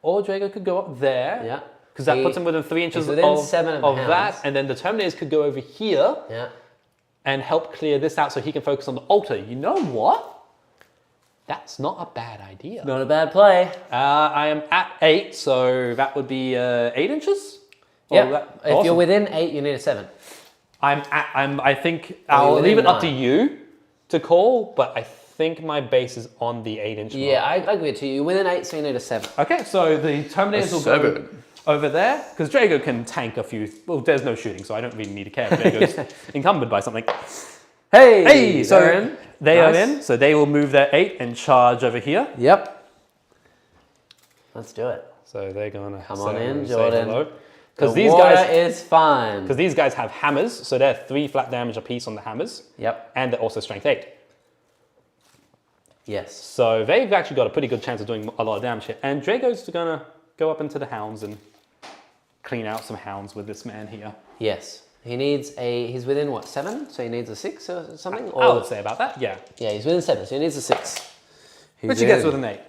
Or Drago could go up there. Yeah. Because that puts him within 3 inches within 7 of that. And then the Terminators could go over here. Yeah. And help clear this out so he can focus on the altar. You know what? That's not a bad idea. Not a bad play. I am at 8, so that would be 8 inches? Yeah. If you're within 8, you need a 7. I think I'll leave it up to you to call, but I think my base is on the 8-inch mark. Yeah, I agree with you. You're within 8, so you need a 7. Okay, so the Terminators will go over there, because Drago can tank a few. Well, there's no shooting, so I don't really need to care if Drago's encumbered by something. Hey, so they're in. They are in, so they will move their 8 and charge over here. Yep. Let's do it. So they're gonna come on in, Jordan. Because these guys is fine. Because these guys have hammers, so they're 3 flat damage apiece on the hammers. Yep. And they're also strength 8. Yes. So they've actually got a pretty good chance of doing a lot of damage here. And Drago's gonna go up into the Hounds and clean out some Hounds with this man here. Yes. He's within what, 7? So he needs a 6 or something? I would say about that, yeah. Yeah, he's within 7, so he needs a 6. Which he gets with an 8.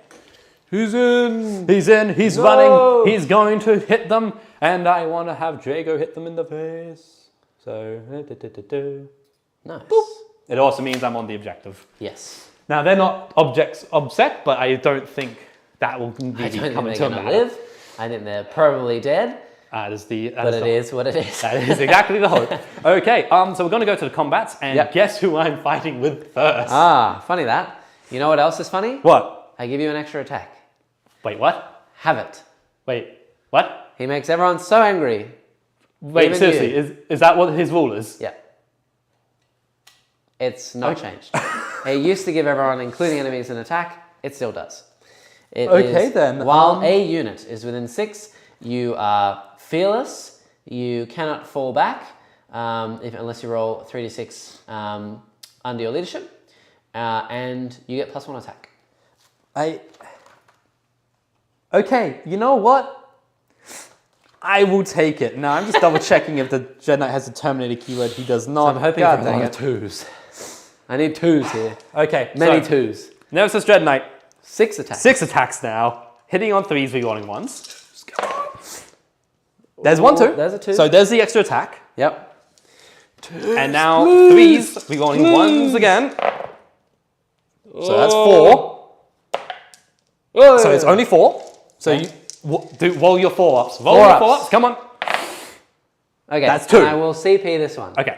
He's in. He's in, he's running, he's going to hit them, and I want to have Drago hit them in the face. So, Nice. Boop. It also means I'm on the objective. Yes. Now, they're not objects obsec, but I don't think that will really come into a matter. Live. I think they're probably dead. But it is what it is. That is exactly the hope. Okay, so we're going to go to the combats, and guess who I'm fighting with first? Funny that. You know what else is funny? What? I give you an extra attack. Wait, what? Have it. Wait, what? He makes everyone so angry. Wait, seriously, is that what his rule is? Yeah. It's not changed. It used to give everyone, including enemies, an attack. It still does. Then. While a unit is within 6, you are fearless. You cannot fall back unless you roll 3d6 under your leadership. And you get +1 attack. Okay, you know what? I will take it. Now, I'm just double checking if the Dread Knight has a Terminator keyword. He does not. So I'm hoping for a lot of 2s. I need 2s here. Okay. Many 2s. Nemesis Dread Knight. 6 attacks. 6 attacks now. Hitting on 3s, rerolling 1s. There's 1, 2. There's a 2. So there's the extra attack. Yep. And now 3s. We're rolling 1s again. So that's 4. So it's only 4. So you roll your 4-ups. Roll your 4-ups. Come on. Okay. That's 2. I will CP this one. Okay.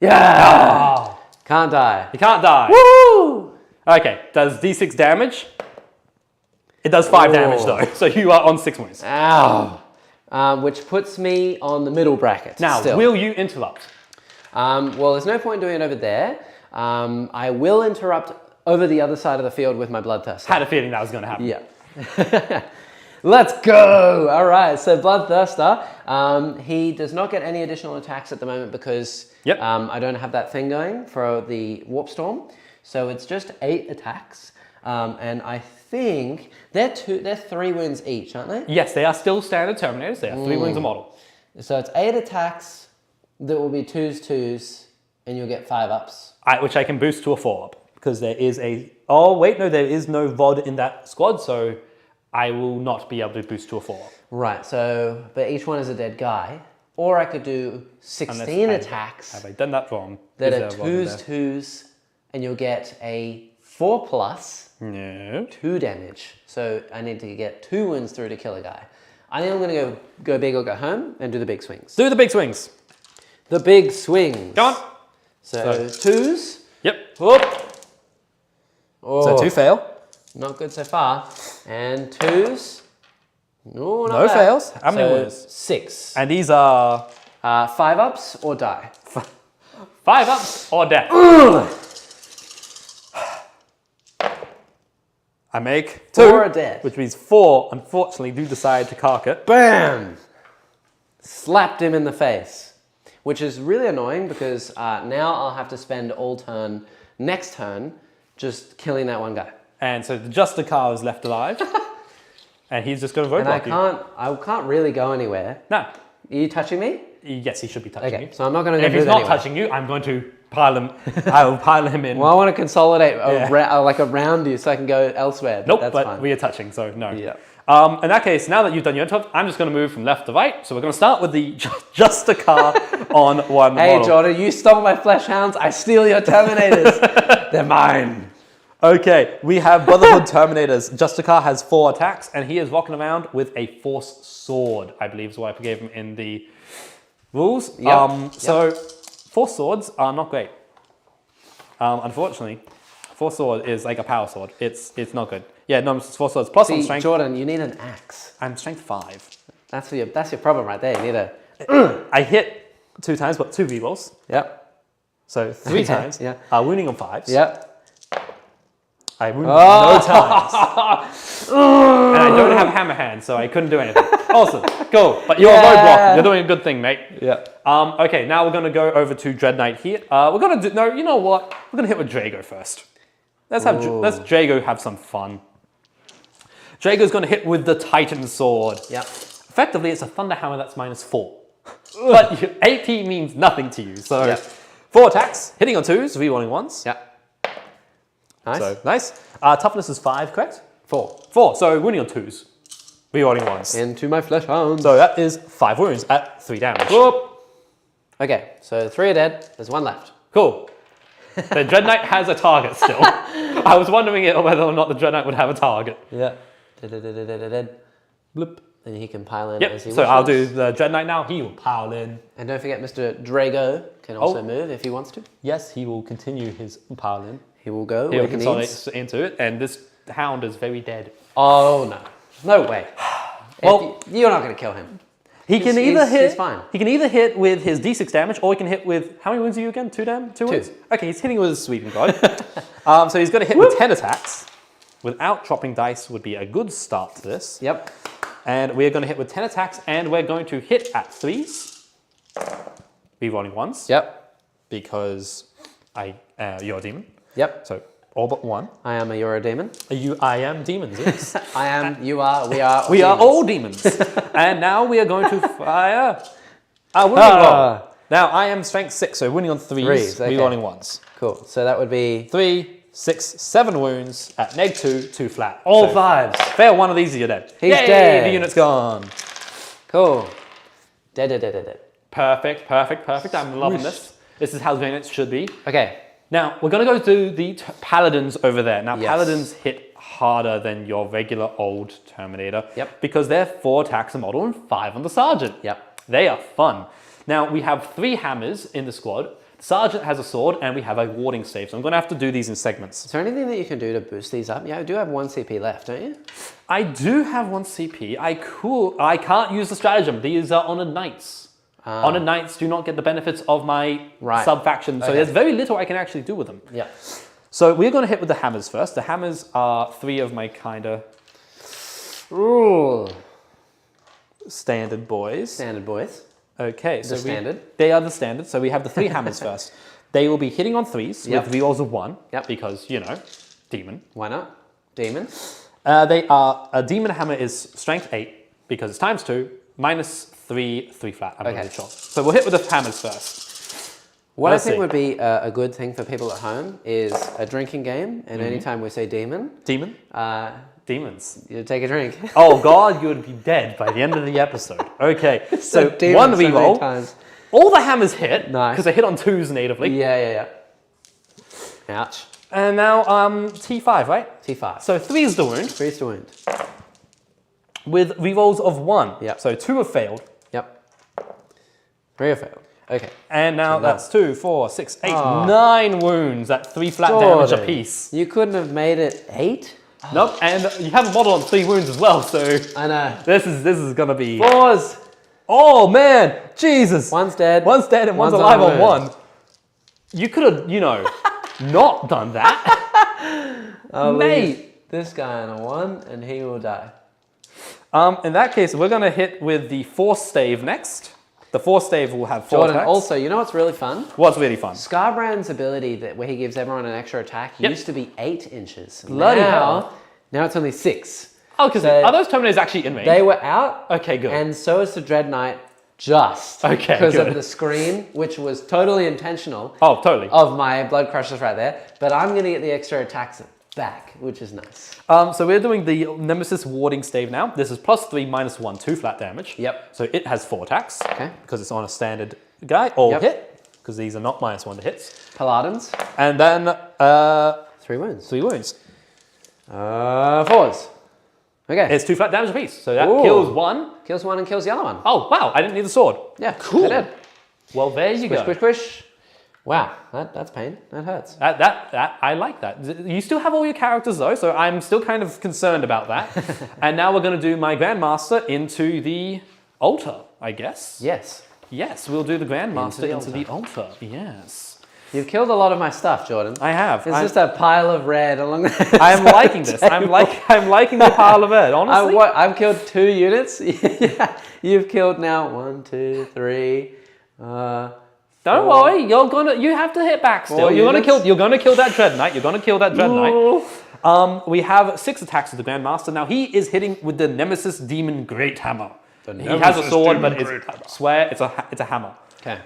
Yeah. Can't die. You can't die. Woo! Okay. Does D6 damage? It does 5 damage though. So you are on 6 wounds. Ow. Which puts me on the middle bracket. Now, still. will you interrupt? Well, there's no point doing it over there. I will interrupt over the other side of the field with my Bloodthirster. Had a feeling that was going to happen. Yeah. Let's go! All right, so Bloodthirster, he does not get any additional attacks at the moment because I don't have that thing going for the Warp Storm. So it's just 8 attacks. And I think they're 3 wounds each, aren't they? Yes, they are still standard Terminators. They are 3 wounds a model. So it's 8 attacks that will be 2s, and you'll get 5-ups. Which I can boost to a 4-up because there is a... Oh, wait, no, there is no VOD in that squad, so I will not be able to boost to a 4-up. Right, so, but each one is a dead guy. Or I could do 16 attacks. Have I done that wrong? That are 2s, and you'll get a 4+. No. 2 damage. So I need to get 2 wounds through to kill a guy. I think I'm going to go big or go home and do the big swings. Do the big swings. The big swings. Go on. So 2s. Yep. Whoop. So 2 fail. Not good so far. And 2s. No, No fails. How many wounds? 6. And these are... 5-ups or die. 5-ups or death. I make 2, Or a death. which means 4, unfortunately, do decide to cark it. Bam! Slapped him in the face. Which is really annoying because now I'll have to spend all turn, next turn, just killing that one guy. And so the Justicar is left alive. And he's just going to roadblock you. I can't really go anywhere. No. Are you touching me? Yes, he should be touching you. So I'm not going to go If do he's that not anyway. touching you, I'm going to pile him. I will pile him in. Well, I want to consolidate like around you so I can go elsewhere. Nope, that's but fine. we are touching, so no. Yeah. In that case, now that you've done your interrupt, I'm just going to move from left to right. So we're going to start with the Justicar on one Hey, model. Jordan, you stole my flesh hounds. I steal your Terminators. They're mine. Okay, we have Brotherhood Terminators. Justicar has 4 attacks, and he is walking around with a Force Sword, I believe is what I gave him in the rules. So Force Swords are not great. Unfortunately, Force Sword is like a power sword. It's not good. Yeah, no, Force Swords plus on strength. Jordan, you need an axe. I'm strength 5. That's your problem right there. You need a... I hit 2 times, but 2 rerolls. Yep. So 3 times. Yeah. Wounding on 5s. Yep. I wounded no times. And I don't have hammer hand, so I couldn't do anything. Awesome. Cool. But you're a roadblock. You're doing a good thing, mate. Yeah. Okay, now we're going to go over to Dread Knight here. We're going to do... No, you know what? We're going to hit with Drago first. Let's Drago have some fun. Drago's going to hit with the Titan Sword. Yep. Effectively, it's a Thunder Hammer that's -4. But your AP means nothing to you. So 4 attacks, hitting on 2s, rerolling 1s. Yep. Nice. So nice. Toughness is 5, correct? 4. 4, so wounding on 2s, rerolling 1s. Into my flesh hounds. So that is 5 wounds at 3 damage. Whoop. Okay, so 3 are dead. There's 1 left. Cool. The Dread Knight has a target still. I was wondering whether or not the Dread Knight would have a target. Yeah. Bloop. And he can pile in Yep, as he so wishes. I'll do the Dread Knight now. He will pile in. And don't forget Mr. Drago can also move if he wants to. Yes, he will continue his pile in. He will go He'll where he consolidate needs. into it, and this hound is very dead. Oh, no. No way. Well, you're not going to kill him. He can either hit. He's fine. He can either hit with his D6 damage, or he can hit with how many wounds are you again? 2 damage. 2 wounds. Okay, he's hitting with his sweeping god. So he's going to hit with 10 attacks. Without dropping dice would be a good start to this. Yep. And we're going to hit with 10 attacks, and we're going to hit at 3s. Rerolling 1s. Yep. Because you're a demon. Yep. So all but 1. I am a Eurodemon. I am demons. Yes. I am. You are. We are. We are all demons. And now we are going to fire a wounding roll. Now I am strength 6, so winning on 3s, okay. rerolling 1s. Cool. So that would be 3, 6, 7 wounds at -2, 2 flat. all So 5s. fail one of these, you're dead. He's Yay, dead. the unit's gone. Cool. Dead. Perfect. I'm loving this. This is how units should be. Okay. Now, we're going to go to the Paladins over there. Now, Yes. Paladins hit harder than your regular old Terminator. Yep. Because they're 4 attacks a model and 5 on the Sergeant. Yep. They are fun. Now, we have 3 hammers in the squad. The Sergeant has a sword, and we have a warding stave. So I'm going to have to do these in segments. Is there anything that you can do to boost these up? Yeah, I do have 1 CP left, don't you? I do have 1 CP. I can't use the stratagem. These are Honored Knights. Honored Knights do not get the benefits of my sub-faction. So there's very little I can actually do with them. Yeah. So we're going to hit with the hammers first. The hammers are 3 of my kind of standard boys. Standard boys. Okay, so standard. They are the standard. So we have the 3 hammers first. They will be hitting on 3s with rerolls of 1. Yep. Because, you know, demon. Why not? Demon. A demon hammer is strength 8 because it's times 2 minus 3 flat. I'm really sure. So we'll hit with the hammers first. What I think would be a good thing for people at home is a drinking game, and anytime we say demons, you take a drink. Oh God, you would be dead by the end of the episode. Okay, so 1 reroll. All the hammers hit because they hit on 2s natively. Yeah. Ouch. And now T5, right? T5. So 3's the wound. 3's the wound. With rerolls of 1. Yep. So 2 have failed. Yep. 3 have failed. Okay. And now that's 2, 4, 6, 8, 9 wounds at 3 flat damage apiece. You couldn't have made it 8? Nope, and you have a model on 3 wounds as well, so I know. This is gonna be 4s. Oh man, Jesus! One's dead. One's dead and one's alive on 1. You could have, you know, not done that, mate. This guy on a 1, and he will die. In that case, we're gonna hit with the Force Stave next. The Force Stave will have 4 attacks. Also, you know what's really fun? What's really fun? Scarbrand's ability where he gives everyone an extra attack used to be 8 inches. Bloody hell. Now it's only 6. Oh, because are those Terminators actually in range? They were out. Okay, good. And so is the Dread Knight just. Okay, because good. of the screen, which was totally intentional. Oh, totally. Of my Blood Crushers right there. But I'm going to get the extra attacks back, which is nice. So we're doing the Nemesis Warding Stave now. This is +3, -1, 2 flat damage. Yep. So it has 4 attacks. Okay. Because it's on a standard guy. Or hit. Because these are not -1 to hits. Paladins. And then 3 wounds. 3 wounds. 4s. Okay. It's 2 flat damage apiece. So that kills 1. Kills 1 and kills the other one. Oh, wow. I didn't need the sword. Yeah. Cool. I did. Well, there you go. Squish. Wow. That's pain. That hurts. That I like that. You still have all your characters though, so I'm still kind of concerned about that. And now we're going to do my Grandmaster into the altar, I guess. Yes. Yes, we'll do the Grandmaster into the altar. Yes. You've killed a lot of my stuff, Jordan. I have. It's just a pile of red along the I'm liking this. I'm liking the pile of red, honestly. I've killed 2 units. Yeah. You've killed now 1, 2, 3. Don't worry, you have to hit back still. You're gonna kill that Dread Knight. You're gonna kill that Dread Knight. We have 6 attacks with the Grandmaster. Now he is hitting with the Nemesis Demon Great Hammer. He has a sword, but I swear it's a hammer. Okay.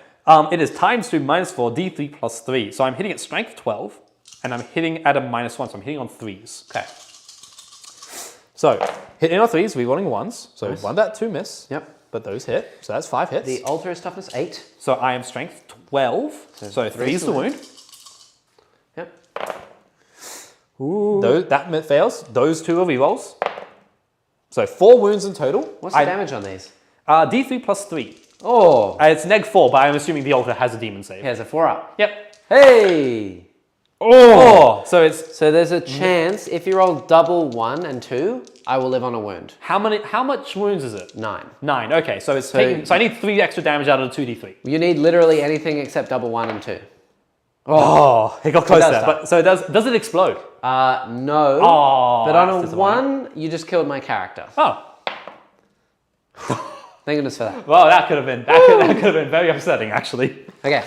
It is ×2 -4 D3 +3. So I'm hitting at strength 12, and I'm hitting at a -1, so I'm hitting on 3s. Okay. So hitting on 3s, rerolling 1s. So 1 that 2 miss. Yep. But those hit. So that's 5 hits. The altar is toughness 8. So I am strength 12. So 3 is the wound. Yep. Ooh. That fails. Those 2 are rerolls. So 4 wounds in total. What's the damage on these? D3 +3. Oh. It's -4, but I'm assuming the altar has a demon save. He has a 4-up. Yep. Hey! Oh! So there's a chance if you roll double 1 and 2, I will live on a wound. how much wounds is it? 9. 9. Okay, so it's taking. So I need 3 extra damage out of the 2d3. You need literally anything except double 1 and 2. Oh, it got close there. But so does it explode? No. Oh, but on a 1, you just killed my character. Oh. Thank goodness for that. Well, that could have been very upsetting, actually. Okay.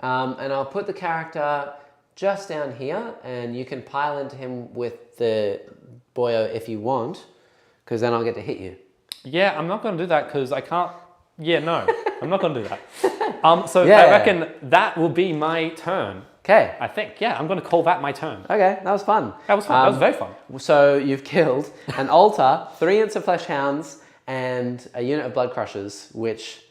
And I'll put the character just down here, and you can pile into him with the boyo if you want, because then I'll get to hit you. Yeah, I'm not going to do that because I can't. Yeah, no, I'm not going to do that. I reckon that will be my turn. Okay. I think, yeah, I'm going to call that my turn. Okay, that was fun. That was fun. That was very fun. So you've killed an altar, 3 Insta Flesh Hounds, and a unit of Blood Crushers, which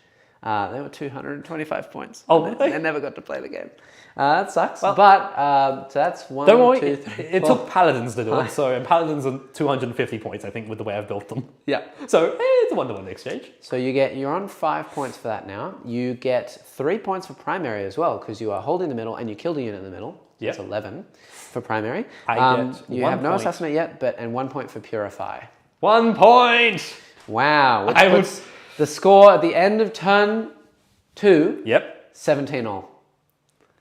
they were 225 points. Oh, they never got to play the game. That sucks. Well, but so that's 1, don't worry, 2, 3, it 4. took Paladins to do it. So and Paladins are 250 points, I think, with the way I've built them. Yeah. So it's a 1-to-1 exchange. So you're on 5 points for that now. You get 3 points for primary as well, because you are holding the middle and you killed a unit in the middle. Yep. That's 11 for primary. You have no point. assassinate yet, and 1 point for purify. 1 point. Wow. Which puts the score at the end of turn 2. Yep. 17 all.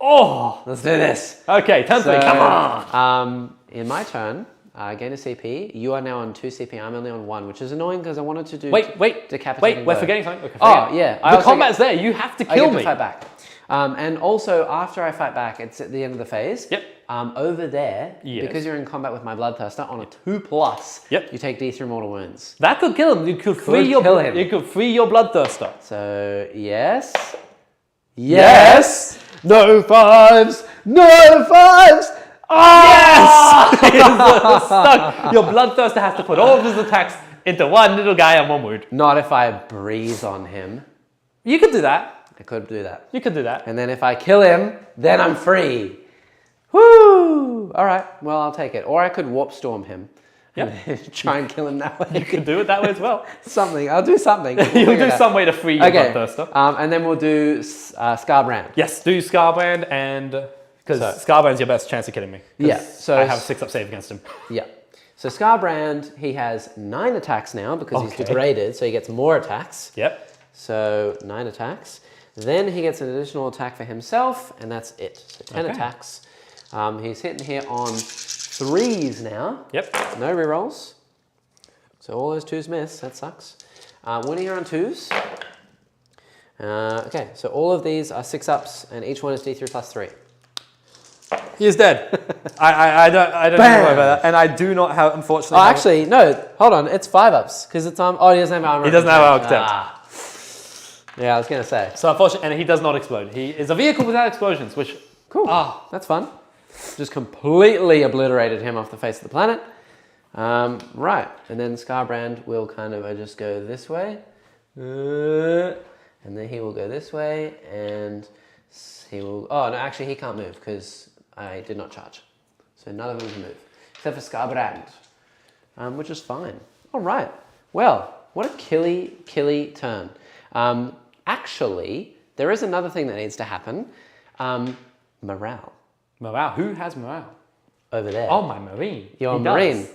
Oh, Let's do this. Okay, turn 3. Come on. In my turn, gain a CP. You are now on 2 CP. I'm only on 1, which is annoying because I wanted to do decapitating. We're forgetting something. Okay, yeah. The combat's there. You have to kill I get me. to fight back. And also, after I fight back, it's at the end of the phase. Yep. Over there, Yes. because you're in combat with my Bloodthirster, on a 2+, Yep. you take D3 mortal wounds. That could kill him. You could free kill him. You could free your Bloodthirster. So, yes. Yes! No 5s! No 5s! Oh! Yes! Stuck. Your Bloodthirster has to put all of his attacks into one little guy and 1 wound. Not if I breathe on him. You could do that. I could do that. You could do that. And then if I kill him, then I'm free. Woo! All right, well, I'll take it. Or I could warp storm him. Yep. And then try and kill him that way. You could do it that way as well. Something. I'll do something. You'll do some way to free your Bloodthirster. And then we'll do Scarbrand. Yes, do Scarbrand and... Because Scarbrand's your best chance of killing me. Yeah. So I have 6-up save against him. Yeah. So Scarbrand, he has 9 attacks now because he's degraded, so he gets more attacks. Yep. So 9 attacks. Then he gets an additional attack for himself, and that's it. So 10 attacks. He's hitting here on 3s now. Yep. No rerolls. So all those 2s miss. That sucks. Winning here on 2s. Okay, so all of these are 6-ups, and each one is D3 plus 3. He is dead. I don't know about that, and I do not have, unfortunately. Oh, actually, no. Hold on. It's 5-ups because it's oh, he doesn't have armor. He doesn't have armor protect. Yeah, I was gonna say. So unfortunately, and he does not explode. He is a vehicle without explosions, which Cool. That's fun. Just completely obliterated him off the face of the planet. Right, and then Scarbrand will kind of just go this way, and then he will go this way, and he will. Oh no, actually he can't move because I did not charge, so none of them can move except for Scarbrand, which is fine. All right. Well, what a killy turn. Actually, there is another thing that needs to happen. Morale. Morale. Who has morale? Over there. Oh, my Marine. Your Marine.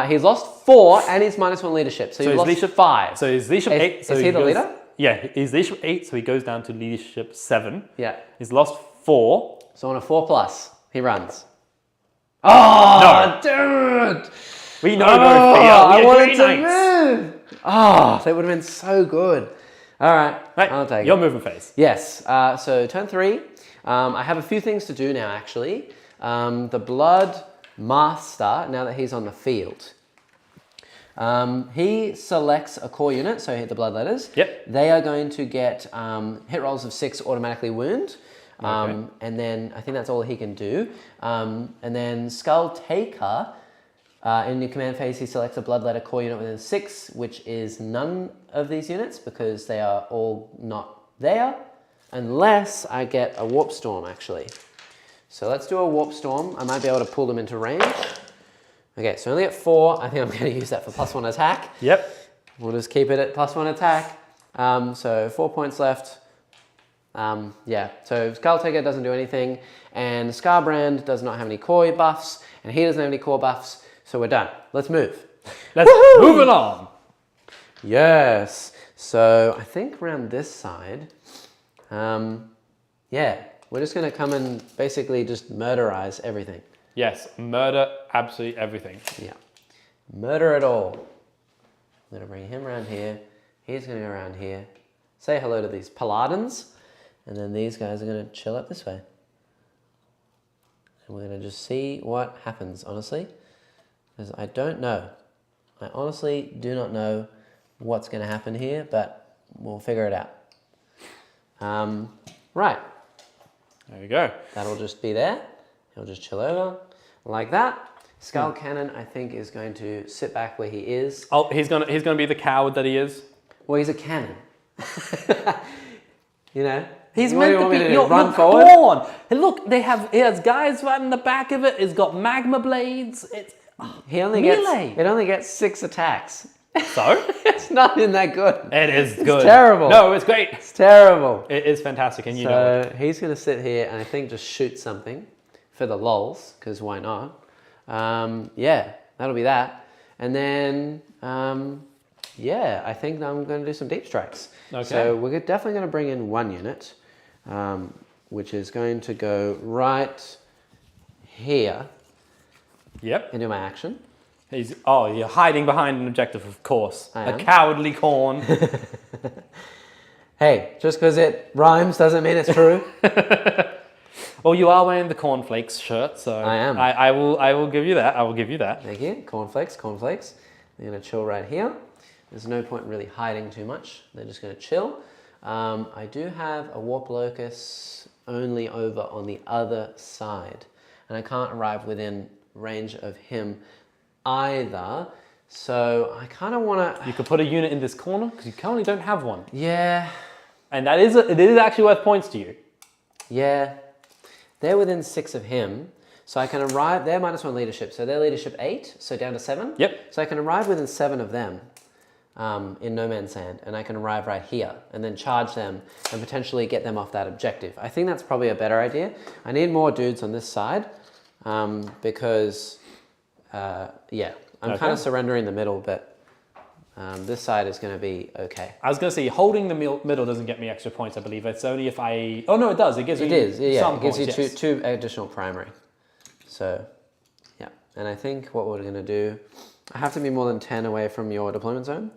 He's lost 4 and he's -1 leadership. So, you've lost leadership 5. So he's leadership 8. So is he the leader? Yeah, he's leadership 8, so he goes down to leadership 7. Yeah. He's lost 4. So on a 4+, he runs. Oh, dude! We know no fear. I wanted to move. Oh, that would have been so good. All right, I'll take your it. movement phase. Yes, so turn 3. I have a few things to do now, actually. The Blood Master, now that he's on the field. He selects a core unit, so the Blood Letters. Yep. They are going to get hit rolls of 6 automatically wound. And then I think that's all he can do. And then Skull Taker, in the command phase, he selects a Blood Letter core unit within 6, which is none of these units because they are all not there, unless I get a Warp Storm, actually. So let's do a Warp Storm. I might be able to pull them into range. Okay, so only at 4. I think I'm going to use that for +1 attack. Yep. We'll just keep it at +1 attack. So 4 points left. Yeah, so Skull Taker doesn't do anything, and Scarbrand does not have any core buffs, and he doesn't have any core buffs, so we're done. Let's move. Let's move along. Yes. So I think around this side, yeah, we're just going to come and basically just murderize everything. Yes, murder absolutely everything. Yeah. Murder it all. I'm going to bring him around here. He's going to go around here. Say hello to these paladins. And then these guys are going to chill up this way. And we're going to just see what happens, honestly. Because I don't know. I honestly do not know what's going to happen here, but we'll figure it out. Right. There you go. That'll just be there. He'll just chill over like that. Skull Cannon, I think, is going to sit back where he is. Oh, he's gonna be the coward that he is. Well, he's a cannon. You know? He's You meant to want me be. to You're, run you're forward? corn. And look, it has guys right in the back of it. It's got magma blades. It's He only melee. it only gets 6 attacks. So It's not even that good. it is good. terrible. No, it's great. It's terrible. It is fantastic, and you know it. So he's going to sit here and I think just shoot something for the lols, because why not? Yeah, that'll be that. And then, yeah, I think I'm going to do some deep strikes. Okay. So we're definitely going to bring in 1 unit, which is going to go right here Yep. into my action. You're hiding behind an objective, of course. I A am. cowardly corn. Hey, just because it rhymes doesn't mean it's true. Well, you are wearing the cornflakes shirt, so I am. I will give you that. I will give you that. Thank you. Cornflakes, cornflakes. They're going to chill right here. There's no point in really hiding too much. They're just going to chill. I do have a warp locus only over on the other side. And I can't arrive within range of him either. So I kind of want to... You could put a unit in this corner, because you currently don't have one. Yeah. And it is actually worth points to you. Yeah. They're within 6 of him. So I can arrive... They're -1 leadership. So they're leadership 8. So down to 7. Yep. So I can arrive within 7 of them. In no man's land, and I can arrive right here and then charge them and potentially get them off that objective. I think that's probably a better idea. I need more dudes on this side because, yeah, I'm kind of surrendering the middle, but this side is going to be okay. I was going to say, holding the middle doesn't get me extra points, I believe. It's only if I... Oh, no, it does. It gives you some it gives points, you yes. two additional primary. So, yeah, and I think what we're going to do, I have to be more than 10 away from your deployment zone.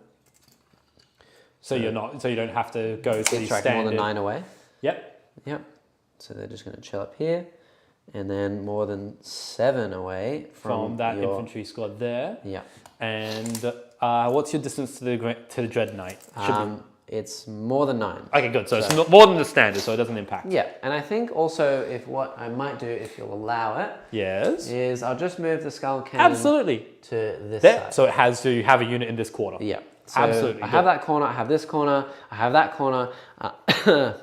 So you're not, so you don't have to go to the Extract standard. more than 9 away. Yep. Yep. So they're just going to chill up here, and then more than 7 away From that infantry squad there. Yeah. And what's your distance to the Dread Knight? It's more than 9. Okay, good. So it's not more than the standard, so it doesn't impact. Yeah, and I think also if what I might do, if you'll allow it, Yes. is I'll just move the skull cannon Absolutely. to this There. side. So it has to have a unit in this quarter. Yeah. So Absolutely. I have that corner, I have this corner, I have that corner.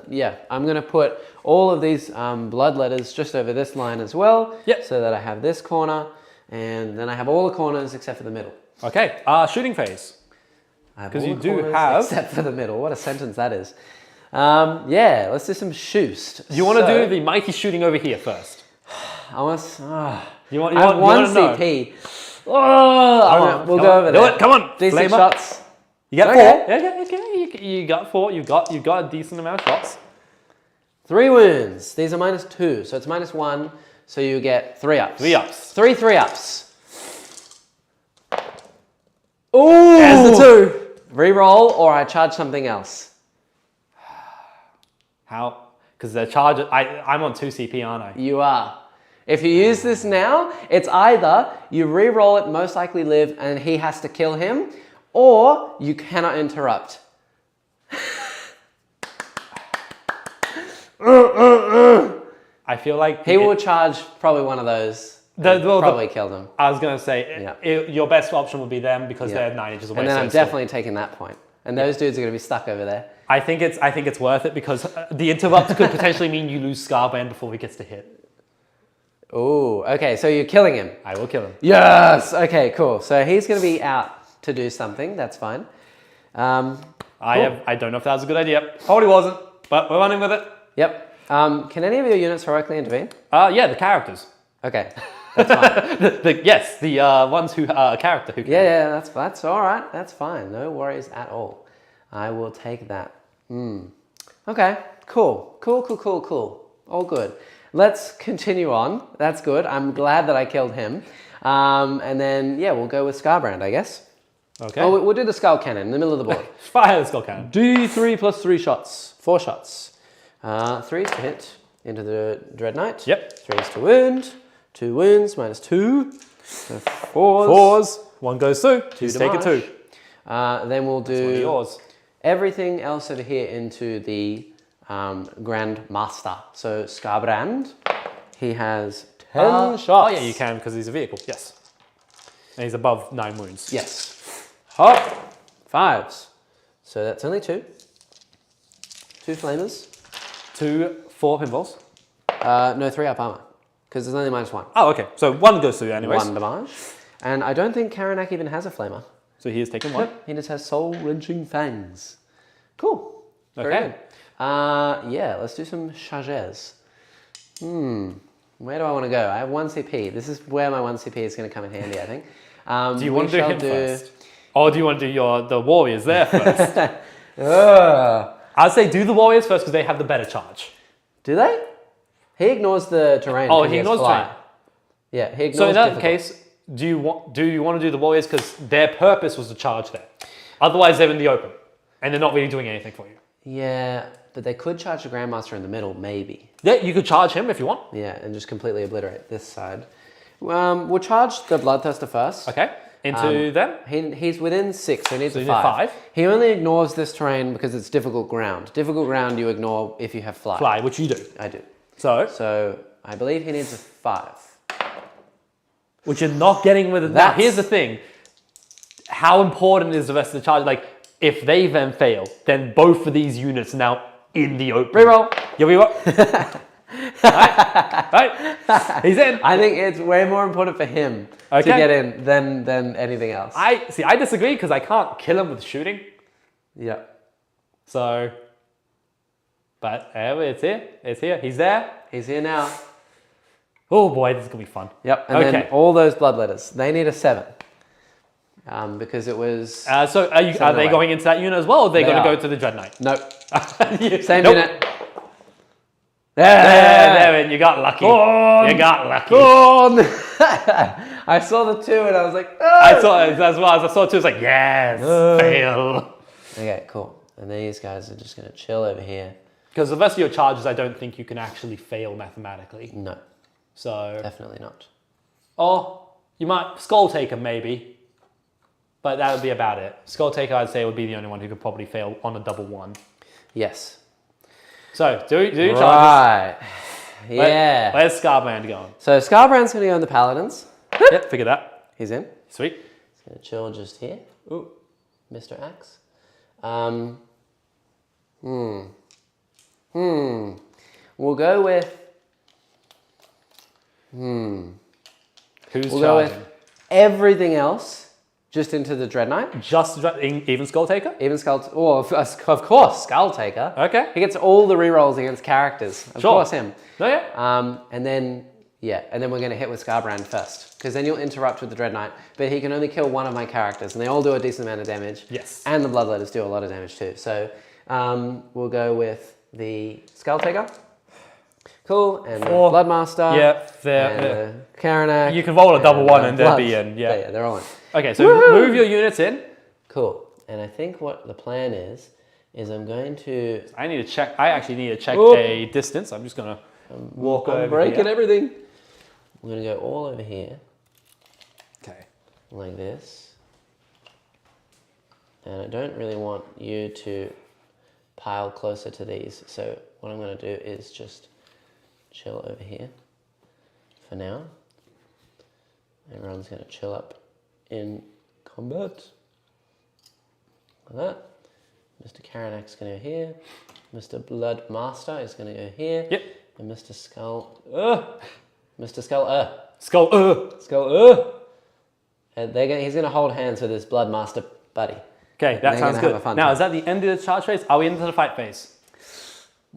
Yeah, I'm going to put all of these blood letters just over this line as well. Yep. So that I have this corner, and then I have all the corners except for the middle. Okay, shooting phase. Because you do have... Except for the middle. What a sentence that is. Yeah, let's do some shoost. You want to do the mighty shooting over here first? I want You want, I have 1 know. CP. Oh, we'll go over there. Do it, come on. D6 Flame up. shots. You got Okay. 4. Okay. You got 4. You got a decent amount of shots. 3 wounds. These are -2, so it's -1. So you get 3 ups. 3 ups. 3 3-ups. Ooh! There's the 2. Reroll, or I charge something else. How? Because they're charged. I'm on 2 CP, aren't I? You are. If you use this now, it's either you re-roll it, most likely live, and he has to kill him, or you cannot interrupt. I feel like He will charge probably one of those. Probably kill them. I was going to say, your best option would be them because they're 9 inches away. And then so I'm it's definitely taking that point. And those dudes are going to be stuck over there. I think it's worth it because the interrupt could potentially mean you lose Scarband before he gets to hit. Ooh, okay, so you're killing him. I will kill him. Yes! Okay, cool. So he's going to be out to do something. That's fine. Cool. I don't know if that was a good idea. Probably wasn't, but we're running with it. Yep. Can any of your units heroically intervene? Yeah, the characters. Okay, that's fine. Yes, the ones who are a character who can. Yeah, that's all right. That's fine. No worries at all. I will take that. Okay, cool. All good. Let's continue on. That's good. I'm glad that I killed him. And then, yeah, we'll go with Scarbrand, I guess. Okay. Oh, we'll do the skull cannon in the middle of the board. Fire the skull cannon. D3 plus 3 shots. 4 shots. 3 to hit into the Dread Knight. Yep. 3 is to wound. 2 wounds, -2. So 4s. 4s. 1 goes through. 2 Just take a 2. Then we'll do That's one of yours. everything else over here into the Grand Master. So Scarbrand, he has 10 shots. Oh yeah, you can because he's a vehicle. Yes. And he's above 9 wounds. Yes. Hop. 5s. So that's only 2. 2 flamers. 2, 4 pinballs. No, 3 up armor. Because there's only -1. Oh, okay. So 1 goes through anyways. 1 damage. And I don't think Karanak even has a flamer. So he has taken 1. Yep, he just has soul-wrenching fangs. Cool. Very Okay. good. Yeah, let's do some charges. Where do I want to go? I have 1 CP. This is where my 1 CP is going to come in handy, I think. Do you want to do him first? Or do you want to do the warriors there first? I'd say do the warriors first because they have the better charge. Do they? He ignores the terrain. Oh, 'cause he ignores fly. terrain. Yeah, he ignores So in that difficult. case, do you want to do the warriors because their purpose was to charge there? Otherwise, they're in the open and they're not really doing anything for you. Yeah, but they could charge the Grandmaster in the middle, maybe. Yeah, you could charge him if you want. Yeah, and just completely obliterate this side. We'll charge the Bloodthirster first. Okay, into them. He's within 6, so he needs So a you need 5. 5. He only ignores this terrain because it's difficult ground. Difficult ground you ignore if you have fly. Fly, which you do. I do. So, I believe he needs a 5. which you're not getting with it. Now, here's the thing. How important is the rest of the charge? Like, if they then fail, then both of these units are now in the open. Reroll. Yeah, reroll. right. He's in. I think it's way more important for him to get in than anything else. I disagree because I can't kill him with shooting. Yeah. So, but it's here. It's here. He's there. He's here now. Oh boy, this is gonna be fun. Yep. And then all those bloodletters, they need a 7. Because it was... So are they going into that unit as well, or are they going to go to the Dread Knight? Nope. Same Same unit. There, you got lucky. You got lucky. I saw the 2 and I was like, I saw it as well. As I saw it too, it's like, yes, fail. Okay, cool. And these guys are just going to chill over here. Because the rest of your charges, I don't think you can actually fail mathematically. No, So, definitely not. or you might Skull Taker maybe, but that would be about it. Skull Taker, I'd say, would be the only one who could probably fail on a double 1. Yes. So, do your charges. Right. Yeah. Where's Scarbrand going? So Scarbrand's going to go on the Paladins. Yep, figure that. He's in. Sweet. He's going to chill just here. Ooh. Mr. Axe. We'll go with... Who's We'll go charging? with everything else just into the Dread Knight. Just even Skull Taker? Even Skull... Oh, of course, Skull Taker. Okay. He gets all the rerolls against characters. Of course, him. Oh, yeah. And then we're going to hit with Scarbrand first. Because then you'll interrupt with the Dread Knight. But he can only kill one of my characters. And they all do a decent amount of damage. Yes. And the Bloodletters do a lot of damage too. So we'll go with the Skull Taker. Cool. And the Bloodmaster. Yeah, and the Karanak. You can roll a double 1 and they'll be in. Yeah. Yeah, they're all in. Okay, so move your units in. Cool. And I think what the plan is I'm going to... I actually need to check a distance. I'm just going to walk over breaking here. everything. I'm going to go all over here. Okay. Like this. And I don't really want you to pile closer to these. So what I'm going to do is just chill over here for now. Everyone's going to chill up in combat. Like that. Mr. Karanak's going to go here. Mr. Bloodmaster is going to go here. Yep. And Mr. Skull... Mr. Skull. And he's going to hold hands with his Bloodmaster buddy. Okay, that sounds good. Now, time. is that the end of the charge phase? Are we into the fight phase?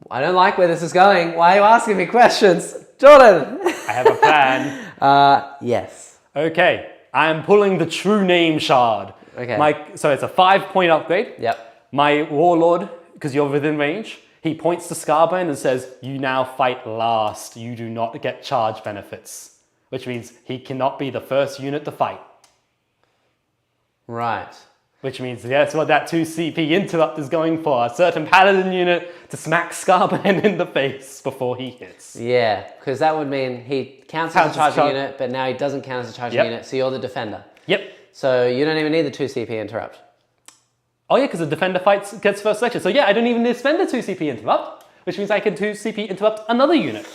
I don't like where this is going. Why are you asking me questions? Jordan! I have a plan. Yes. Okay, I'm pulling the true name shard. Okay. So it's a 5-point upgrade. Yep. My warlord, because you're within range, he points to Scarbrand and says, you now fight last. You do not get charge benefits. Which means he cannot be the first unit to fight. Right. Which means that's what that 2 CP interrupt is going for. A certain paladin unit to smack Scarbrand in the face before he hits. Yeah, because that would mean he counts as a charging unit, but now he doesn't count as a charging unit, so you're the defender. Yep. So you don't even need the 2 CP interrupt. Oh yeah, because the defender gets first selection. So yeah, I don't even need to spend the 2 CP interrupt, which means I can 2 CP interrupt another unit.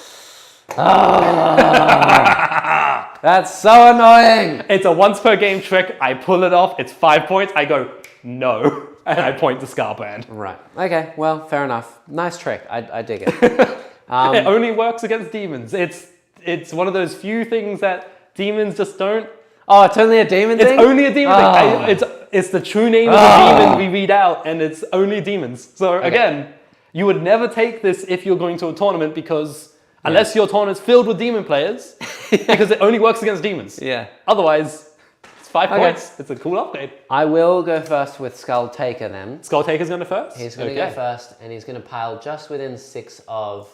That's so annoying. It's a once per game trick. I pull it off. It's 5 points. I go, no. and I point to Scarbrand. Right. Okay, well, fair enough. Nice trick. I dig it. It only works against demons. It's one of those few things that demons just don't. Oh, it's only a demon thing? It's only a demon thing. It's the true name of the demon we read out, and it's only demons. So again, you would never take this if you're going to a tournament because unless your tournament's filled with demon players, because it only works against demons. Yeah. Otherwise, it's 5 points. It's a cool upgrade. I will go first with Skull Taker then. Skull Taker's going to first? He's going to go first, and he's going to pile just within 6 of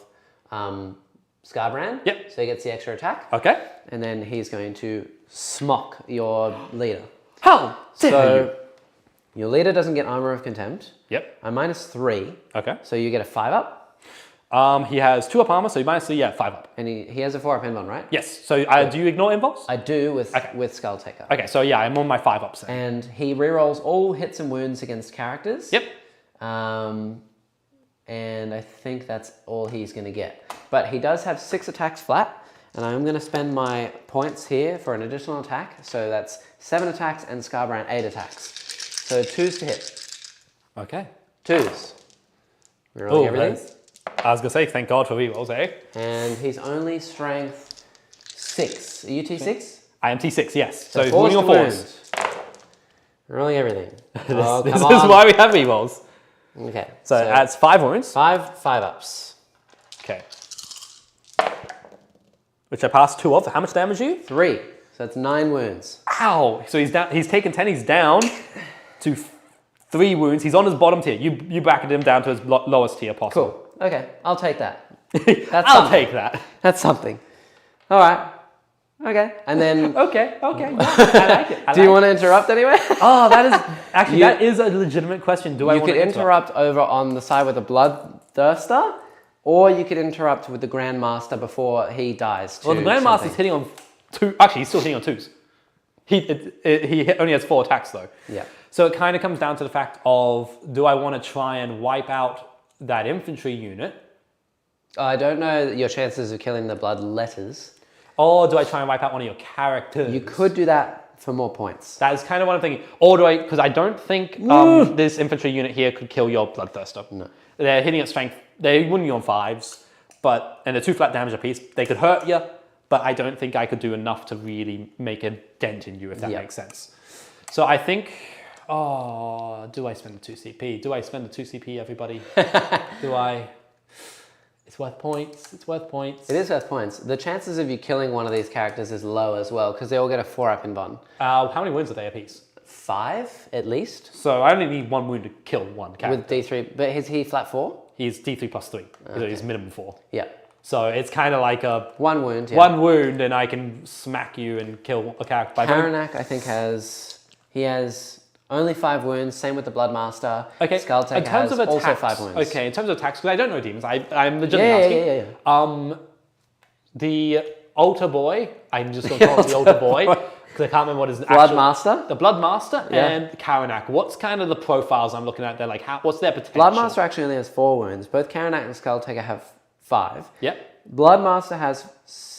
Scarbrand. Yep. So he gets the extra attack. Okay. And then he's going to smock your leader. How dare So your leader doesn't get Armor of Contempt. Yep. I'm -3. Okay. So you get a 5-up. He has 2 up armor, so you -3, 5 up. And he has a 4-up invuln, right? Yes. So do you ignore involves? I do with Skull Taker. Okay, so yeah, I'm on my 5 ups then. And he rerolls all hits and wounds against characters. Yep. And I think that's all he's going to get. But he does have 6 attacks flat, and I'm going to spend my points here for an additional attack. So that's 7 attacks and Scarbrand 8 attacks. So 2s to hit. Okay. 2s. Rerolling everything. I was going to say, thank God for rerolls, eh? And he's only strength 6. Are you T6? I am T6, yes. So fours rolling to on 4s. wound. Rolling everything. This is why we have rerolls. Okay. So that's 5 wounds. 5 ups. Okay. Which I passed 2 of. How much damage are you? 3. So that's 9 wounds. Ow! So he's down. He's taken 10. He's down to 3 wounds. He's on his bottom tier. You bracketed him down to his lowest tier possible. Cool. Okay, I'll take that. I'll take that. That's something. All right. Okay. And then. Okay. I like it. Do you want to interrupt anyway? Oh, that is a legitimate question. Do I want to interrupt? You could interrupt over on the side with the Bloodthirster, or you could interrupt with the Grandmaster before he dies. Well, the Grandmaster's hitting on 2. Actually, he's still hitting on 2s. He only has 4 attacks though. Yeah. So it kind of comes down to the fact of, do I want to try and wipe out that infantry unit? I don't know your chances of killing the Bloodletters. Or do I try and wipe out one of your characters? You could do that for more points. That is kind of what I'm thinking. Or do I, because I don't think this infantry unit here could kill your Bloodthirster. No. They're hitting at strength. They wouldn't be on 5s, and they're 2 flat damage apiece. They could hurt you, but I don't think I could do enough to really make a dent in you, if that makes sense. So I think, do I spend the 2 CP? Do I spend the 2 CP, everybody? Do I? It's worth points. It's worth points. It is worth points. The chances of you killing one of these characters is low as well, because they all get a 4-up invuln. How many wounds are they apiece? 5, at least. So I only need 1 wound to kill one character. With D3, but is he flat 4? He's D3 plus 3. So he's minimum 4. Yeah. So it's kind of like a 1 wound. Yeah. 1 wound, and I can smack you and kill a character. Karanak, I think, has only 5 wounds. Same with the Bloodmaster. Okay. Skulltaker has also 5 wounds. Okay, in terms of attacks, because I don't know demons, I'm legitimately asking. Yeah. The altar boy, I'm just going to call it the altar boy, because I can't remember what his Bloodmaster? The Bloodmaster and Karanak. What's kind of the profiles I'm looking at there? Like, what's their potential? Bloodmaster actually only has 4 wounds. Both Karanak and Skulltaker have 5. Yep. Bloodmaster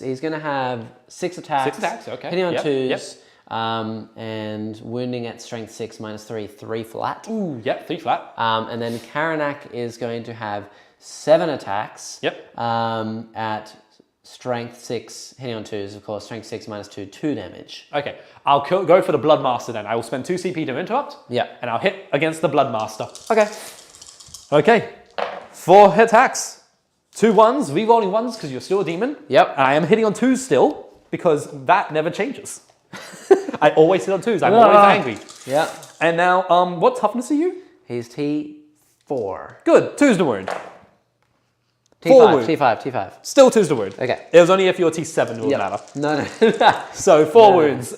he's going to have 6 attacks. 6 attacks, okay. Hitting on 2s. And wounding at strength 6 -3, 3 flat. Ooh, yep, 3 flat. And then Karanak is going to have 7 attacks. Yep. At strength 6, hitting on 2s, of course, strength 6 -2, 2 damage. Okay, I'll go for the Bloodmaster then. I will spend 2 CP to interrupt. Yeah. And I'll hit against the Bloodmaster. Okay. Okay, 4 attacks. 2 1s, re-rolling 1s because you're still a demon. Yep. And I am hitting on 2s still because that never changes. I always hit on 2s. I'm always angry. Yeah. And now, what toughness are you? He's T4. Good. 2s to wound. T5, T5. Still 2s to wound. Okay. It was only if you're T7 it would matter. No. So 4 wounds.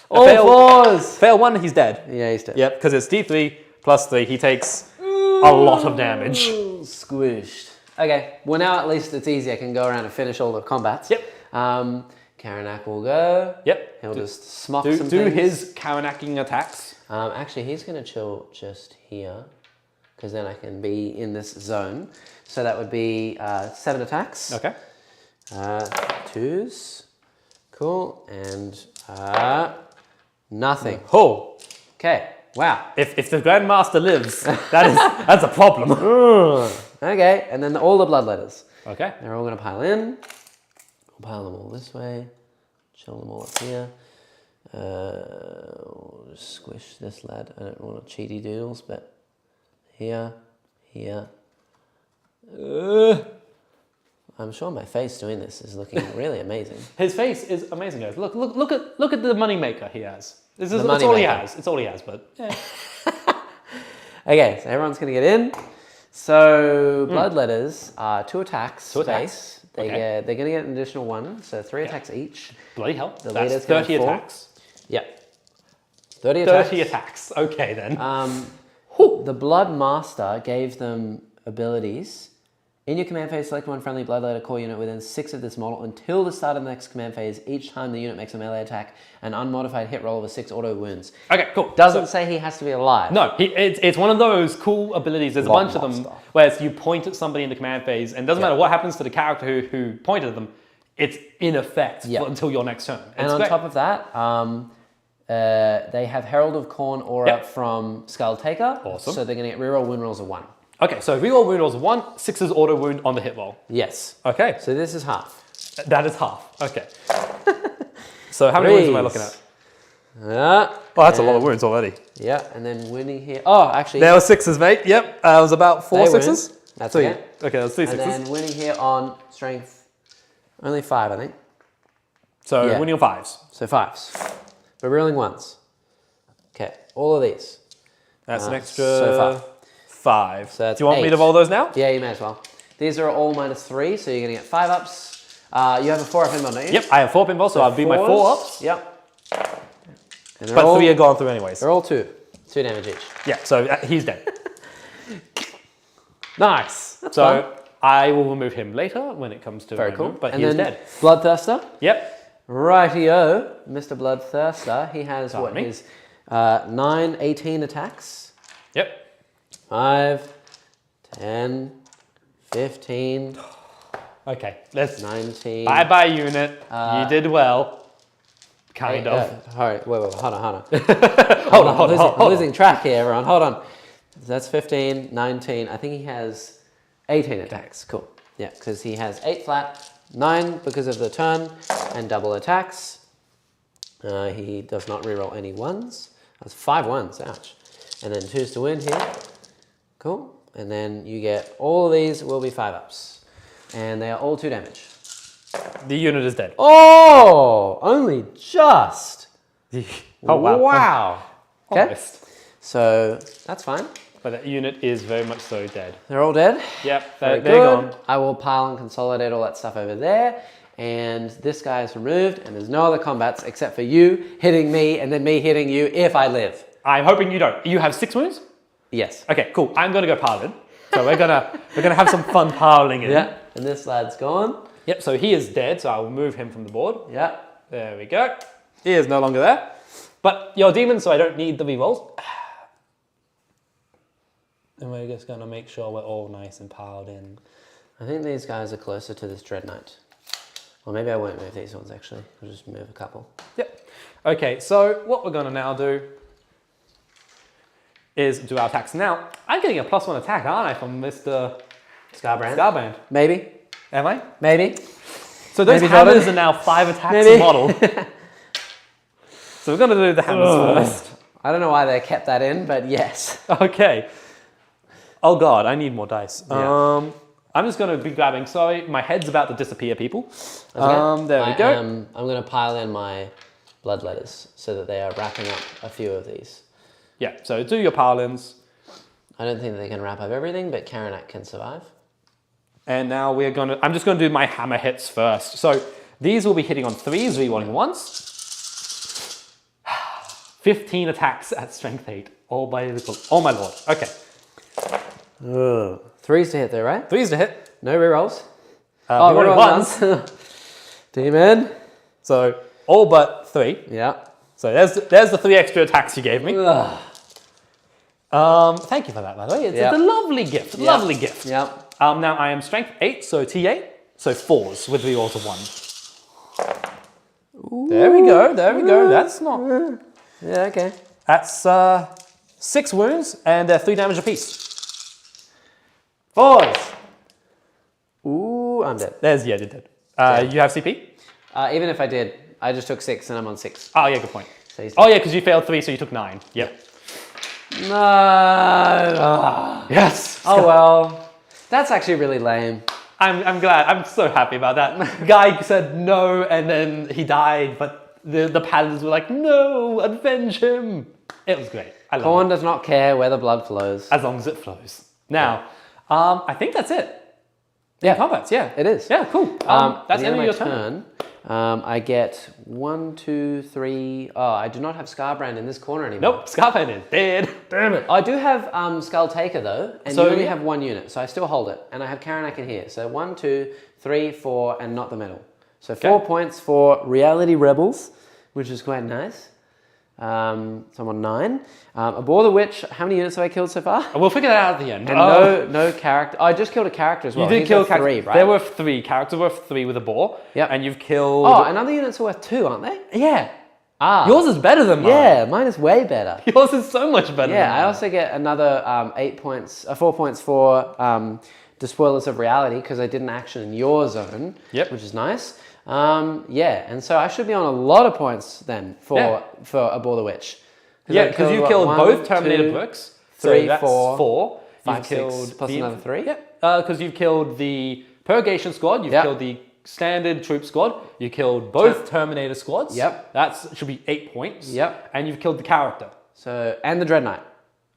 All 4s. Fail 1, he's dead. Yeah, he's dead. Yep, because it's D3 plus 3. He takes a lot of damage. Squished. Okay. Well, now at least it's easy. I can go around and finish all the combats. Yep. Karanak will go. Yep. He'll just smock do some things. his Karanacking attacks. Actually, he's going to chill just here, because then I can be in this zone. So that would be 7 attacks. Okay. 2s. Cool. And nothing. Oh. Okay. Wow. If the Grandmaster lives, that's a problem. Okay, and then all the blood letters. Okay. They're all going to pile in. We'll pile them all this way. Chill them all up here. We'll just squish this lad. I don't want to cheaty doodles, but here. I'm sure my face doing this is looking really amazing. His face is amazing, guys. Look at the moneymaker he has. That's all he has. It's all he has, but yeah. Okay, so everyone's going to get in. So blood letters are 2 attacks. Two attacks. They're going to get an additional 1, so 3 attacks each. Bloody hell. The That's leader's 30 gonna have 4. attacks. Yep. 30 attacks. 30 attacks. Okay, then. The Blood Master gave them abilities. In your command phase, select one friendly blood letter core unit within 6 of this model until the start of the next command phase. Each time the unit makes a melee attack, an unmodified hit roll of 6 auto wounds. Okay, cool. Doesn't say he has to be alive. No, it's one of those cool abilities. There's a bunch of them where you point at somebody in the command phase, and it doesn't matter what happens to the character who pointed at them, it's in effect until your next turn. And on top of that, they have Herald of Khorne aura from Skull Taker. Awesome. So they're going to get reroll wound rolls of 1. Okay, so reroll wound rolls of 1, 6's auto wound on the hit roll. Yes. Okay. So this is half. That is half. Okay. So how many wounds am I looking at? Yeah. Oh, that's a lot of wounds already. Yeah, and then winning here. Oh, actually. There were 6's, mate. Yep. It was about 4 6's. That's okay. okay. Okay, that's 3 6's. And then winning here on strength, only 5, I think. So winning on 5's. So 5s. But rolling 1s. Okay, all of these. That's an extra so far. 5. So that's do you want 8. me to roll those now? Yeah, you may as well. These are all -3, so you're going to get 5 ups. You have a 4 up pinball, don't you? Yep, I have 4 pinballs, so I'll be my 4 ups. Yep. And But 3 are gone through anyways. They're all 2. 2 damage each. Yeah, so he's dead. Nice. That's so fun. I will remove him later when it comes to Very cool. But and he is then dead. Bloodthirster. Yep. Rightio, Mr. Bloodthirster. He has Sorry. what is 9, 18 attacks. Yep. 5, 10, 15. Okay, let's 19. Bye unit. You did well. Kind of. Wait, hold on. Hold on. I'm losing track here, everyone. Hold on. That's 15, 19. I think he has 18 attacks. Cool. Yeah, because he has 8 flat, 9 because of the turn, and double attacks. He does not reroll any 1s. That's 5 1s, ouch. And then 2s to win here. Cool. And then you get all of these will be 5 ups. And they are all 2 damage. The unit is dead. Oh, only just. Oh, wow. Wow. Okay. Almost. So that's fine. But that unit is very much so dead. They're all dead. Yep, Very they're good. gone. I will pile and consolidate all that stuff over there. And this guy is removed, and there's no other combats except for you hitting me and then me hitting you if I live. I'm hoping you don't. You have 6 wounds? Yes. Okay, cool. I'm gonna go piling. So we're gonna have some fun piling in. Yeah. And this lad's gone. Yep, so he is dead, so I'll move him from the board. Yeah. There we go. He is no longer there. But you're demon, so I don't need the rerolls. And we're just gonna make sure we're all nice and piled in. I think these guys are closer to this Dread Knight. Or maybe I won't move these ones actually. I'll just move a couple. Yep. Okay, so what we're gonna now do is do our attacks. Now, I'm getting a +1 attack, aren't I, from Mr. Scarbrand. Maybe. Am I? Maybe. So those Maybe hammers are now 5 attacks Maybe. a model. So we're gonna do the hammers first. I don't know why they kept that in, but yes. Okay. Oh God, I need more dice. Yeah. I'm just gonna be grabbing, sorry, my head's about to disappear, people. Okay. There we go. I'm going to pile in my blood letters so that they are wrapping up a few of these. Yeah, so do your pile-ins. I don't think they can wrap up everything, but Karanak can survive. And now I'm just gonna do my hammer hits first. So these will be hitting on 3s, rerolling 1s. 15 attacks at strength 8. Oh my lord. Okay. 3s to hit there, right? 3s to hit. No rerolls. Rerolling 1s. Demon. So all but 3. Yeah. So there's the 3 extra attacks you gave me. Ugh. Thank you for that, by the way. It's Yep. a lovely gift. Yep. Lovely gift. Yep. Now I am strength 8, so T8. So 4s with rerolls of 1. There we go. There we go. That's not. Yeah, okay. That's 6 wounds, and they're 3 damage apiece. 4s. Ooh, I'm dead. You're dead. You have CP? Even if I did, I just took 6 and I'm on 6. Oh, yeah, good point. So he's Oh, yeah, because you failed 3, so you took 9. Yep. No. Yes. Oh, well. That's actually really lame. I'm glad. I'm so happy about that. Guy said no, and then he died, but the paladins were like, no, avenge him. It was great. I love Khorne it. does not care where the blood flows. As long as it flows. Now, I think that's it. Yeah. Combats, yeah. It is. Yeah, cool. That's the end of my your turn. I get 1, 2, 3. Oh, I do not have Scarbrand in this corner anymore. Nope, Scarpan is dead. Damn it. I do have Skull Taker though, and So, you only yeah. have 1 unit, so I still hold it. And I have Karen I can hear. So 1, 2, 3, 4, and not the middle. So 4 points for Reality Rebels, which is quite nice. So I'm on 9. Abhor the Witch, how many units have I killed so far? We'll figure that out at the end. And no character. I just killed a character as well. You did He's kill worth 3, right? There were 3. Characters worth 3 with a boar. Yep. And you've killed... Oh, and other units are worth 2, aren't they? yeah. Ah. Yours is better than mine. Yeah, mine is way better. Yours is so much better than Yeah, mine. I also get another 8 points, 4 points for Despoilers of Reality because I did an action in your zone, Yep. which is nice. Yeah, and so I should be on a lot of points then for Abhor the Witch. Yeah, because you killed what, both 1, Terminator 2, bricks. 3, so that's 4, 4. 5, You've 6, killed plus another 3. Yeah, because you've killed the Purgation squad. You've killed the standard troop squad. You killed both Terminator squads. Yep. That should be 8 points. Yep. And you've killed the character. So, and the Dread Knight.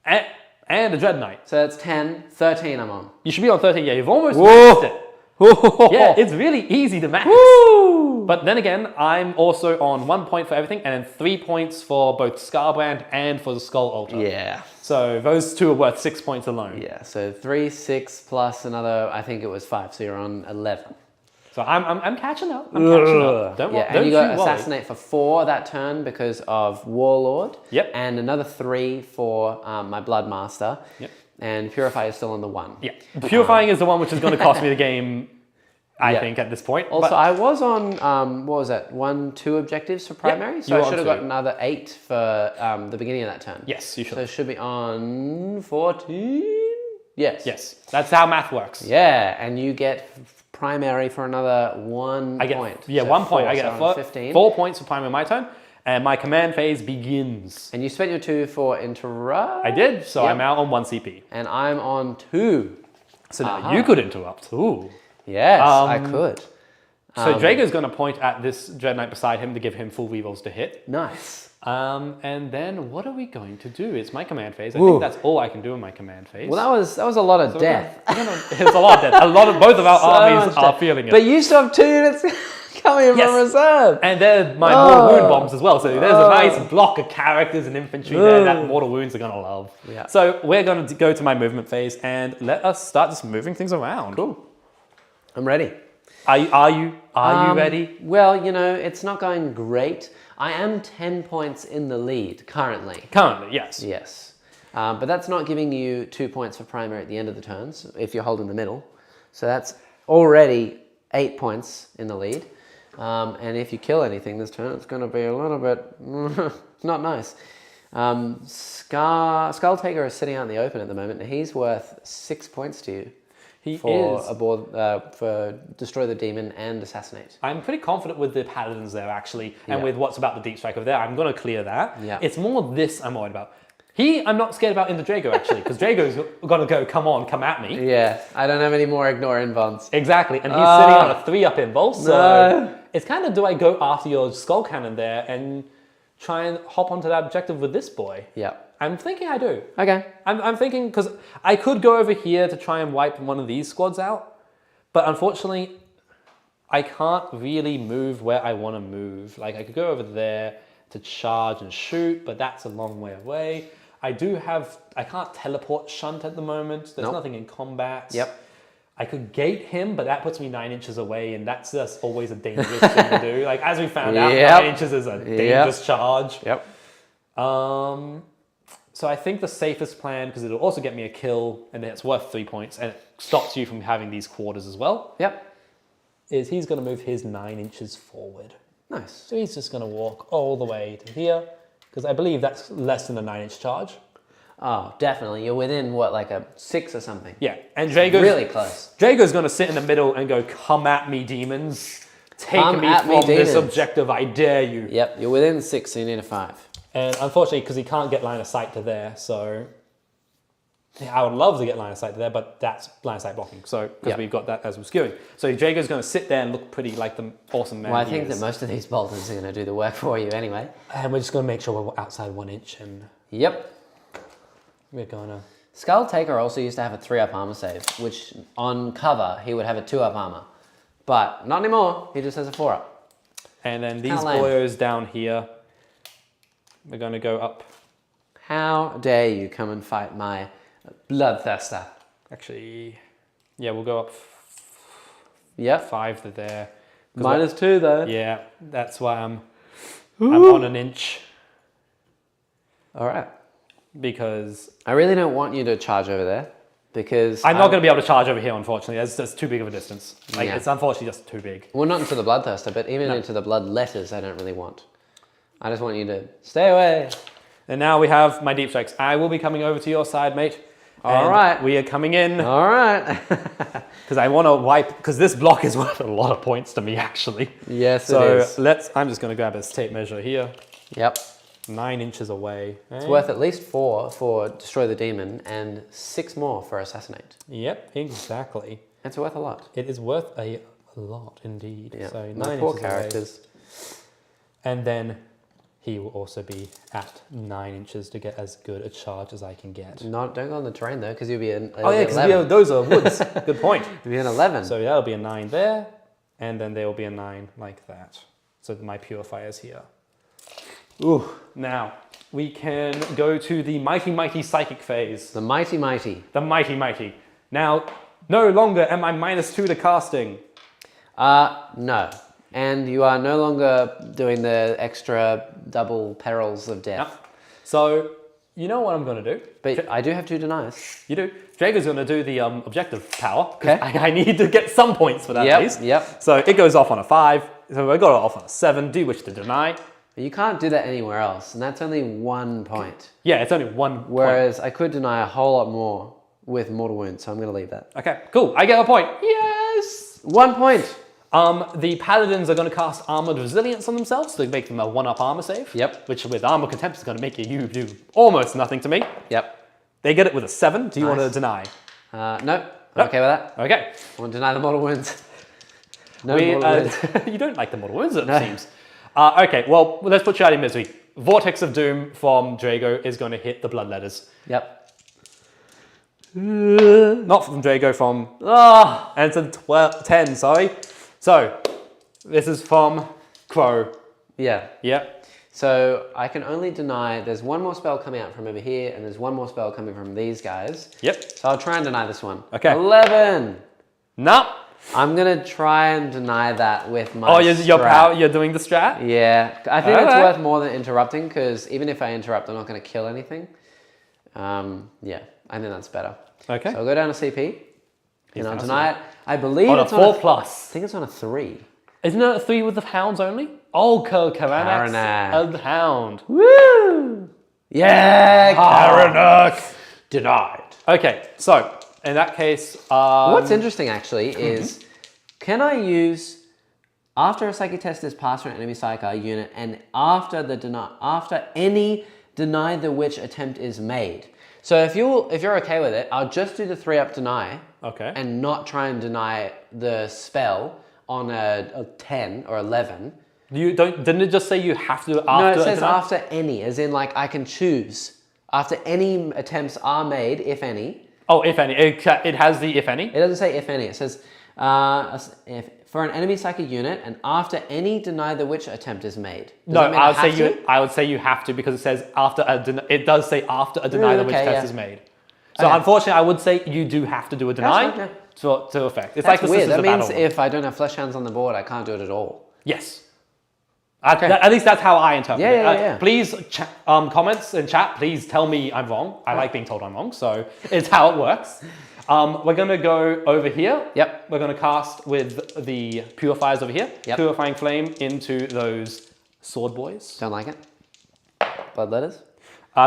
And the Dread Knight. So that's 10, 13 I'm on. You should be on 13. Yeah, you've almost Whoa. maxed it. Yeah, it's really easy to max. Woo! But then again, I'm also on 1 point for everything and then 3 points for both Scarbrand and for the Skull Altar. Yeah. So those 2 are worth 6 points alone. Yeah, so 3, 6 plus another, I think it was 5, so you're on 11. So I'm catching up. I'm catching up. Don't And you got worry. Assassinate for 4 that turn because of Warlord. Yep. And another 3 for my Bloodmaster. Yep. And Purify is still on the 1. Yeah. Purifying is the one which is going to cost me the game, I think, at this point. Also, But I was on, what was that, 1, 2 objectives for primary? So you I were should have on got 2. another 8 for the beginning of that turn. yes, you should. So it should be on 14? Yes. Yes, that's how math works. Yeah, and you get primary for another 1 I get, point. Yeah, So 1 point. 4, I so get I'm 4, 15. 4 points for primary my turn, and my command phase begins. And you spent your 2 for interrupt. I did, so Yep. I'm out on 1 CP. And I'm on 2. So now you could interrupt. Ooh. Yes, I could. So Drago's going to point at this Dread Knight beside him to give him full rerolls to hit. Nice. And then what are we going to do? It's my command phase. I Ooh. think that's all I can do in my command phase. Well, that was a lot of death. It's a lot of death. A lot of both of our So armies much are death. feeling it. But you still have 2 units coming in Yes. from reserve. And they're my mortal wound bombs as well. So there's a nice block of characters and infantry there that mortal wounds are going to love. Yeah. So we're going to go to my movement phase and let us start just moving things around. Cool. I'm ready. Are you ready? Well, you know, it's not going great. I am 10 points in the lead currently. Currently, yes. Yes. But that's not giving you 2 points for primary at the end of the turns if you're holding the middle. So that's already 8 points in the lead. And if you kill anything this turn, it's going to be a little bit not nice. Skull Taker is sitting out in the open at the moment, and he's worth 6 points to you. For Destroy the Demon and Assassinate. I'm pretty confident with the Paladins there, actually, and Yeah. with what's about the Deep Strike over there. I'm going to clear that. Yeah. It's more this I'm worried about. I'm not scared about in the Drago, actually, because Drago's going to go, come at me. Yeah, I don't have any more ignore invulns. Exactly, and he's sitting on a 3-up invulse, so No. it's kind of, do I go after your Skull Cannon there and try and hop onto that objective with this boy? Yeah. I'm thinking I do. Okay. I'm thinking, because I could go over here to try and wipe one of these squads out, but unfortunately, I can't really move where I want to move. Like, I could go over there to charge and shoot, but that's a long way away. I can't teleport Shunt at the moment. There's nothing in combat. Yep. I could gate him, but that puts me 9 inches away, and that's just always a dangerous thing to do. Like, as we found out, 9 inches is a dangerous charge. Yep. So I think the safest plan, because it'll also get me a kill, and then it's worth 3 points, and it stops you from having these quarters as well, Yep. is he's going to move his 9 inches forward. Nice. So he's just going to walk all the way to here, because I believe that's less than a 9-inch charge. Oh, definitely. You're within, what, like a 6 or something? Yeah, and Drago's really close. Drago's going to sit in the middle and go, come at me, demons. Take Come me at me, from this demons. objective, I dare you. Yep, you're within 6, so you need a 5. And unfortunately, because he can't get line of sight to there, so... Yeah, I would love to get line of sight to there, but that's line of sight blocking. So, because we've got that as obscuring. So Drago's going to sit there and look pretty like the awesome man Well, I think that most of these bolters are going to do the work for you anyway. And we're just going to make sure we're outside 1 inch and... Yep. We're going to... Skull Taker also used to have a 3-up armor save, which on cover, he would have a 2-up armor. But not anymore, he just has a 4-up. And then these boyos down here, we're going to go up. How dare you come and fight my bloodthirster? Actually, yeah, we'll go up. Yep. 5 to there. -2 though. Yeah, that's why I'm on 1 inch. All right. Because I really don't want you to charge over there because I'm not going to be able to charge over here, unfortunately. That's too big of a distance. Like Yeah. it's unfortunately just too big. Well, not into the bloodthirster, but even into the blood letters, I don't really want. I just want you to stay away. And now we have my deep strikes. I will be coming over to your side, mate. All right. We are coming in. All right. Because I want to wipe, because this block is worth a lot of points to me, actually. Yes, it is. So I'm just going to grab this tape measure here. Yep. 9 inches away. It's worth at least 4 for Destroy the Demon and 6 more for Assassinate. Yep, exactly. It's worth a lot. It is worth a lot indeed. Yeah. So 9 My inches poor away. characters. And then he will also be at 9 inches to get as good a charge as I can get. Don't go on the terrain though, because you'll be an Oh yeah, because those are woods. Good point. You'll be an 11. So that'll be a 9 there, and then there will be a 9 like that. So my purifier's here. Ooh. Now, we can go to the mighty psychic phase. The mighty. The mighty. Now, no longer am I -2 to casting. No. And you are no longer doing the extra double perils of death. Yep. So, you know what I'm going to do? But I do have 2 denies. You do. Drago's going to do the objective power. Okay. I need to get some points for that at least. Yep. So it goes off on a 5. So I got it off on a 7. Do wish to deny. But you can't do that anywhere else, and that's only 1 point. Yeah, it's only 1 Whereas I could deny a whole lot more with mortal wounds, so I'm going to leave that. Okay, cool. I get a point. Yes! 1 point. The paladins are going to cast Armored Resilience on themselves to make them a 1-up armor save. Yep. Which with Armor Contempt is going to make you do almost nothing to me. Yep. They get it with a 7. Do you want to Nice. deny? Nope. I'm okay with that. Okay. I want to deny the mortal wounds. No mortal wounds. You don't like the mortal wounds, it seems. Okay, well, let's put you out of misery. Vortex of Doom from Drago is going to hit the blood letters. Yep. Not from Drago, from... Oh! And it's a 10, sorry. So, this is from Crow. Yeah. Yep. So I can only deny, there's 1 more spell coming out from over here, and there's 1 more spell coming from these guys. Yep. So I'll try and deny this one. Okay. 11! No. I'm gonna try and deny that with my your strat. power, you're doing the strat? Yeah, I think it's Alright. worth more than interrupting, because even if I interrupt, I'm not gonna kill anything. Yeah, I think that's better. Okay. So I'll go down to CP, and I'll down deny it. I believe On a it's 4 on I plus. think it's on a 3. Isn't it a 3 with the hounds only? Oh, Karanax Karanax. of the hound. Woo! Yeah, Karanax! Denied. Okay, so in that case, What's interesting actually is, can I use, after a psychic test is passed for an enemy psychic unit, and after any deny the witch attempt is made. So if you're okay with it, I'll just do the 3-up deny. Okay. And not try and deny the spell on a 10 or 11. Didn't it just say you have to do it after? No, it says deny? after any, as in like I can choose after any attempts are made, if any. Oh, if any. It has the if any. It doesn't say if any. It says if for an enemy psychic unit, and after any deny the witch attempt is made. Does No, that mean I would say you have to, because it says after it does say after a deny the witch okay, test yeah. is made. So Okay. unfortunately, I would say you do have to do a deny fine, to effect. It's That's like the weird. Sisters That of means Battle. if I don't have flesh hands on the board, I can't do it at all. Yes. Okay. At least that's how I interpret it. Yeah. Please, comments in chat, please tell me I'm wrong. I like being told I'm wrong, so it's how it works. We're going to go over here. Yep. We're going to cast with the purifiers over here. Yep. Purifying Flame into those sword boys. Don't like it. Blood letters.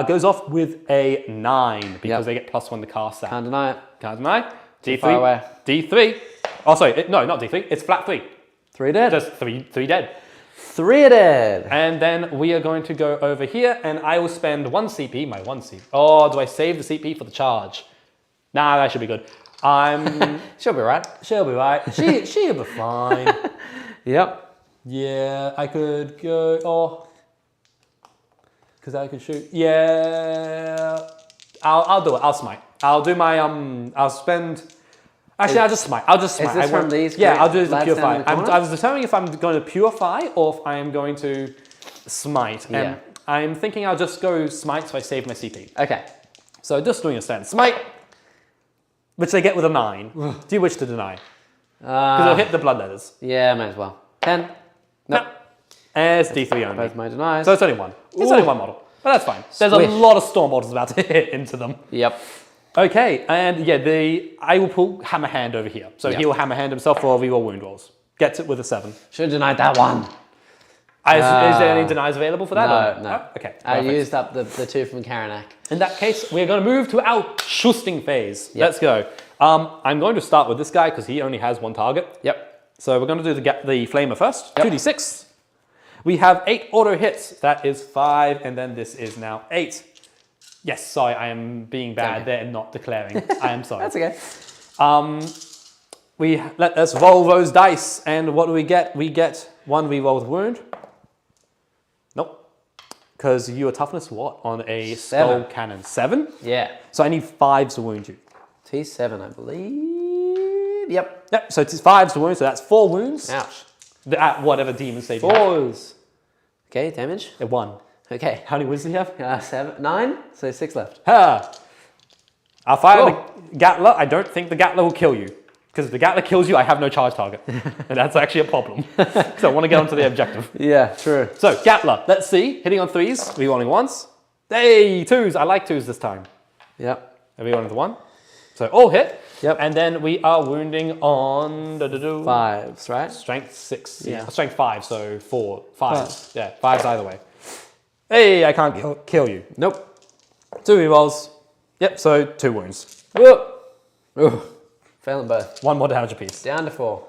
Goes off with a 9 because they get +1 to cast that. Can't deny it. Can't deny. Too far away. D3. Oh, sorry. No, not D3. It's flat 3. 3 dead. Just three dead. 3 dead. And then we are going to go over here, and I will spend 1 CP, my 1 CP. Oh, do I save the CP for the charge? Nah, that should be good. She'll be right. She'll be right. She'll be fine. Yep. Yeah, I could go. Because I can shoot. Yeah, I'll do it. I'll smite. I'll do my I'll spend. Actually, I'll just smite. I'll just smite. Is this from these? Yeah, I'll do the purify. lads down in the I was determining if I'm going to purify or if I am going to smite. Yeah. And I'm thinking I'll just go smite so I save my CP. Okay. So just doing a stand smite, which they get with a 9. Do you wish to deny? Because it'll hit the blood letters. Yeah, might as well. 10. Nope. And it's D3 only. Both my denies. So it's only 1. It's only 1 model. But that's fine. There's Swish. a lot of storm models about to hit into them. Yep. Okay, and yeah, I will pull Hammer Hand over here. So he will Hammer Hand himself for reroll wound rolls. Gets it with a 7. Should have denied that one. Is there any denies available for that? No. Oh, okay. I perfect. used up the 2 from Karanak. In that case, we're going to move to our shusting phase. Let's go. I'm going to start with this guy because he only has 1 target. Yep. So we're going to do the flamer first. Yep. 2d6. We have 8 auto hits. That is 5, and then this is now 8. Yes, sorry, I am being bad there and not declaring. I am sorry. That's okay. Let's roll those dice, and what do we get? We get 1 rerolled wound. Nope. Because you are toughness what on a skull cannon? 7? Yeah. So I need 5s to wound you. T7, I believe. Yep. Yep, so it's 5s to wound, so that's 4 wounds. Ouch. At whatever demon save you have. 4s. Okay, damage. 1. Okay. How many wounds do you have? 7, 9, so 6 left. Ha! I'll fire the Gatler. I don't think the Gatler will kill you. Because if the Gatler kills you, I have no charge target. And that's actually a problem. So I want to get onto the objective. Yeah, true. So, Gatler, let's see. Hitting on 3s, rerolling 1s. Hey, 2s. I like 2s this time. Yep. And rerolling the 1. So, all hit. Yep. And then we are wounding on 5s, right? Strength 6. Yeah. Strength 5, so 4. 5. Yeah, 5s either way. Hey, I can't kill you. Nope. 2 rerolls. Yep, so 2 wounds. Ooh. Failing both. 1 more damage apiece. Down to 4.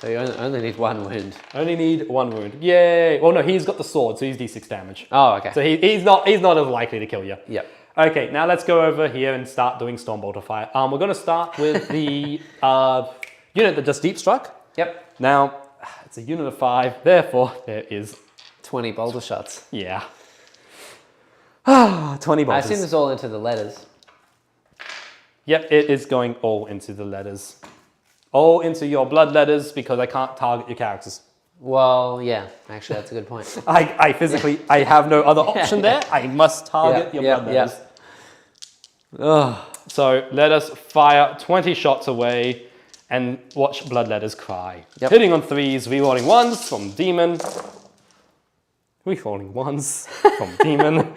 So you only need 1 wound. Only need 1 wound. Yay! Well, no, he's got the sword, so he's d6 damage. Oh, okay. So he's not as likely to kill you. Yep. Okay, now let's go over here and start doing Stormbolter fire. We're going to start with the unit that just deep struck. Yep. Now, it's a unit of 5, therefore there is 20 bolter shots. Yeah. 20 bolters. I assume this all into the letters. Yep, it is going all into the letters. All into your blood letters because I can't target your characters. Well, yeah. Actually, that's a good point. I physically, I have no other option there. I must target your blood letters. So let us fire 20 shots away and watch blood letters cry. Yep. Hitting on 3s, rerolling 1s from Demon. Rerolling 1s from Demon.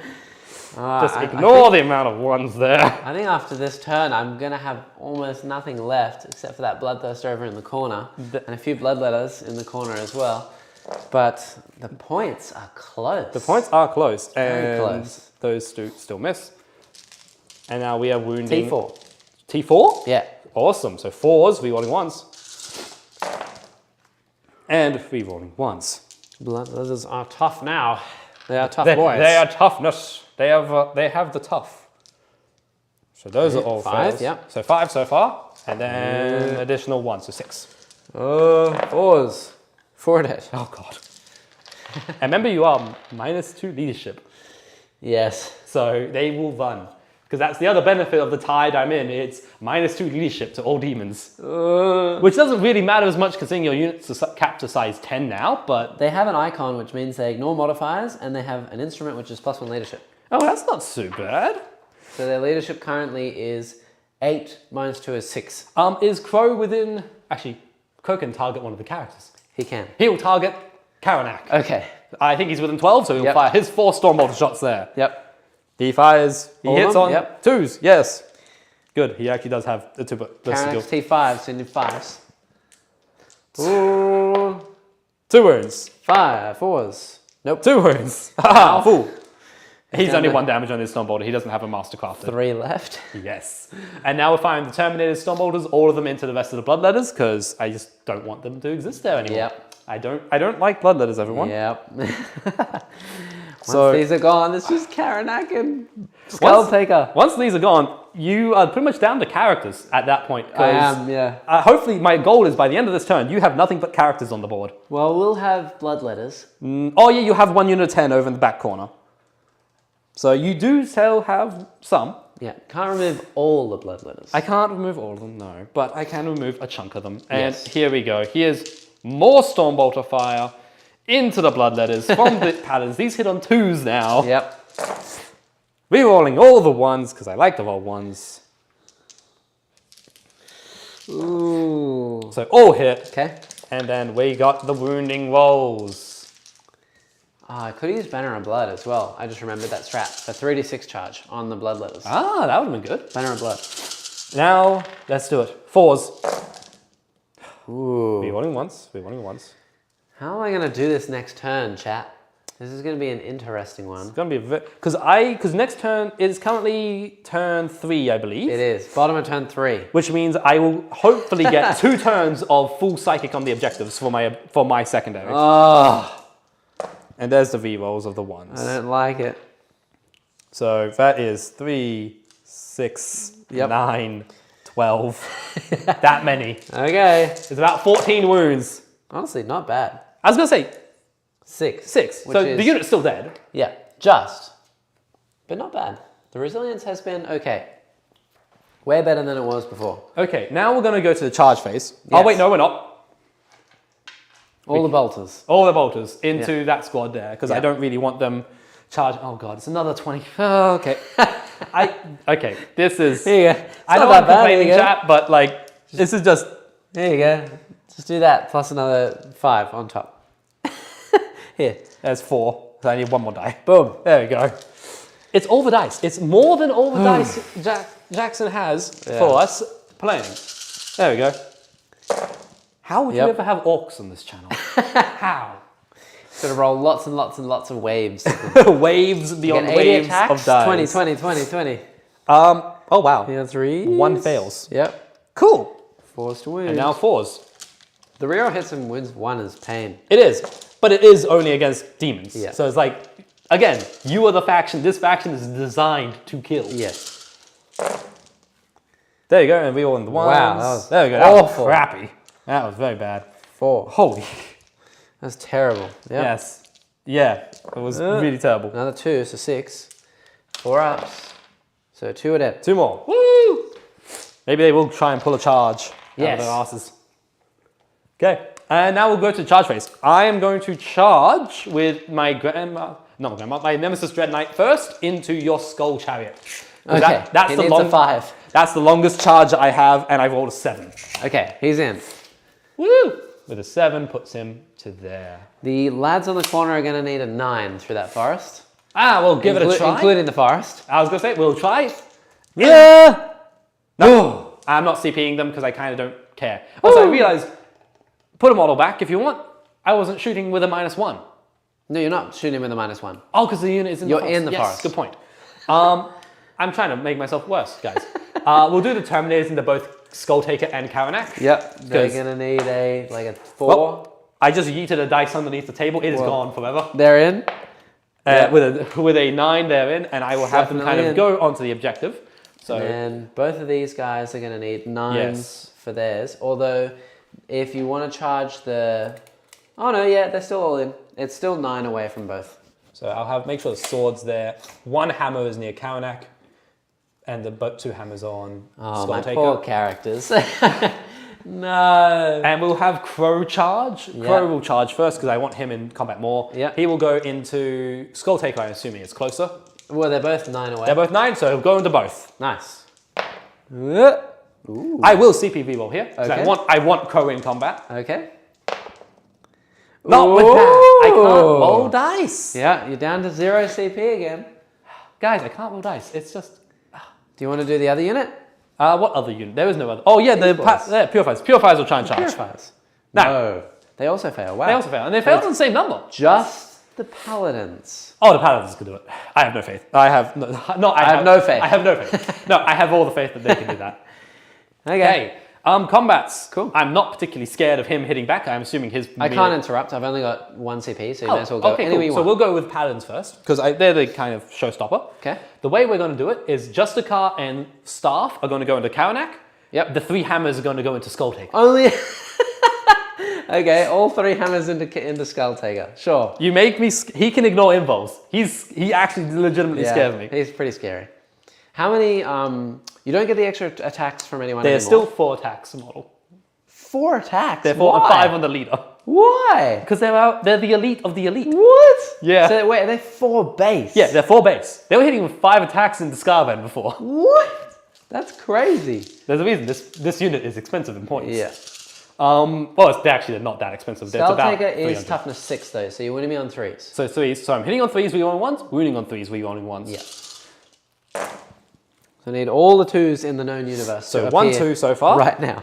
Just ignore the amount of 1s there. I think after this turn, I'm going to have almost nothing left except for that bloodthirster over in the corner and a few bloodletters in the corner as well. But the points are close. The points are close. Very and close. Those two still miss. And now we are wounding... T4. T4? Yeah. Awesome. So 4s, rerolling 1s. And rerolling 1s. Bloodletters are tough now. They are tough boys. They are toughness. They have the tough. So those are all 5, fails. yeah. So 5 so far. And then additional 1, so 6. 4s. 4 dead. Oh, God. And remember, you are -2 leadership. Yes. So they will run. Because that's the other benefit of the tide I'm in. It's -2 leadership to all demons. Which doesn't really matter as much considering your unit's capped to size 10 now, but... They have an icon, which means they ignore modifiers, and they have an instrument, which is +1 leadership. Oh, that's not so bad. So their leadership currently is 8, -2 is 6. Is Crow within... Actually, Crow can target one of the characters. He can. He will target Karanak. Okay. I think he's within 12, so he'll fire his 4 Stormbolter shots there. Yep. He fires, he All hits of on them? Yep. 2s, yes. Good, he actually does have the 2, but let's Karanak's go. T5, so you need 5s. Ooh. 2 wounds. 5, 4s. Nope. 2 wounds. Haha, fool. He's Down only to 1 damage on his Stormbolter. He doesn't have a Mastercrafted. 3 left. Yes. And now we're firing the Terminated Stormbolters, all of them into the rest of the Bloodletters, because I just don't want them to exist there anymore. Yep. I don't like Bloodletters, everyone. Yep. Once these are gone, it's just Karanak and Skulltaker. Once these are gone, you are pretty much down to characters at that point. I am, yeah. Hopefully, my goal is by the end of this turn, you have nothing but characters on the board. Well, we'll have Bloodletters. Oh yeah, you have 1 unit of 10 over in the back corner. So you do still have some. Yeah, can't remove all the Bloodletters. I can't remove all of them, no. But I can remove a chunk of them. And Yes. here we go. Here's more Stormbolter fire into the Bloodletters from the Paladins. These hit on 2s now. Yep. Rerolling all the 1s, because I like to roll 1s. Ooh. So all hit. Okay. And then we got the wounding rolls. I could use Banner of Blood as well. I just remembered that strat. For 3d6 charge on the Bloodletters. Ah, that would have been good. Banner of Blood. Now, let's do it. 4s. Ooh. Rerolling once. How am I going to do this next turn, chat? This is going to be an interesting one. It's going to be because next turn is currently turn 3, I believe. It is. Bottom of turn 3. Which means I will hopefully get 2 turns of full psychic on the objectives for my secondary. Oh, And there's the V-rolls of the 1s. I don't like it. So that is 3, 6, Yep. 9, 12. That many. Okay. It's about 14 wounds. Honestly, not bad. I was going to say 6. 6. Which So is- the unit's still dead. Yeah, just. But not bad. The resilience has been okay. Way better than it was before. Okay, now we're going to go to the charge phase. Yes. Oh, wait, no, we're not. All the bolters. All the bolters into that squad there, because I Yeah. don't really want them charged. Oh god, it's another 20. Oh, okay. Okay, this is... Here you go. I know I'm complaining, chat, but like, this is just... There you go. Just do that plus another 5 on top. Here. There's 4. So I need 1 more die. Boom. There we go. It's all the dice. It's more than all the dice Jackson has for us playing. There we go. How would you ever have orcs on this channel? How? Gotta roll lots and lots and lots of waves. Waves beyond Get 80 waves attacks, of dice. 20, 20, 20, 20. Oh wow. Yeah, 3. 1 fails. Yep. Cool. 4's to wound. And now 4s. The reroll hits and wounds 1 is pain. It is, but it is only against demons. Yeah. So it's like, again, you are the faction. This faction is designed to kill. Yes. There you go, and we all in the ones. Wow, that was there we go. awful. That was crappy. That was very bad. 4. Holy. That's terrible. Yep. Yes. Yeah, it was really terrible. Another 2, so 6. 4 ups. So 2 are dead. 2 more. Woo! Maybe they will try and pull a charge out Yes. of their asses. Okay, and now we'll go to charge phase. I am going to charge with my my Nemesis Dread Knight first into your Skull Chariot. Okay, That's he the needs a 5. That's the longest charge I have, and I rolled a 7. Okay, he's in. Woo! With a 7 puts him to there. The lads on the corner are going to need a 9 through that forest. Ah, we'll give it a try. Including the forest. I was going to say, we'll try. Yeah! No, I'm not CPing them because I kind of don't care. Also, I realized, put a model back if you want. I wasn't shooting with a -1. No, you're not shooting with a -1. Oh, because the unit is in the forest. You're in the yes, forest. Good point. I'm trying to make myself worse, guys. We'll do the Terminators into both Skulltaker and Karanak. Yep, they're going to need a 4. Well, I just yeeted a dice underneath the table. It is gone forever. They're in. With a 9 therein, and I will have them kind of go onto the objective. So And both of these guys are going to need 9s for theirs. Although, if you want to charge the... Oh no, yeah, they're still all in. It's still 9 away from both. So I'll make sure the sword's there. 1 hammer is near Karanak, and the 2 hammers on Oh, my Skulltaker. poor characters. No. And we'll have Crow charge. Crow will charge first because I want him in combat more. Yep. He will go into Skulltaker, I'm assuming it's closer. Well, they're both 9 away. They're both 9, so he'll go into both. Nice. Ooh. I will CPV roll here because Okay. I want Crow in combat. Okay. Not with that. I can't roll dice. Yeah, you're down to 0 CP again. Guys, I can't roll dice. It's just... Do you want to do the other unit? What other unit? There is no other. Oh yeah, Purifiers. Purifiers will try and charge. Purifiers. No. No. They also fail. Wow. They also fail. And they fail on the same number. Just The paladins. Oh, the paladins can do it. I have no faith. I have no faith. I have no faith. No, I have all the faith that they can do that. Okay. Combats. Cool. I'm not particularly scared of him hitting back. I'm assuming his... I can't interrupt. I've only got 1 CP, so you may as well go anywhere you want. So we'll go with paladins first, because they're the kind of showstopper. Okay. The way we're going to do it is Justicar and Staff are going to go into Karanak. Yep. The 3 hammers are going to go into Skulltaker. Only... Okay, all 3 hammers into Skulltaker. Sure. You make me... He can ignore invulns. He actually legitimately scares me. He's pretty scary. How many... You don't get the extra attacks from anyone There's anymore. still 4 attacks model. 4 attacks? They're 4 and 5 on the leader. Why? Because they're the elite of the elite. What? Yeah. So wait, are they 4 base? Yeah, they're 4 base. They were hitting with 5 attacks in the Scarvan before. What? That's crazy. There's a reason. This unit is expensive in points. Yeah. Well, they're not that expensive. Skulltaker is toughness 6 though, so you're winning me on 3s. So 3s. So I'm hitting on 3s, re-rolling 1s, wounding on 3s, re-rolling 1s. Yeah. So I need all the 2s in the known universe. So 1, 2 so far. Right now.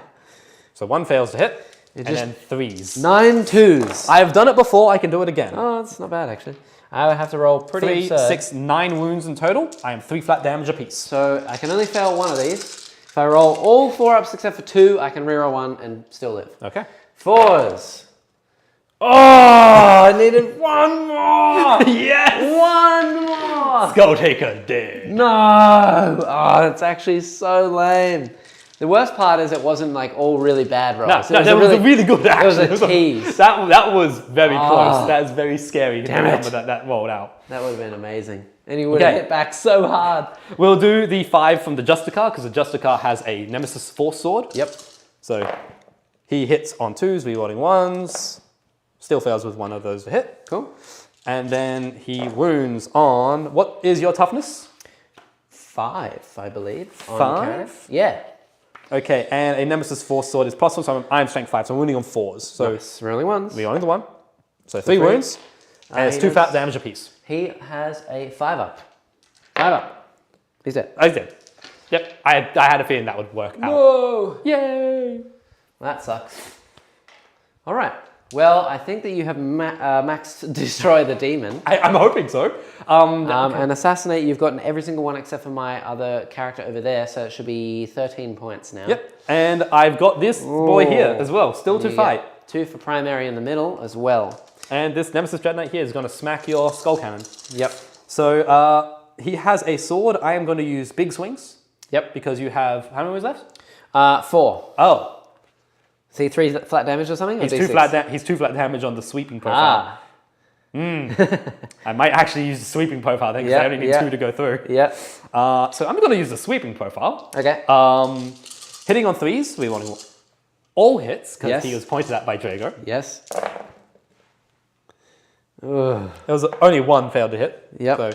So 1 fails to hit, and then 3s. 9 2s. I have done it before, I can do it again. Oh, that's not bad actually. I would have to roll pretty 3, absurd. 6, 9 wounds in total. I am 3 flat damage apiece. So I can only fail 1 of these. If I roll all 4 ups except for 2, I can reroll 1 and still live. Okay. 4s. Oh, I needed 1 more. Yes! 1 more. Skulltaker dead. No. Oh, that's actually so lame. The worst part is it wasn't like all really bad rolls. No, that was a really good action. It was a tease. That was very close. That is very scary. Damn it. That rolled out. That would have been amazing. And he would have hit back so hard. We'll do the 5 from the Justicar, because the Justicar has a Nemesis Force Sword. Yep. So he hits on 2s, re-rolling 1s. Still fails with 1 of those to hit. Cool. And then he wounds on... What is your toughness? 5, I believe. 5? Yeah. Okay, and a Nemesis Force Sword is +1, so I'm strength 5, so I'm wounding on 4s. So nice. Rolling 1s. re-rolling the 1. So 3 wounds, and it's 2 flat damage apiece. He has a 5 up. 5 up. He's dead. Oh, he's dead. Yep, I had a feeling that would work out. Whoa! Yay! That sucks. All right. Well, I think that you have maxed Destroy the Demon. I'm hoping so. And Assassinate, you've gotten every single one except for my other character over there, so it should be 13 points now. Yep, and I've got this boy here as well, still to fight. 2 for primary in the middle as well. And this Nemesis Dread Knight here is going to smack your Skull Cannon. Yep. So he has a sword. I am going to use Big Swings. Yep. Because you have, how many was left? 4. Oh. See 3 flat damage or something? He's or 2 flat damage on the sweeping profile. I might actually use the sweeping profile then, because I only need 2 to go through. Yep. So I'm going to use the sweeping profile. Okay. Hitting on 3s, we want to all hits, because he was pointed at by Drago. Yes. There was only 1 failed to hit. Yep. So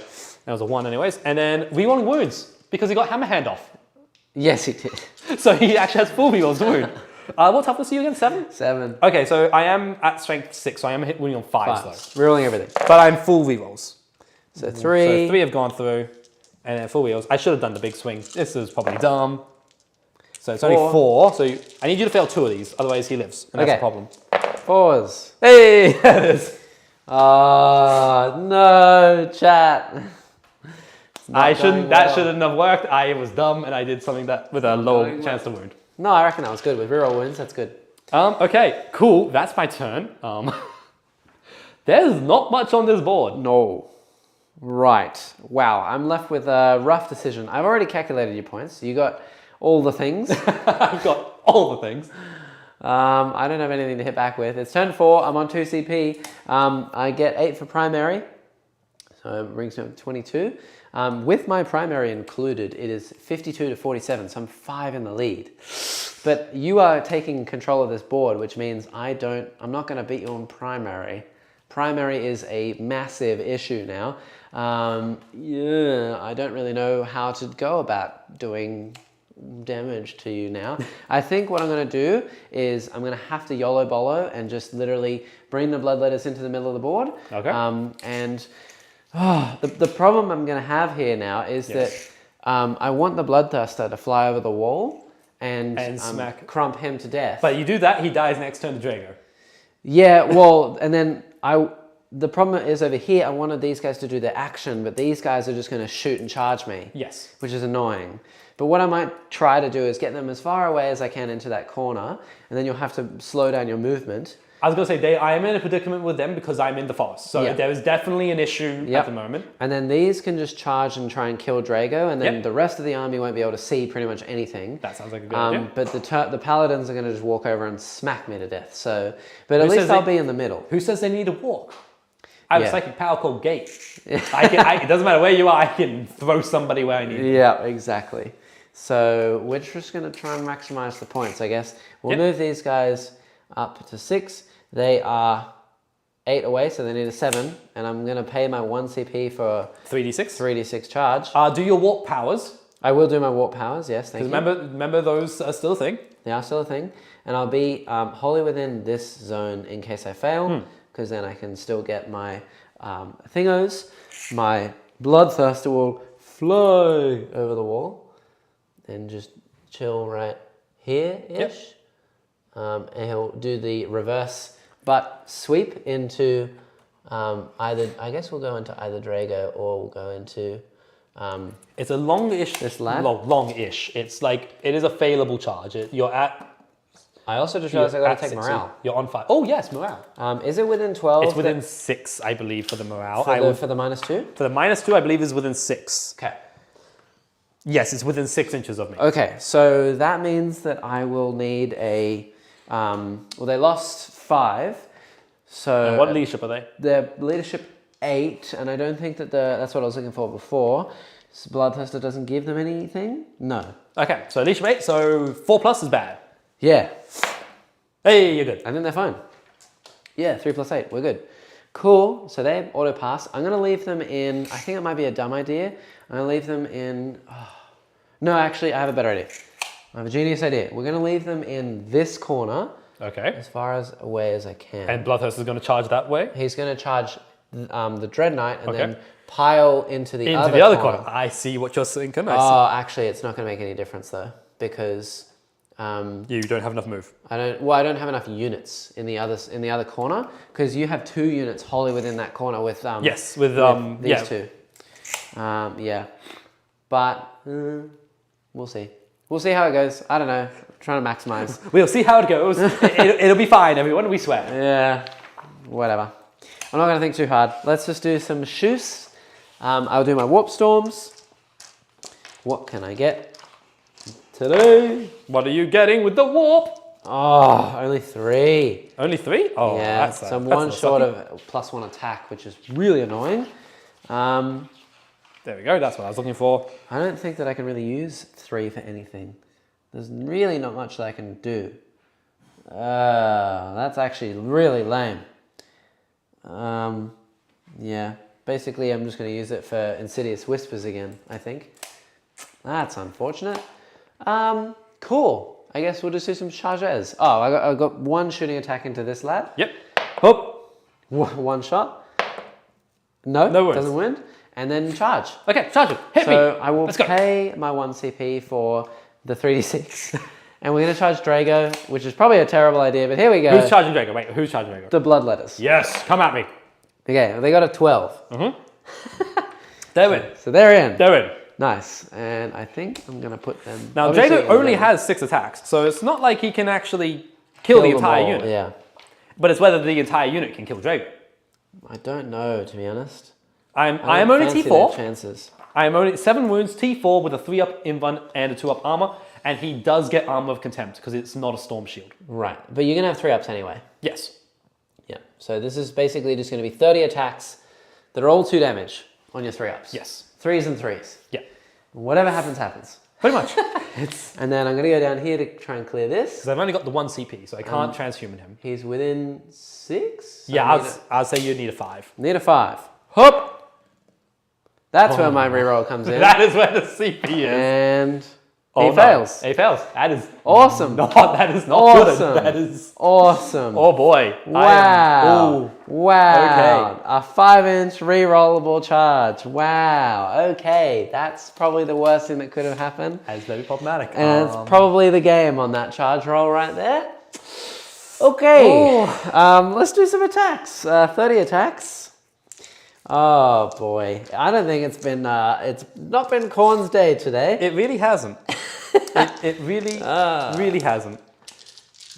that was a 1 anyways. And then rerolling wounds, because he got hammer hand off. Yes, he did. So he actually has full rerolls to wound. What toughness are you again? 7? 7. Okay, so I am at strength 6, so I am wounding on 5s though. Rerolling everything. But I'm full rerolls. So 3. So 3 have gone through, and then full rerolls. I should have done the big swing. This is probably dumb. So it's only 4. So I need you to fail 2 of these, otherwise he lives, and that's a problem. 4s. Hey, there it is. No, chat. That shouldn't have worked. I was dumb, and I did something that with a low chance to wound. No, I reckon that was good. With reroll wounds, that's good. Okay, cool. That's my turn. There's not much on this board. No. Right. Wow, I'm left with a rough decision. I've already calculated your points. You got all the things. I've got all the things. I don't have anything to hit back with. It's turn 4. I'm on 2 CP. I get 8 for primary. So it brings me up to 22. With my primary included, it is 52 to 47, so I'm 5 in the lead. But you are taking control of this board, which means I'm not going to beat you on primary. Primary is a massive issue now. I don't really know how to go about doing damage to you now. I think what I'm going to do is I'm going to have to YOLO bolo and just literally bring the bloodletters into the middle of the board. Okay. The problem I'm going to have here now is that I want the Bloodthirster to fly over the wall and smack, crump him to death. But you do that, he dies next turn to Drago. Yeah, well, and then the problem is over here, I wanted these guys to do their action, but these guys are just going to shoot and charge me. Yes. Which is annoying. But what I might try to do is get them as far away as I can into that corner, and then you'll have to slow down your movement. I was going to say, I am in a predicament with them because I'm in the forest. So there is definitely an issue at the moment. And then these can just charge and try and kill Drago, and then the rest of the army won't be able to see pretty much anything. That sounds like a good idea. But the paladins are going to just walk over and smack me to death. So, but at least I'll be in the middle. Who says they need to walk? I have a psychic power called Gate. It doesn't matter where you are, I can throw somebody where I need. Yeah, exactly. So we're just going to try and maximize the points, I guess. We'll move these guys up to 6. They are 8 away, so they need a 7. And I'm going to pay my 1 CP for 3d6. 3d6 charge. Do your warp powers. I will do my warp powers, yes, thank you. Remember those are still a thing. They are still a thing. And I'll be wholly within this zone in case I fail, because then I can still get my thingos. My Bloodthirster will fly over the wall and just chill right here-ish. And he'll do the reverse butt sweep into either, I guess we'll go into either Drago or we'll go into... it's a long-ish... This lad? Long-ish. It's like, it is a failable charge. You're at... I also just realized I got to take morale. You're on 5. Oh, yes, morale. Is it within 12? It's within 6, I believe, for the morale. For the -2? For the -2, I believe, is within 6. Okay. Yes, it's within 6 inches of me. Okay, so that means that I will need a... well, they lost 5. So And what leadership are they? Their leadership 8, and I don't think that that's what I was looking for before. So Bloodthirster doesn't give them anything? No. Okay, so leadership 8, so 4+ is bad. Yeah. Hey, you're good. I think they're fine. Yeah, 3 + 8, we're good. Cool, so they auto pass. I'm gonna leave them in, I think it might be a dumb idea. I'm gonna leave them in, no, actually, I have a better idea. I have a genius idea. We're gonna leave them in this corner. Okay. As far away as I can. And Bloodthirster is going to charge that way? He's going to charge the Dread Knight and then pile into the other corner. I see what you're thinking. Actually, it's not going to make any difference though, because you don't have enough move. I don't have enough units in the other corner, because you have 2 units wholly within that corner with with these 2. Yeah, but we'll see. We'll see how it goes. I don't know. I'm trying to maximize. We'll see how it goes. It'll be fine, everyone. We swear. Yeah, whatever. I'm not going to think too hard. Let's just do some shoots. I'll do my warp storms. What can I get today? What are you getting with the warp? Oh, only 3. Only 3? Oh, yeah. So I'm one short of +1 attack, which is really annoying. There we go. That's what I was looking for. I don't think that I can really use 3 for anything. There's really not much that I can do. That's actually really lame. Yeah. Basically, I'm just going to use it for Insidious Whispers again, I think. That's unfortunate. Cool. I guess we'll just do some charges. Oh, I got 1 shooting attack into this lad. Yep. Hoop. 1 shot. No wounds. Doesn't wound. And then charge. Okay, charge it. Hit me. So I will pay my 1 CP for the 3d6. And we're going to charge Drago, which is probably a terrible idea, but here we go. Who's charging Drago? Wait, who's charging Drago? The Bloodletters. Yes, come at me. Okay, they got a 12. They're in. So they're in. They're in. Nice. And I think I'm going to put them... Now, Drago only has 6 attacks, so it's not like he can actually kill the entire unit. Yeah. But it's whether the entire unit can kill Drago. I don't know, to be honest. I am only T4. Chances. I am only 7 wounds, T4 with a 3-up invuln and a 2-up armor, and he does get Armor of Contempt because it's not a Storm Shield. Right, but you're going to have 3-ups anyway. Yes. Yeah, so this is basically just going to be 30 attacks that are all 2 damage on your 3-ups. Yes. 3s and 3s. Yeah. Whatever happens, happens. Pretty much. And then I'm going to go down here to try and clear this. Because I've only got the 1 CP, so I can't transhuman him. He's within 6? Yeah, I'd say you need a 5. Need a 5. Hop! That's where my reroll comes in. That is where the CP is. And he fails. He fails. That is awesome. That is not awesome. Good. That is awesome. Oh boy. Wow. Wow. Okay. A 5-inch rerollable charge. Wow. Okay. That's probably the worst thing that could have happened. That's very problematic. And it's probably the game on that charge roll right there. Okay. Let's do some attacks. 30 attacks. Oh boy, I don't think it's not been Corn's day today. It really hasn't. it really, really hasn't.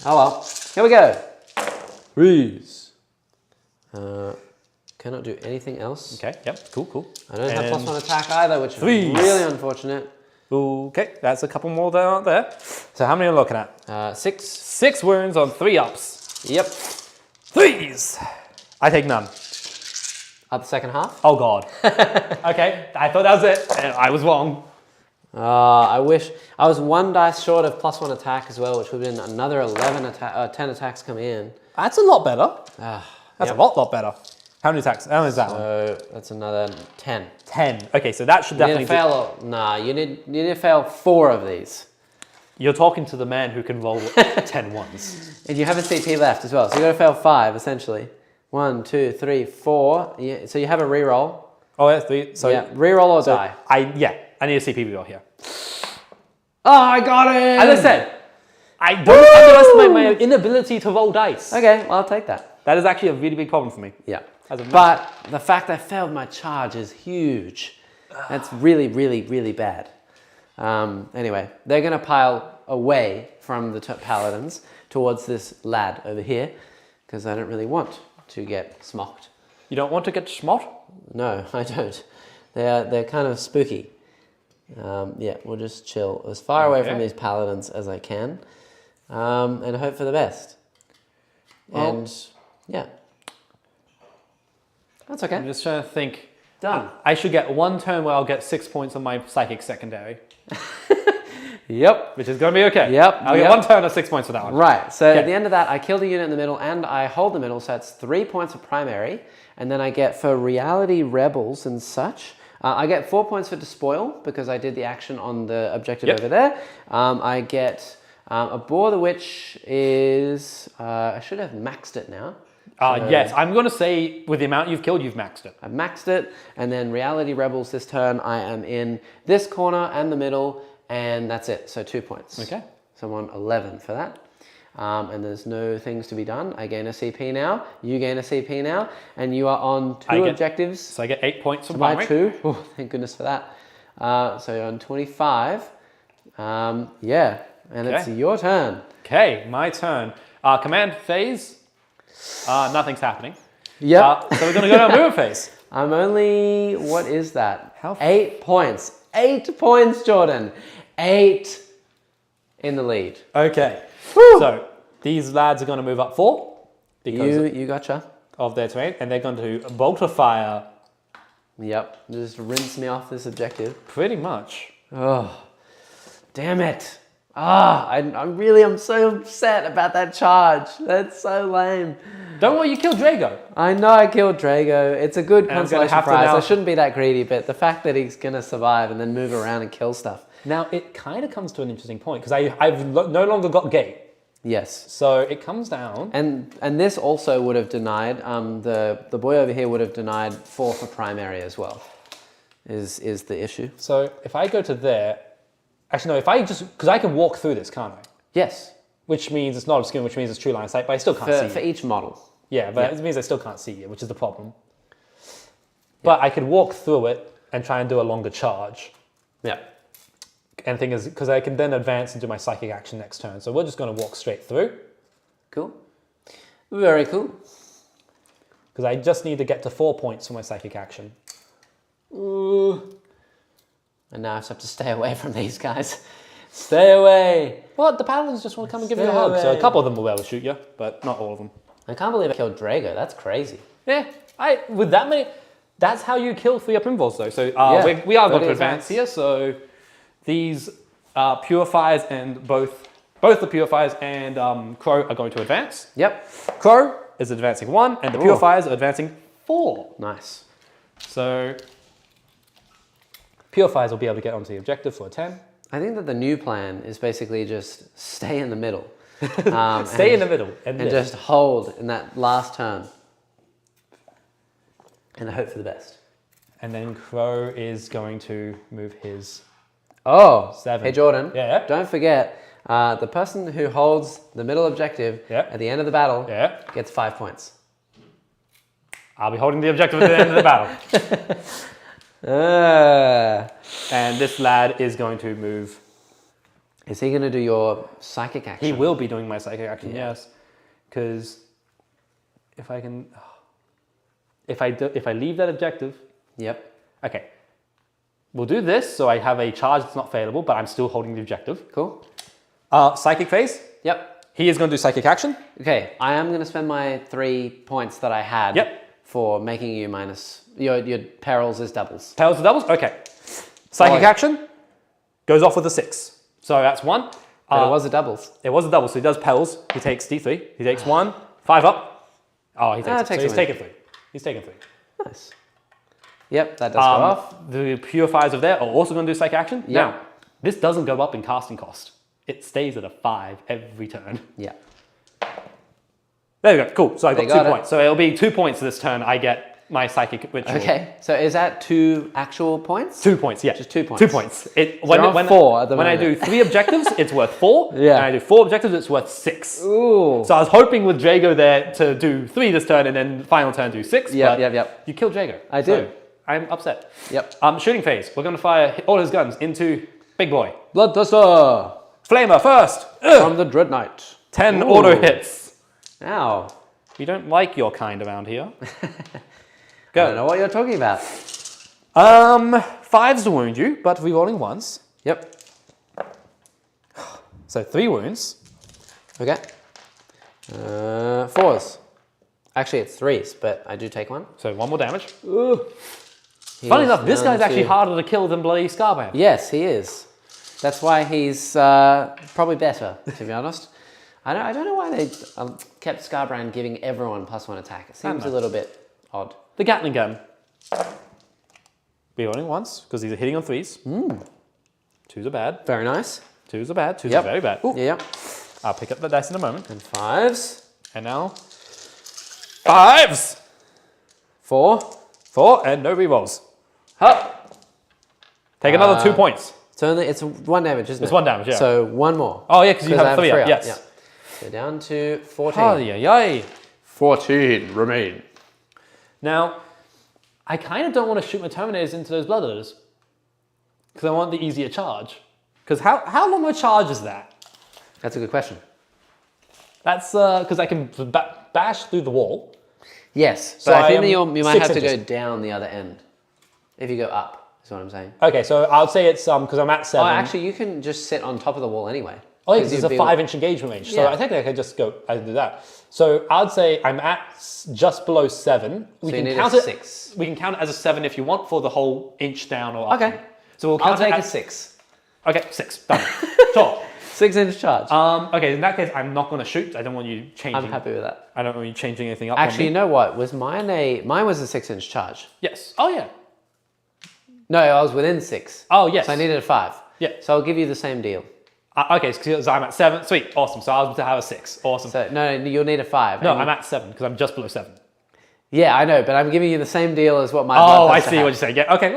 Oh well, here we go. Freeze. Cannot do anything else. Okay, yep, cool. I don't have +1 attack either, which freeze. is really unfortunate. Okay, that's a couple more down there. So how many are we looking at? 6. 6 wounds on 3 ups. Yep. Freeze! I take none. At the second half? Oh god. Okay, I thought that was it. And I was wrong. I wish I was 1 dice short of +1 attack as well, which would have been another 10 attacks coming in. That's a lot better. That's Yep. a lot better. How many attacks? How many is that one? So that's another 10. 10. Okay, so that should You need definitely to fail. Nah, you need to fail 4 of these. You're talking to the man who can roll 10 ones. And you have a CP left as well, so you got to fail 5 essentially. 1, 2, 3, 4. Yeah, so you have a reroll. Oh, yeah, 3. So yeah, reroll or die. I need a CP reroll here. Oh, I got it! As I said, I don't underestimate my inability to roll dice. Okay, well, I'll take that. That is actually a really big problem for me. Yeah. As a man. But the fact I failed my charge is huge. That's really, really, really bad. Anyway, they're going to pile away from the paladins towards this lad over here because I don't really want to get smocked. You don't want to get smart? No, I don't. They're kind of spooky. Yeah, we'll just chill as far away from these paladins as I can and hope for the best. Well, and yeah. That's okay. I'm just trying to think. Done. I should get 1 turn where I'll get 6 points on my psychic secondary. Yep. Which is going to be okay. Yep. I'll get 1 turn of 6 points for that one. Right. So at the end of that, I kill the unit in the middle and I hold the middle. So that's 3 points of primary. And then I get for reality rebels and such. I get 4 points for despoil because I did the action on the objective over there. I get a Boar the Witch is... I should have maxed it now. Yes, I'm going to say with the amount you've killed, you've maxed it. I've maxed it. And then reality rebels this turn, I am in this corner and the middle. And that's it. So 2 points. Okay. So I'm on 11 for that. And there's no things to be done. I gain a CP now. You gain a CP now. And you are on 2 objectives. So I get 8 points from my primary. 2. Oh, thank goodness for that. So you're on 25. Yeah. And it's your turn. Okay, my turn. Command phase. Nothing's happening. Yep. So we're going to go to our move phase. I'm only... What is that? How 8 points. 8 points, Jordan. 8 in the lead. Okay. Woo! So these lads are going to move up 4 because You gotcha. of their terrain, and they're going to bolter fire. Yep. Just rinse me off this objective. Pretty much. Oh, damn it. I'm so upset about that charge. That's so lame. Don't worry, you killed Drago. I know I killed Drago. It's a good And I'm gonna consolation have to prize. now- I shouldn't be that greedy, but the fact that he's going to survive and then move around and kill stuff. Now, it kind of comes to an interesting point, because I've no longer got gate. Yes. So it comes down. And this also would have denied, the boy over here would have denied 4 for primary as well, is the issue. So if I go to there, actually no, if I just, because I can walk through this, can't I? Yes. Which means it's not obscure, which means it's true line of sight, but I still can't see For it. each model. Yeah, but it means I still can't see it, which is the problem. But I could walk through it and try and do a longer charge. Yeah. And the thing is, because I can then advance and do my psychic action next turn. So we're just going to walk straight through. Cool. Very cool. Because I just need to get to 4 points for my psychic action. Ooh. And now I just have to stay away from these guys. Stay away. Well, the paladins just want to come and give you a Stay hug. So away. a couple of them will be able to shoot you, but not all of them. I can't believe I killed Drago. That's crazy. Yeah, with that many, that's how you kill 3-up invulns though. So we are going to advance here. So these purifiers and both the purifiers and Crow are going to advance. Yep. Crow is advancing 1 and the purifiers are advancing 4. Nice. So purifiers will be able to get onto the objective for a 10. I think that the new plan is basically just stay in the middle. Stay in the middle and just hold in that last turn. And hope for the best. And then Crow is going to move his 7. Hey Jordan. Yeah. Don't forget, the person who holds the middle objective at the end of the battle gets 5 points. I'll be holding the objective at the end of the battle. And this lad is going to move. Is he going to do your psychic action? He will be doing my psychic action, yes. Because if I can... If I leave that objective... Yep. Okay. We'll do this, so I have a charge that's not failable, but I'm still holding the objective. Cool. Psychic phase. Yep. He is going to do psychic action. Okay, I am going to spend my 3 points that I had for making you minus... Your perils is doubles. Perils is doubles? Okay. Psychic action goes off with a 6. So that's 1. But it was a doubles. It was a double, so he does perils. He takes D3. He takes 1. 5 up. Oh, he takes it. So he's taken 3. He's taken 3. Nice. Yep, that does go off. The purifiers of there are also going to do psychic action. Yep. Now, this doesn't go up in casting cost. It stays at a 5 every turn. Yeah. There we go. Cool. So I got 2 points. it. So it'll be 2 points this turn. I get my psychic ritual. Okay, so is that 2 actual points? 2 points, yeah. Just 2 points. 2 points. You're on 4 at the when I do moment. 3 objectives, it's worth 4. Yeah. And I do 4 objectives, it's worth 6. Ooh. So I was hoping with Jago there to do 3 this turn and then final turn do 6. Yep. You killed Jago. I did. So I'm upset. Yep. Shooting phase. We're going to fire all his guns into Big Boy. Bloodthirster! Flamer first. From the Dread Knight. 10 Ooh. auto hits. Ow. We don't like your kind around here. I don't know what you're talking about. 5s to wound you, but rerolling once. Yep. So 3 wounds. Okay. 4s. Actually, it's 3s, but I do take 1. So 1 more damage. Ooh. Funny enough, this guy's actually harder to kill than bloody Scarbrand. Yes, he is. That's why he's probably better, to be honest. I don't know why they kept Scarbrand giving everyone +1 attack. It seems a little bit odd. The Gatling gun. Rerolling once, because these are hitting on 3s. 2s are bad. Very nice. 2s are bad. 2s are very bad. Ooh. Yep. I'll pick up the dice in a moment. And 5s. And now 5s. 4. And no rerolls. Hup. Take another 2 points. It's 1 damage, isn't it? It's 1 damage, yeah. So 1 more. Oh yeah, because you have 3 3 up. Yes. Yeah. So down to 14. Oh, yeah. 14 remain. Now, I kind of don't want to shoot my Terminators into those Bloodletters. Because I want the easier charge. Because how long a charge is that? That's a good question. That's because I can bash through the wall. Yes, So but I think I that am you might 6 have to go inches. down the other end. If you go up, is what I'm saying. Okay, so I'll say it's because I'm at 7. Oh, actually, you can just sit on top of the wall anyway. Oh, yeah, 'cause it's you'd a be- 5-inch engagement range. So Yeah. I think I could just go and do that. So I'd say I'm at just below 7. We So you can need count a it. 6. We can count it as a 7 if you want for the whole inch down or up. Okay. So we'll I'll count it take a as 6. Okay, 6. Done. Sure. 6-inch charge. Okay, in that case, I'm not going to shoot. I don't want you changing. I'm happy with that. I don't want you changing anything up. Actually, on you me. know what? Was mine was a 6-inch charge? Yes. Oh yeah. No, I was within 6. Oh yes. So I needed a 5. Yeah. So I'll give you the same deal. Okay, so I'm at 7. Sweet. Awesome. So I was to have a 6. Awesome. So no, you'll need a 5. No, And I'm at 7 because I'm just below 7. Yeah, I know, but I'm giving you the same deal as what my. Oh, I Bloodthirster see had. what you're saying. Yeah. Okay.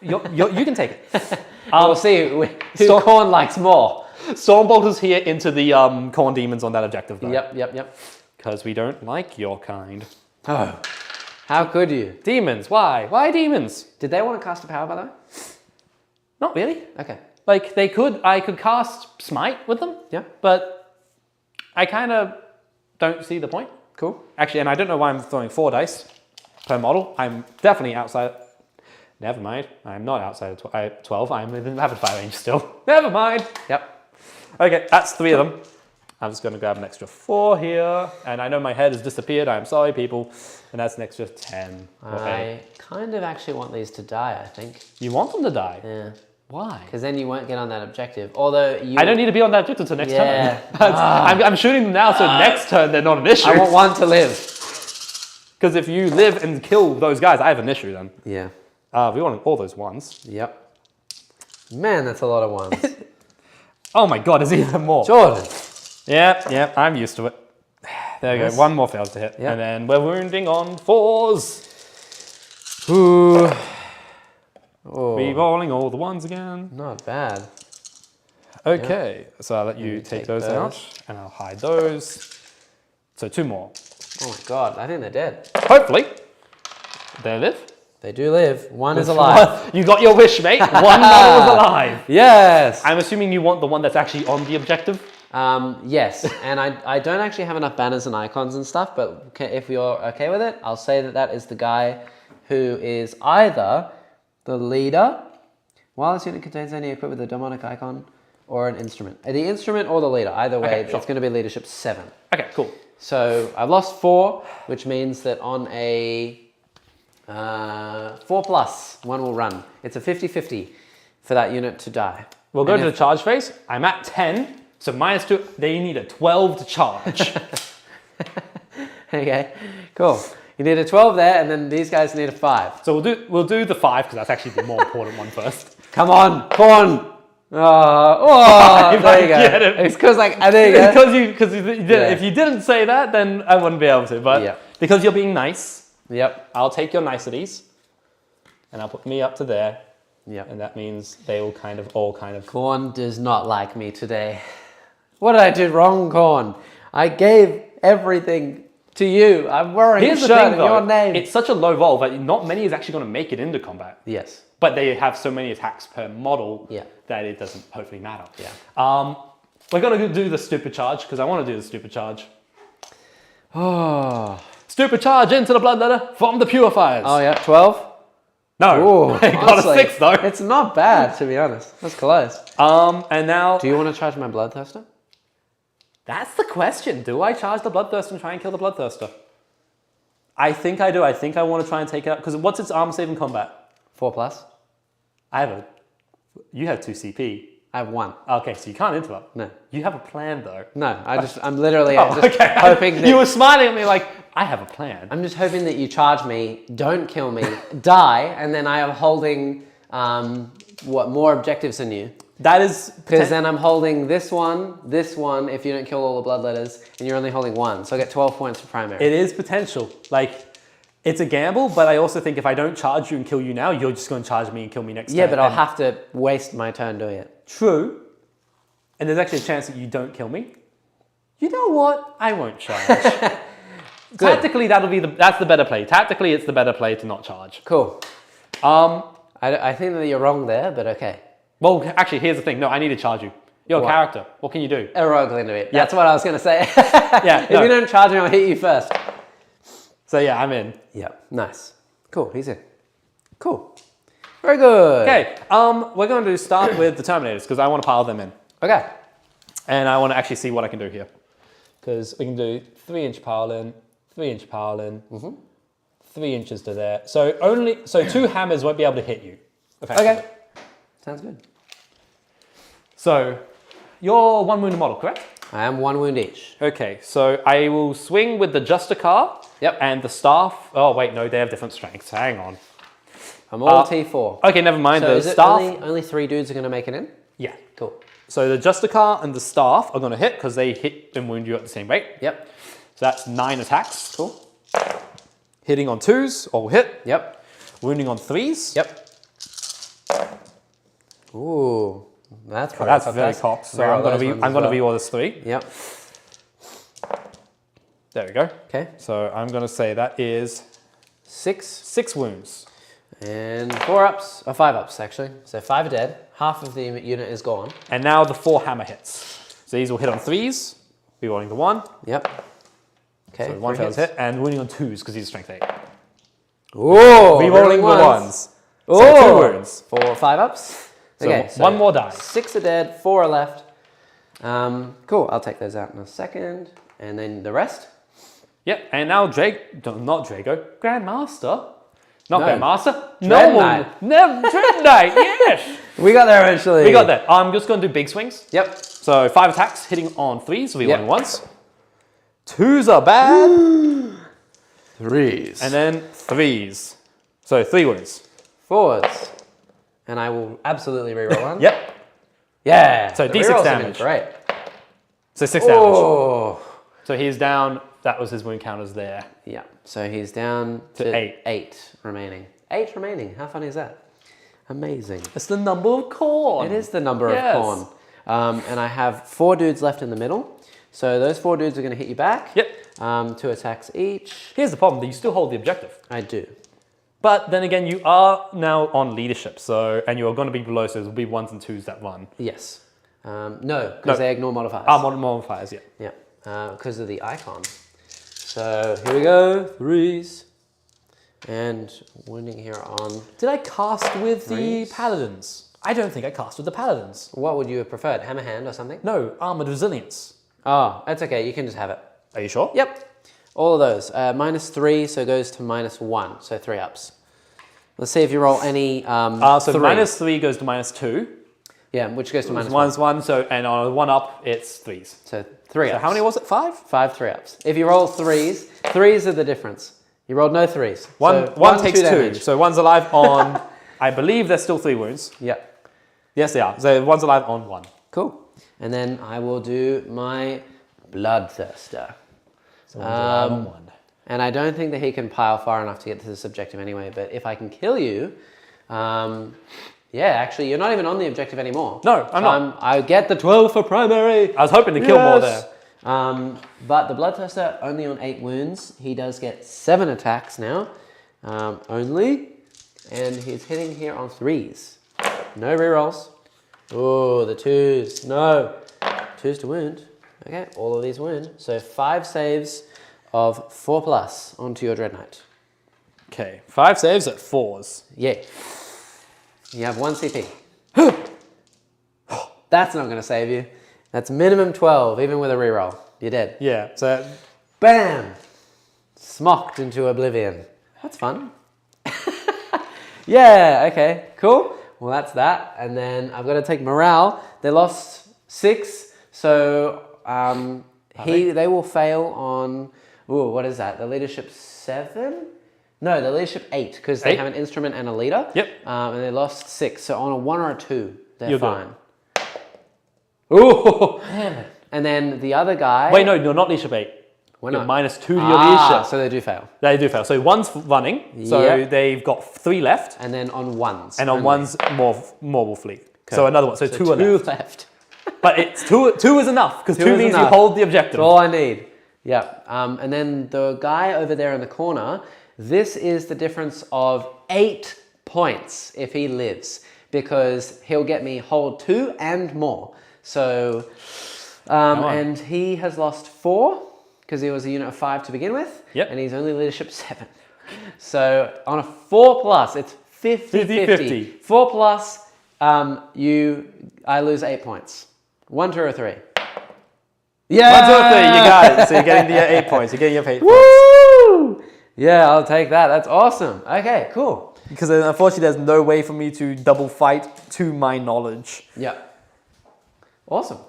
You can take it. We'll see who Storm- Corn likes more. Stormbolters here into the corn demons on that objective though. Yep. Because we don't like your kind. Oh, how could you? Demons. Why? Why demons? Did they want to cast a power, by the way? Not really. Okay. Like I could cast Smite with them. Yeah. But I kind of don't see the point. Cool. Actually, and I don't know why I'm throwing 4 dice per model. I'm definitely outside. Never mind. I'm not outside of 12. I'm within rapid fire range still. Never mind. Yep. Okay, that's 3 of them. I'm just going to grab an extra 4 here. And I know my head has disappeared. I'm sorry, people. And that's an extra 10. I kind of actually want these to die, I think. You want them to die? Yeah. Why? Because then you won't get on that objective. Although you... I don't need to be on that objective until next Yeah. turn. I'm shooting them now, so next turn they're not an issue. I want one to live. Because if you live and kill those guys, I have an issue then. Yeah. We want all those ones. Yep. Man, that's a lot of ones. Oh my god, there's even more. Jordan. Yeah, I'm used to it. There you Nice. go, 1 more fails to hit. Yep. And then we're wounding on 4s. Ooh. Oh, Re-rolling all the 1s again. not bad. Okay, so I'll let you take take those out. And I'll hide those. So 2 more. Oh my god, I think they're dead. Hopefully. They live? They do live. One is alive. You got your wish, mate. One model is alive. Yes. I'm assuming you want the one that's actually on the objective? Yes, and I don't actually have enough banners and icons and stuff, but if you're okay with it, I'll say that is the guy who is either the leader, while this unit contains any equipped with a demonic icon, or an instrument. The instrument or the leader, either way, it's going to be leadership 7. Okay, cool. So I've lost 4, which means that on a 4+, one will run. It's a 50-50 for that unit to die. We'll go to the charge phase. I'm at 10, so -2. They need a 12 to charge. Okay, cool. You need a 12 there, and then these guys need a 5. So we'll do the 5 because that's actually the more important one first. Come on, corn. Oh, there you go. It's because there you go. Because you did. If you didn't say that, then I wouldn't be able to. But because you're being nice, I'll take your niceties, and I'll put me up to there. Yep. And that means they will all kind of. Corn does not like me today. What did I do wrong, Corn? I gave everything to you. I'm wearing a shirt in your name. It's such a low vol that not many is actually going to make it into combat. Yes. But they have so many attacks per model that it doesn't hopefully matter. Yeah. We're going to do the stupid charge because I want to do the stupid charge. Oh. Stupid charge into the bloodletter from the purifiers. Oh yeah, 12? No. Ooh, I got a 6 though. It's not bad, to be honest. That's close. And now... Do you want to charge my Bloodthirster? That's the question. Do I charge the Bloodthirster and try and kill the Bloodthirster? I think I do. I think I want to try and take it out. Because what's its armor save in combat? 4+. You have 2 CP. I have 1. Okay, so you can't interrupt. No. You have a plan though. No, I'm literally hoping that... You were smiling at me like, I have a plan. I'm just hoping that you charge me, don't kill me, die, and then I am holding, more objectives than you. That is... Because then I'm holding this one, if you don't kill all the bloodletters, and you're only holding 1. So I get 12 points for primary. It is potential. It's a gamble, but I also think if I don't charge you and kill you now, you're just going to charge me and kill me next time. Yeah, but I'll have to waste my turn doing it. True. And there's actually a chance that you don't kill me. You know what? I won't charge. Tactically, that's the better play. Tactically, it's the better play to not charge. Cool. I think that you're wrong there, but okay. Well, actually, here's the thing. No, I need to charge you. You're a character. What can you do? Heroic Linda. That's what I was going to say. If you don't charge me, I'll hit you first. So yeah, I'm in. Yeah, nice. Cool, he's in. Cool. Very good. Okay, we're going to start with the Terminators because I want to pile them in. Okay. And I want to actually see what I can do here. Because we can do 3-inch pile in, 3-inch pile in, 3 inches to there. So 2 hammers won't be able to hit you. Okay. Sounds good. So you're 1 wounded model, correct? I am 1 wound each. Okay, so I will swing with the Justicar. Yep. And the staff. Oh wait, no, they have different strengths. Hang on. I'm all T4. Okay, never mind. So the staff. Only 3 dudes are going to make it in? Yeah. Cool. So the Justicar and the staff are going to hit because they hit and wound you at the same rate. Yep. So that's 9 attacks. Cool. Hitting on 2s, all hit. Yep. Wounding on 3s. Yep. Ooh, that's very cocked. So I'm going to reroll this 3. Yep. There we go. Okay. So I'm going to say that is 6 wounds. And 4 ups, or 5 ups actually. So 5 are dead. Half of the unit is gone. And now the 4 hammer hits. So these will hit on 3s. Rerolling the 1. Yep. Okay. So 1 fails hit, and wounding on 2s because he's strength 8. Ooh. Rerolling the 1s. Ooh. So 2 wounds. 4 5 ups. So okay. So 1 more die. 6 are dead. 4 are left. Cool. I'll take those out in a second, and then the rest. Yep, and now not Drago, Grandmaster. Not No. Grandmaster. Dread Knight. Dread Knight, yes. We got there eventually. We got there. I'm just going to do big swings. Yep. So 5 attacks, hitting on 3s, rerolling 1s. 2s are bad. 3s. And then 3s. So 3 wounds. 4s. And I will absolutely reroll 1. Yep. Yeah. So the D6 rerolls have been damage. Great. So 6 damage. Oh. So he's down. That was his wound counters there. Yeah. So he's down to 8. 8 remaining. 8 remaining. How funny is that? Amazing. It's the number of corn. It is the number of corn. And I have 4 dudes left in the middle. So those 4 dudes are going to hit you back. Yep. 2 attacks each. Here's the problem. You still hold the objective. I do. But then again, you are now on leadership, and you are going to be below, so it'll be 1s and 2s that run. Yes. No, because they ignore modifiers. Modifiers, yeah. Yeah, because of the icon. So here we go, 3s. And wounding here on... Did I cast with 3s. the paladins? I don't think I cast with the paladins. What would you have preferred, hammer hand or something? No, armored resilience. Oh, that's okay, you can just have it. Are you sure? Yep. All of those. -3, so it goes to -1, so 3 ups. Let's see if you roll any So threes. -3 goes to -2. Yeah, which goes to -1. -1, and on a 1 up, it's 3s. So 3 ups. So how many was it? 5? 5 3 ups. If you roll 3s, 3s are the difference. You rolled no 3s. One takes 2. damage. So one's alive on, I believe there's still 3 wounds. Yep. Yes, they are. So one's alive on 1. Cool. And then I will do my Bloodthirster. So one's alive on 1. And I don't think that he can pile far enough to get to this objective anyway, but if I can kill you, yeah, actually, you're not even on the objective anymore. No, I'm not. I get the 12 for primary. I was hoping to kill more there. But the Bloodthirster, only on 8 wounds. He does get 7 attacks now, only. And he's hitting here on 3s. No rerolls. Oh, the 2s. No. 2s to wound. Okay, all of these wound. So 5 saves of 4+ onto your Dread Knight. Okay, 5 saves at 4s. Yeah. You have 1 CP. That's not going to save you. That's minimum 12, even with a reroll. You're dead. Yeah, so... Bam! Smocked into oblivion. That's fun. Yeah, okay, cool. Well, that's that. And then I've got to take morale. They lost 6, so they will fail on... Ooh, what is that? The leadership 7? No, the leadership 8, because they have an instrument and a leader. Yep. And they lost 6, so on a 1 or a 2, they're fine. Good. Ooh! And then the other guy... Wait, no, you're not leadership 8. Why You're not? -2 to your leadership. So they do fail. They do fail. So one's running, so they've got 3 left. And then on 1s. And on only. 1s, more will flee. So another one. So 2 are left. left. But it's 2 is enough, because 2 is means enough. you hold the objective. That's all I need. Yeah. And then the guy over there in the corner, this is the difference of 8 points if he lives, because he'll get me hold 2 and more. So, and he has lost 4, because he was a unit of 5 to begin with. Yep. And he's only leadership 7. So on a 4+, it's 50-50. 4+, I lose 8 points. 1, 2, or 3. Yeah! 1, 2, or 3, you got it. So you're getting the 8 points. You're getting your 8 points. Woo! Yeah, I'll take that. That's awesome. Okay, cool. Because unfortunately, there's no way for me to double fight to my knowledge. Yeah. Awesome.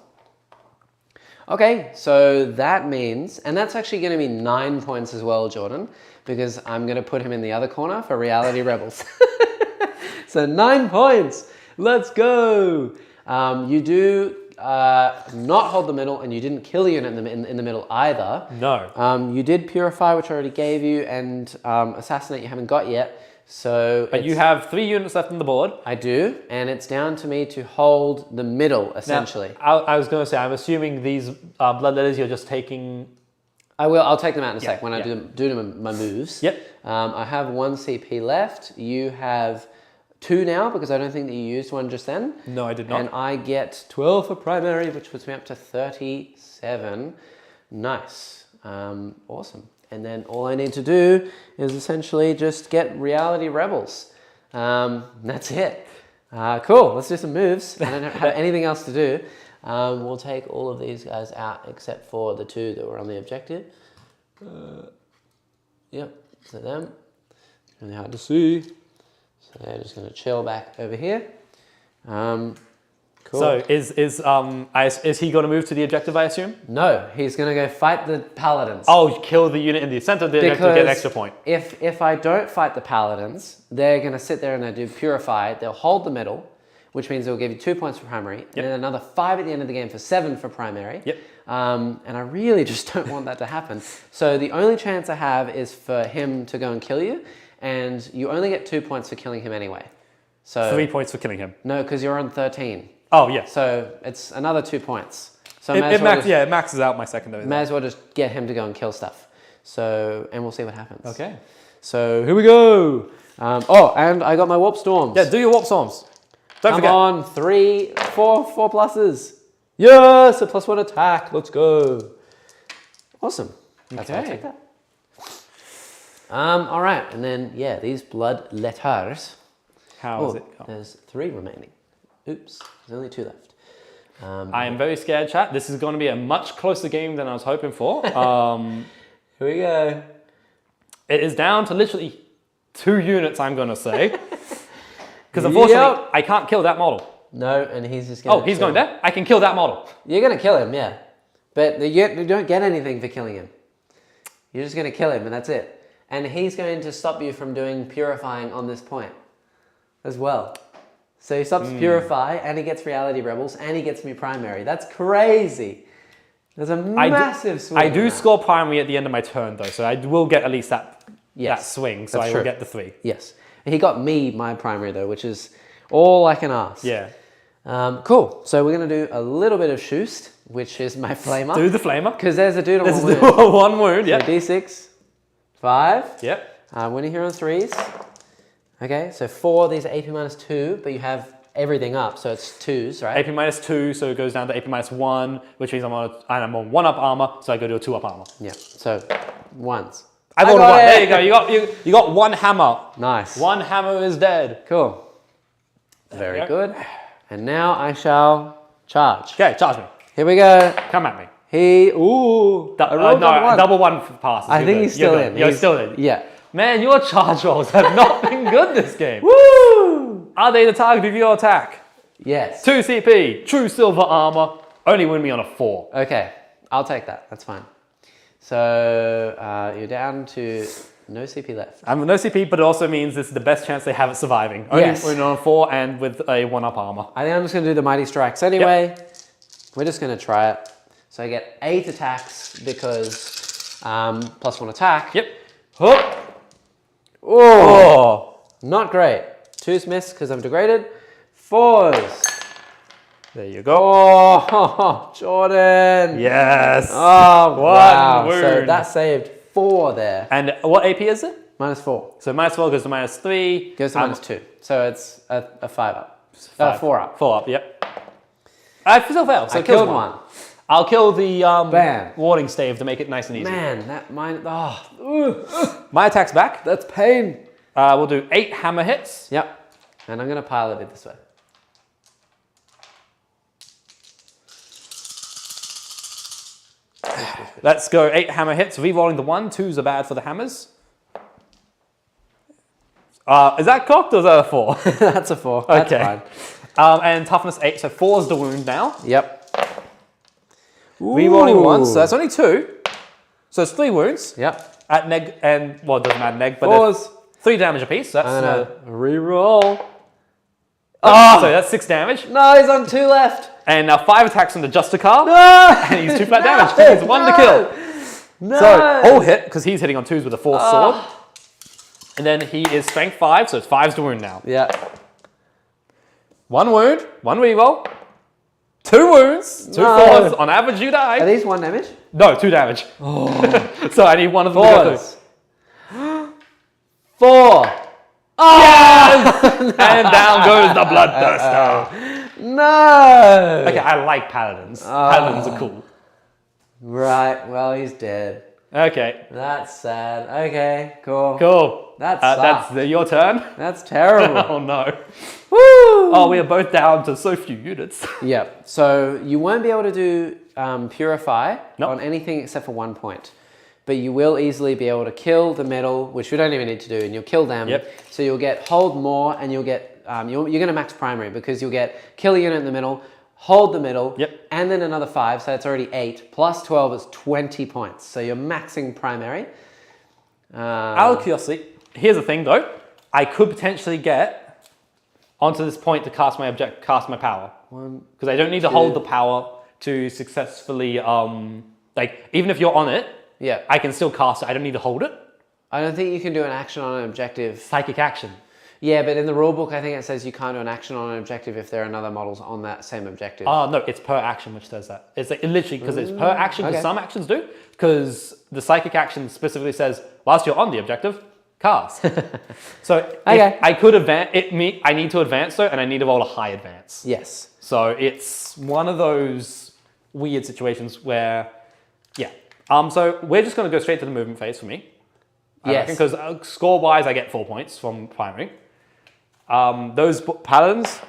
Okay, so that means, and that's actually going to be 9 points as well, Jordan, because I'm going to put him in the other corner for Reality Rebels. So 9 points. Let's go. You do not hold the middle, and you didn't kill a unit in the middle either. No. You did Purify, which I already gave you, and Assassinate you haven't got yet. So But you have 3 units left on the board. I do, and it's down to me to hold the middle, essentially. Now, I was going to say, I'm assuming these bloodletters you're just taking... I'll take them out in a sec when I yeah. do my moves. Yep. I have 1 CP left. You have 2 now, because I don't think that you used 1 just then. No, I did not. And I get 12 for primary, which puts me up to 37. Nice. Awesome. And then all I need to do is essentially just get Reality Rebels. That's it. Cool, let's do some moves. I don't have anything else to do. We'll take all of these guys out except for the 2 that were on the objective. Yep, so them. Really hard to see. So they're just going to chill back over here. Cool. So is he going to move to the objective, I assume? No, he's going to go fight the Paladins. Oh, kill the unit in the center of the objective to get an extra point. If I don't fight the Paladins, they're going to sit there and they do Purify. They'll hold the middle, which means they'll give you 2 points for primary, and then another 5 at the end of the game for 7 for primary. Yep. And I really just don't want that to happen. So the only chance I have is for him to go and kill you, and you only get 2 points for killing him anyway. So 3 points for killing him. No, because you're on 13. Oh, yeah. So it's another 2 points. So it maxes out my secondary. May as well just get him to go and kill stuff. So, and we'll see what happens. Okay. So here we go. Oh, and I got my warp storms. Yeah, do your warp storms. Don't Come forget. on, 4 pluses. Yes, a +1 attack. Let's go. Awesome. That's how I take that. All right, and then yeah, these blood letters. How is it going? There's 3 remaining. Oops, there's only 2 left. I am very scared, chat. This is going to be a much closer game than I was hoping for. Here we go. It is down to literally 2 units, I'm going to say. Because unfortunately, I can't kill that model. No, and he's just going to... Oh, he's going there? I can kill that model. You're going to kill him, yeah. But you don't get anything for killing him. You're just going to kill him, and that's it. And he's going to stop you from doing purifying on this point as well. So he stops purify, and he gets reality rebels, and he gets me primary. That's crazy. There's a massive swing. I do score primary at the end of my turn, though, so I will get at least that swing, so I will get the 3. Yes. He got me my primary, though, which is all I can ask. Yeah. Cool. So we're going to do a little bit of Schust, which is my flamer. Do the flamer. Because there's a dude on 1 wound. One wound, yeah. So D6, 5. Yep. Winning here on 3s. Okay, so 4, these are AP -2, but you have everything up, so it's 2s, right? AP -2, so it goes down to AP -1, which means I'm on 1-up armor, so I go to a 2-up armor. Yeah, so 1s. I got a 1. There you go. You got 1 hammer. Nice. 1 hammer is dead. Cool. Very good. And now I shall charge. Okay, charge me. Here we go. Come at me. Double 1 passes. I think he's still in. You're still in. Yeah. Man, your charge rolls have not been good this game. Woo! Are they the target of your attack? Yes. 2 CP, true silver armor, only win me on a 4. Okay, I'll take that. That's fine. So you're down to no CP left. I'm no CP, but it also means this is the best chance they have at surviving. Only win on a 4 and with a 1-up armor. I think I'm just going to do the Mighty Strikes anyway. Yep. We're just going to try it. So I get 8 attacks because +1 attack. Yep. Hook. Oh, not great. 2s miss because I'm degraded. 4s. There you go. Oh, Jordan. Yes. Oh, wow. Wound. So that saved 4 there. And what AP is it? -4. So -4 goes to -3. Goes to -2. So it's a 5-up. 4-up. 4-up, yep. I still fail. So I killed one. I'll kill the Bam. warding stave to make it nice and easy. Man, that mine. Oh, my attack's back. That's pain. We'll do 8 hammer hits. Yep. And I'm going to pile it this way. Let's go 8 hammer hits. Re-rolling the 1. 2s are bad for the hammers. Is that cocked or is that a 4? That's a 4. That's okay. Fine. And toughness 8. So 4's the wound now. Yep. Re-rolling 1. So that's only 2. So it's 3 wounds. Yep. At neg, and well, it doesn't matter neg, but 4s. 3 damage apiece. So that's re-roll. Oh, so that's 6 damage. No, he's on 2 left. And now 5 attacks on the Justicar. No! And he's 2 flat damage. So he's 1 to kill. No! So all hit, because he's hitting on 2s with a 4 sword. And then he is strength 5, so it's 5's to wound now. Yeah. 1 wound, 1 reroll, 2 wounds, 2 4s. On average, you die. Are these 1 damage? No, 2 damage. Oh. So I need one of them to go through. 4. Oh! Yes! And down goes the Bloodthirster. No! Okay, I like paladins. Paladins are cool. Right, well, he's dead. Okay. That's sad. Okay, cool. Cool. That's your turn. That's terrible. Oh no. Woo! Oh, we are both down to so few units. Yep. So you won't be able to do purify Nope. on anything except for 1 point. But you will easily be able to kill the metal, which we don't even need to do, and you'll kill them. Yep. So you'll get hold more, and you'll get you're going to max primary because you'll get kill a unit in the middle, hold the middle, Yep. and then another 5, so that's already 8. Plus 12 is 20 points. So you're maxing primary. Out of curiosity, here's the thing though. I could potentially get onto this point to cast my power. Because I don't need to hold the power to successfully, like, even if you're on it, Yeah. I can still cast it. I don't need to hold it. I don't think you can do an action on an objective. Psychic action. Yeah, but in the rulebook, I think it says you can't do an action on an objective if there are other models on that same objective. No, it's per action which says that. It's like, literally because it's per action, because okay. some actions do. Because the psychic action specifically says, whilst you're on the objective, cast. So Okay. I could advance, I need to advance though, and I need to roll a high advance. Yes. So it's one of those weird situations where, yeah. So we're just going to go straight to the movement phase for me. Yes. Because score-wise, I get 4 points from primary. Those paladins,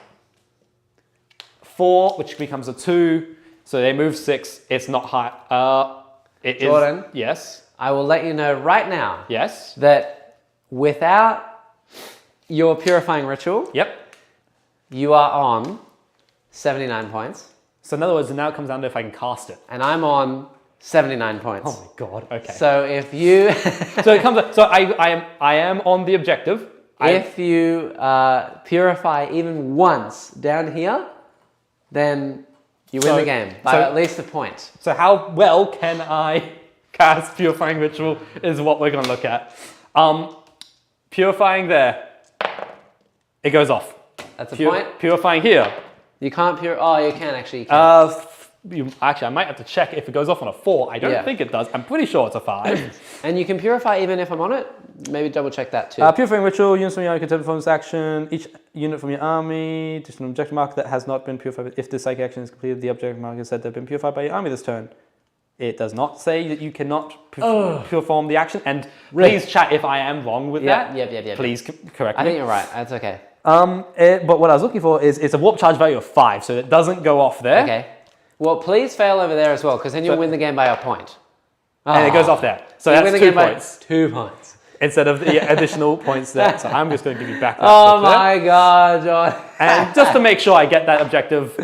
4, which becomes a 2. So they move 6. It's not high. Jordan? Yes. I will let you know right now Yes. that without your purifying ritual, Yep. you are on 79 points, So in other words, now it comes down to if I can cast it. and I'm on 79 points. Oh my god. Okay. So if you So it comes. So I am on the objective. if you purify even once down here, then you win So- the game by so- at least a point. So how well can I cast Purifying Ritual is what we're going to look at. Purifying there, it goes off. That's a point. Purifying here. You can't oh, you can actually. You can. Actually, I might have to check if it goes off on a 4. I don't Yeah. think it does. I'm pretty sure it's a 5. And you can purify even if I'm on it. Maybe double check that too. Purifying Ritual, units from your army can perform this action. Each unit from your army, just an objective marker that has not been purified. If this psychic action is completed, the objective marker is said to have been purified by your army this turn. It does not say that you cannot perform the action. And please chat if I am wrong with that. Yep. Please correct me. I think you're right. That's okay. But what I was looking for is it's a warp charge value of 5, so it doesn't go off there. Okay. Well, please fail over there as well, because then you'll win the game by a point. And it goes off there. So You that's win the 2 game by points. 2 points. Instead of the additional points there. So I'm just going to give you back that. Oh book there. my God, John. And just to make sure I get that objective,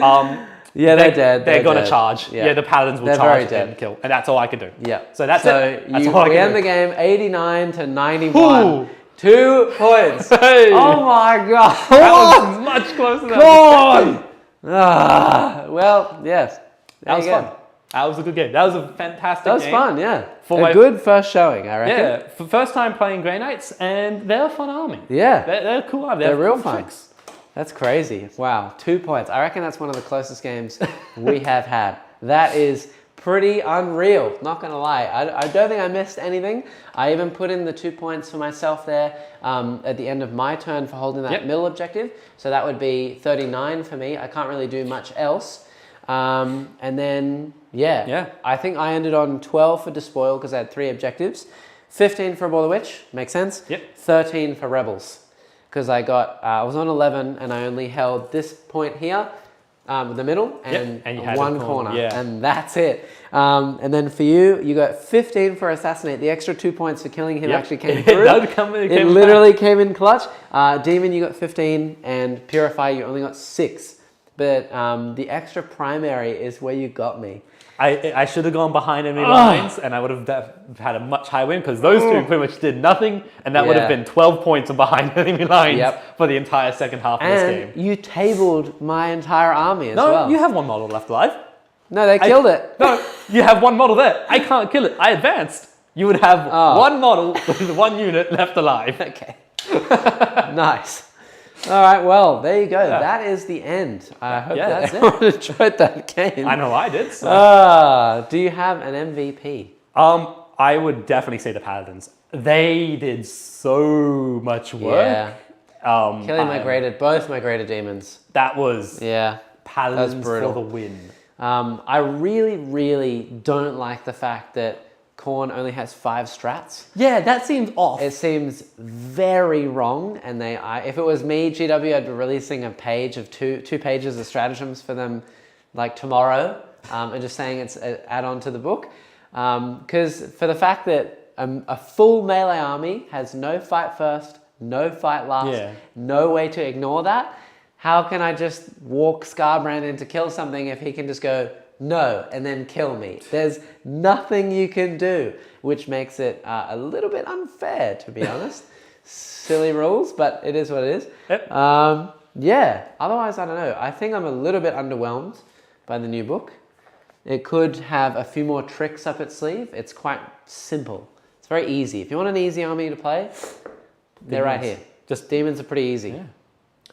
Yeah, they're dead. They're going to dead. charge. Yeah, the paladins will They're charge very and dead. kill. And that's all I can do. Yeah. So that's it. That's all I We can end do. the game 89 to 91. Ooh. 2 points. Hey. Oh my God. That was much closer than Come on. Well, yes. That was fun. That was a good game. That was a fantastic That was game. fun, yeah. For a my- good first showing, I reckon. Yeah, for first time playing Grey Knights, and they're a fun army. Yeah. They're a cool army. They're real cool fun. tricks. That's crazy. Wow, 2 points. I reckon that's one of the closest games we have had. That is pretty unreal, not gonna lie. I don't think I missed anything. I even put in the 2 points for myself there at the end of my turn for holding that middle objective. So that would be 39 for me. I can't really do much else. And then, yeah, I think I ended on 12 for Despoil because I had 3 objectives. 15 for Ball of Witch, makes sense. 13 for Rebels. Because I was on 11 and I only held this point here, the middle, and you had one a corner, corner, and that's it. And then for you got 15 for Assassinate. The extra 2 points for killing him actually came through. It literally came in clutch. Demon, you got 15, and Purify, you only got 6. But the extra primary is where you got me. I should have gone behind enemy lines, and I would have had a much higher win because those two pretty much did nothing, and that would have been 12 points behind enemy lines for the entire second half of this game. And you tabled my entire army as well. No, you have one model left alive. No, they killed it. No, you have one model there. I can't kill it. I advanced. You would have one model with 1 unit left alive. Okay. Nice. All right, well, there you go. Yeah. That is the end. I hope that everyone enjoyed that game. I know I did. So. Do you have an MVP? I would definitely say the Paladins. They did so much work. Yeah. Killing both my graded demons. That was Paladins for the win. I really, really don't like the fact that Khorne only has 5 strats. Yeah, that seems off. It seems very wrong, and if it was me, GW, I'd be releasing a page of two pages of stratagems for them, like tomorrow, and just saying it's an add-on to the book. Because for the fact that a full melee army has no fight first, no fight last, no way to ignore that, how can I just walk Scarbrand in to kill something if he can just go, no, and then kill me? There's nothing you can do, which makes it a little bit unfair, to be honest. Silly rules, but it is what it is. Yep. Otherwise, I don't know. I think I'm a little bit underwhelmed by the new book. It could have a few more tricks up its sleeve. It's quite simple. It's very easy. If you want an easy army to play, they're right here. Just Demons are pretty easy. Yeah.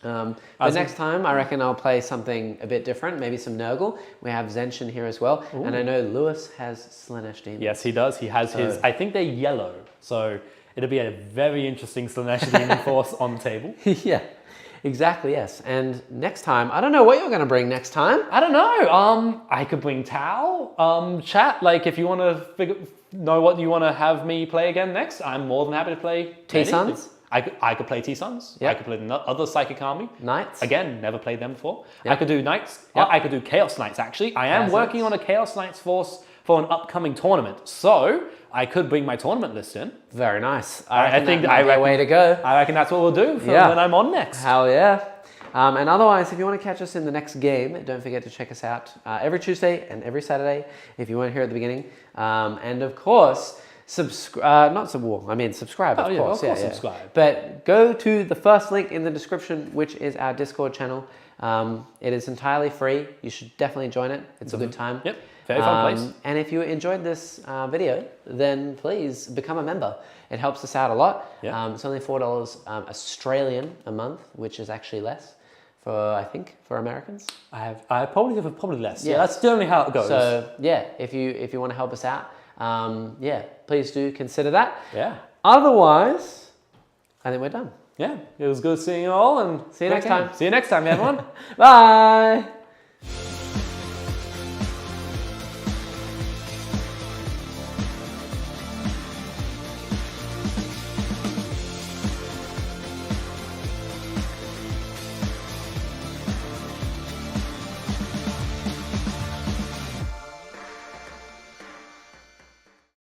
But next time, I reckon I'll play something a bit different, maybe some Nurgle. We have Zenshin here as well. Ooh. And I know Lewis has Slaanesh Demons. Yes, he does. He has his, I think they're yellow. So it'll be a very interesting Slanesh Demon Force on the table. Yeah, exactly, yes. And next time, I don't know what you're going to bring next time. I don't know. I could bring Tau. Chat, like if you want to know what you want to have me play again next, I'm more than happy to play T-Suns? I could play T-Suns. Yep. I could play the other Psychic Army. Knights? Again, never played them before. Yep. I could do Knights. Yep. I could do Chaos Knights, actually. I am Chaos working Knights. on a Chaos Knights force for an upcoming tournament. So, I could bring my tournament list in. Very nice. I think that might be a way to go. I reckon that's what we'll do for Yeah. when I'm on next. Hell yeah. And otherwise, if you want to catch us in the next game, don't forget to check us out every Tuesday and every Saturday if you weren't here at the beginning. And of course, subscribe, subscribe, of yeah, course. of course subscribe. But go to the first link in the description, which is our Discord channel. It is entirely free. You should definitely join it. It's a good time. Yep, very fun place. And if you enjoyed this video, then please become a member. It helps us out a lot. Yeah. It's only $4 Australian a month, which is actually less for Americans. I probably less. Yeah, that's generally how it goes. So yeah, if you want to help us out, please do consider that. Yeah. Otherwise, I think we're done. Yeah, it was good seeing you all, and See you next time. See you next time, everyone. Bye.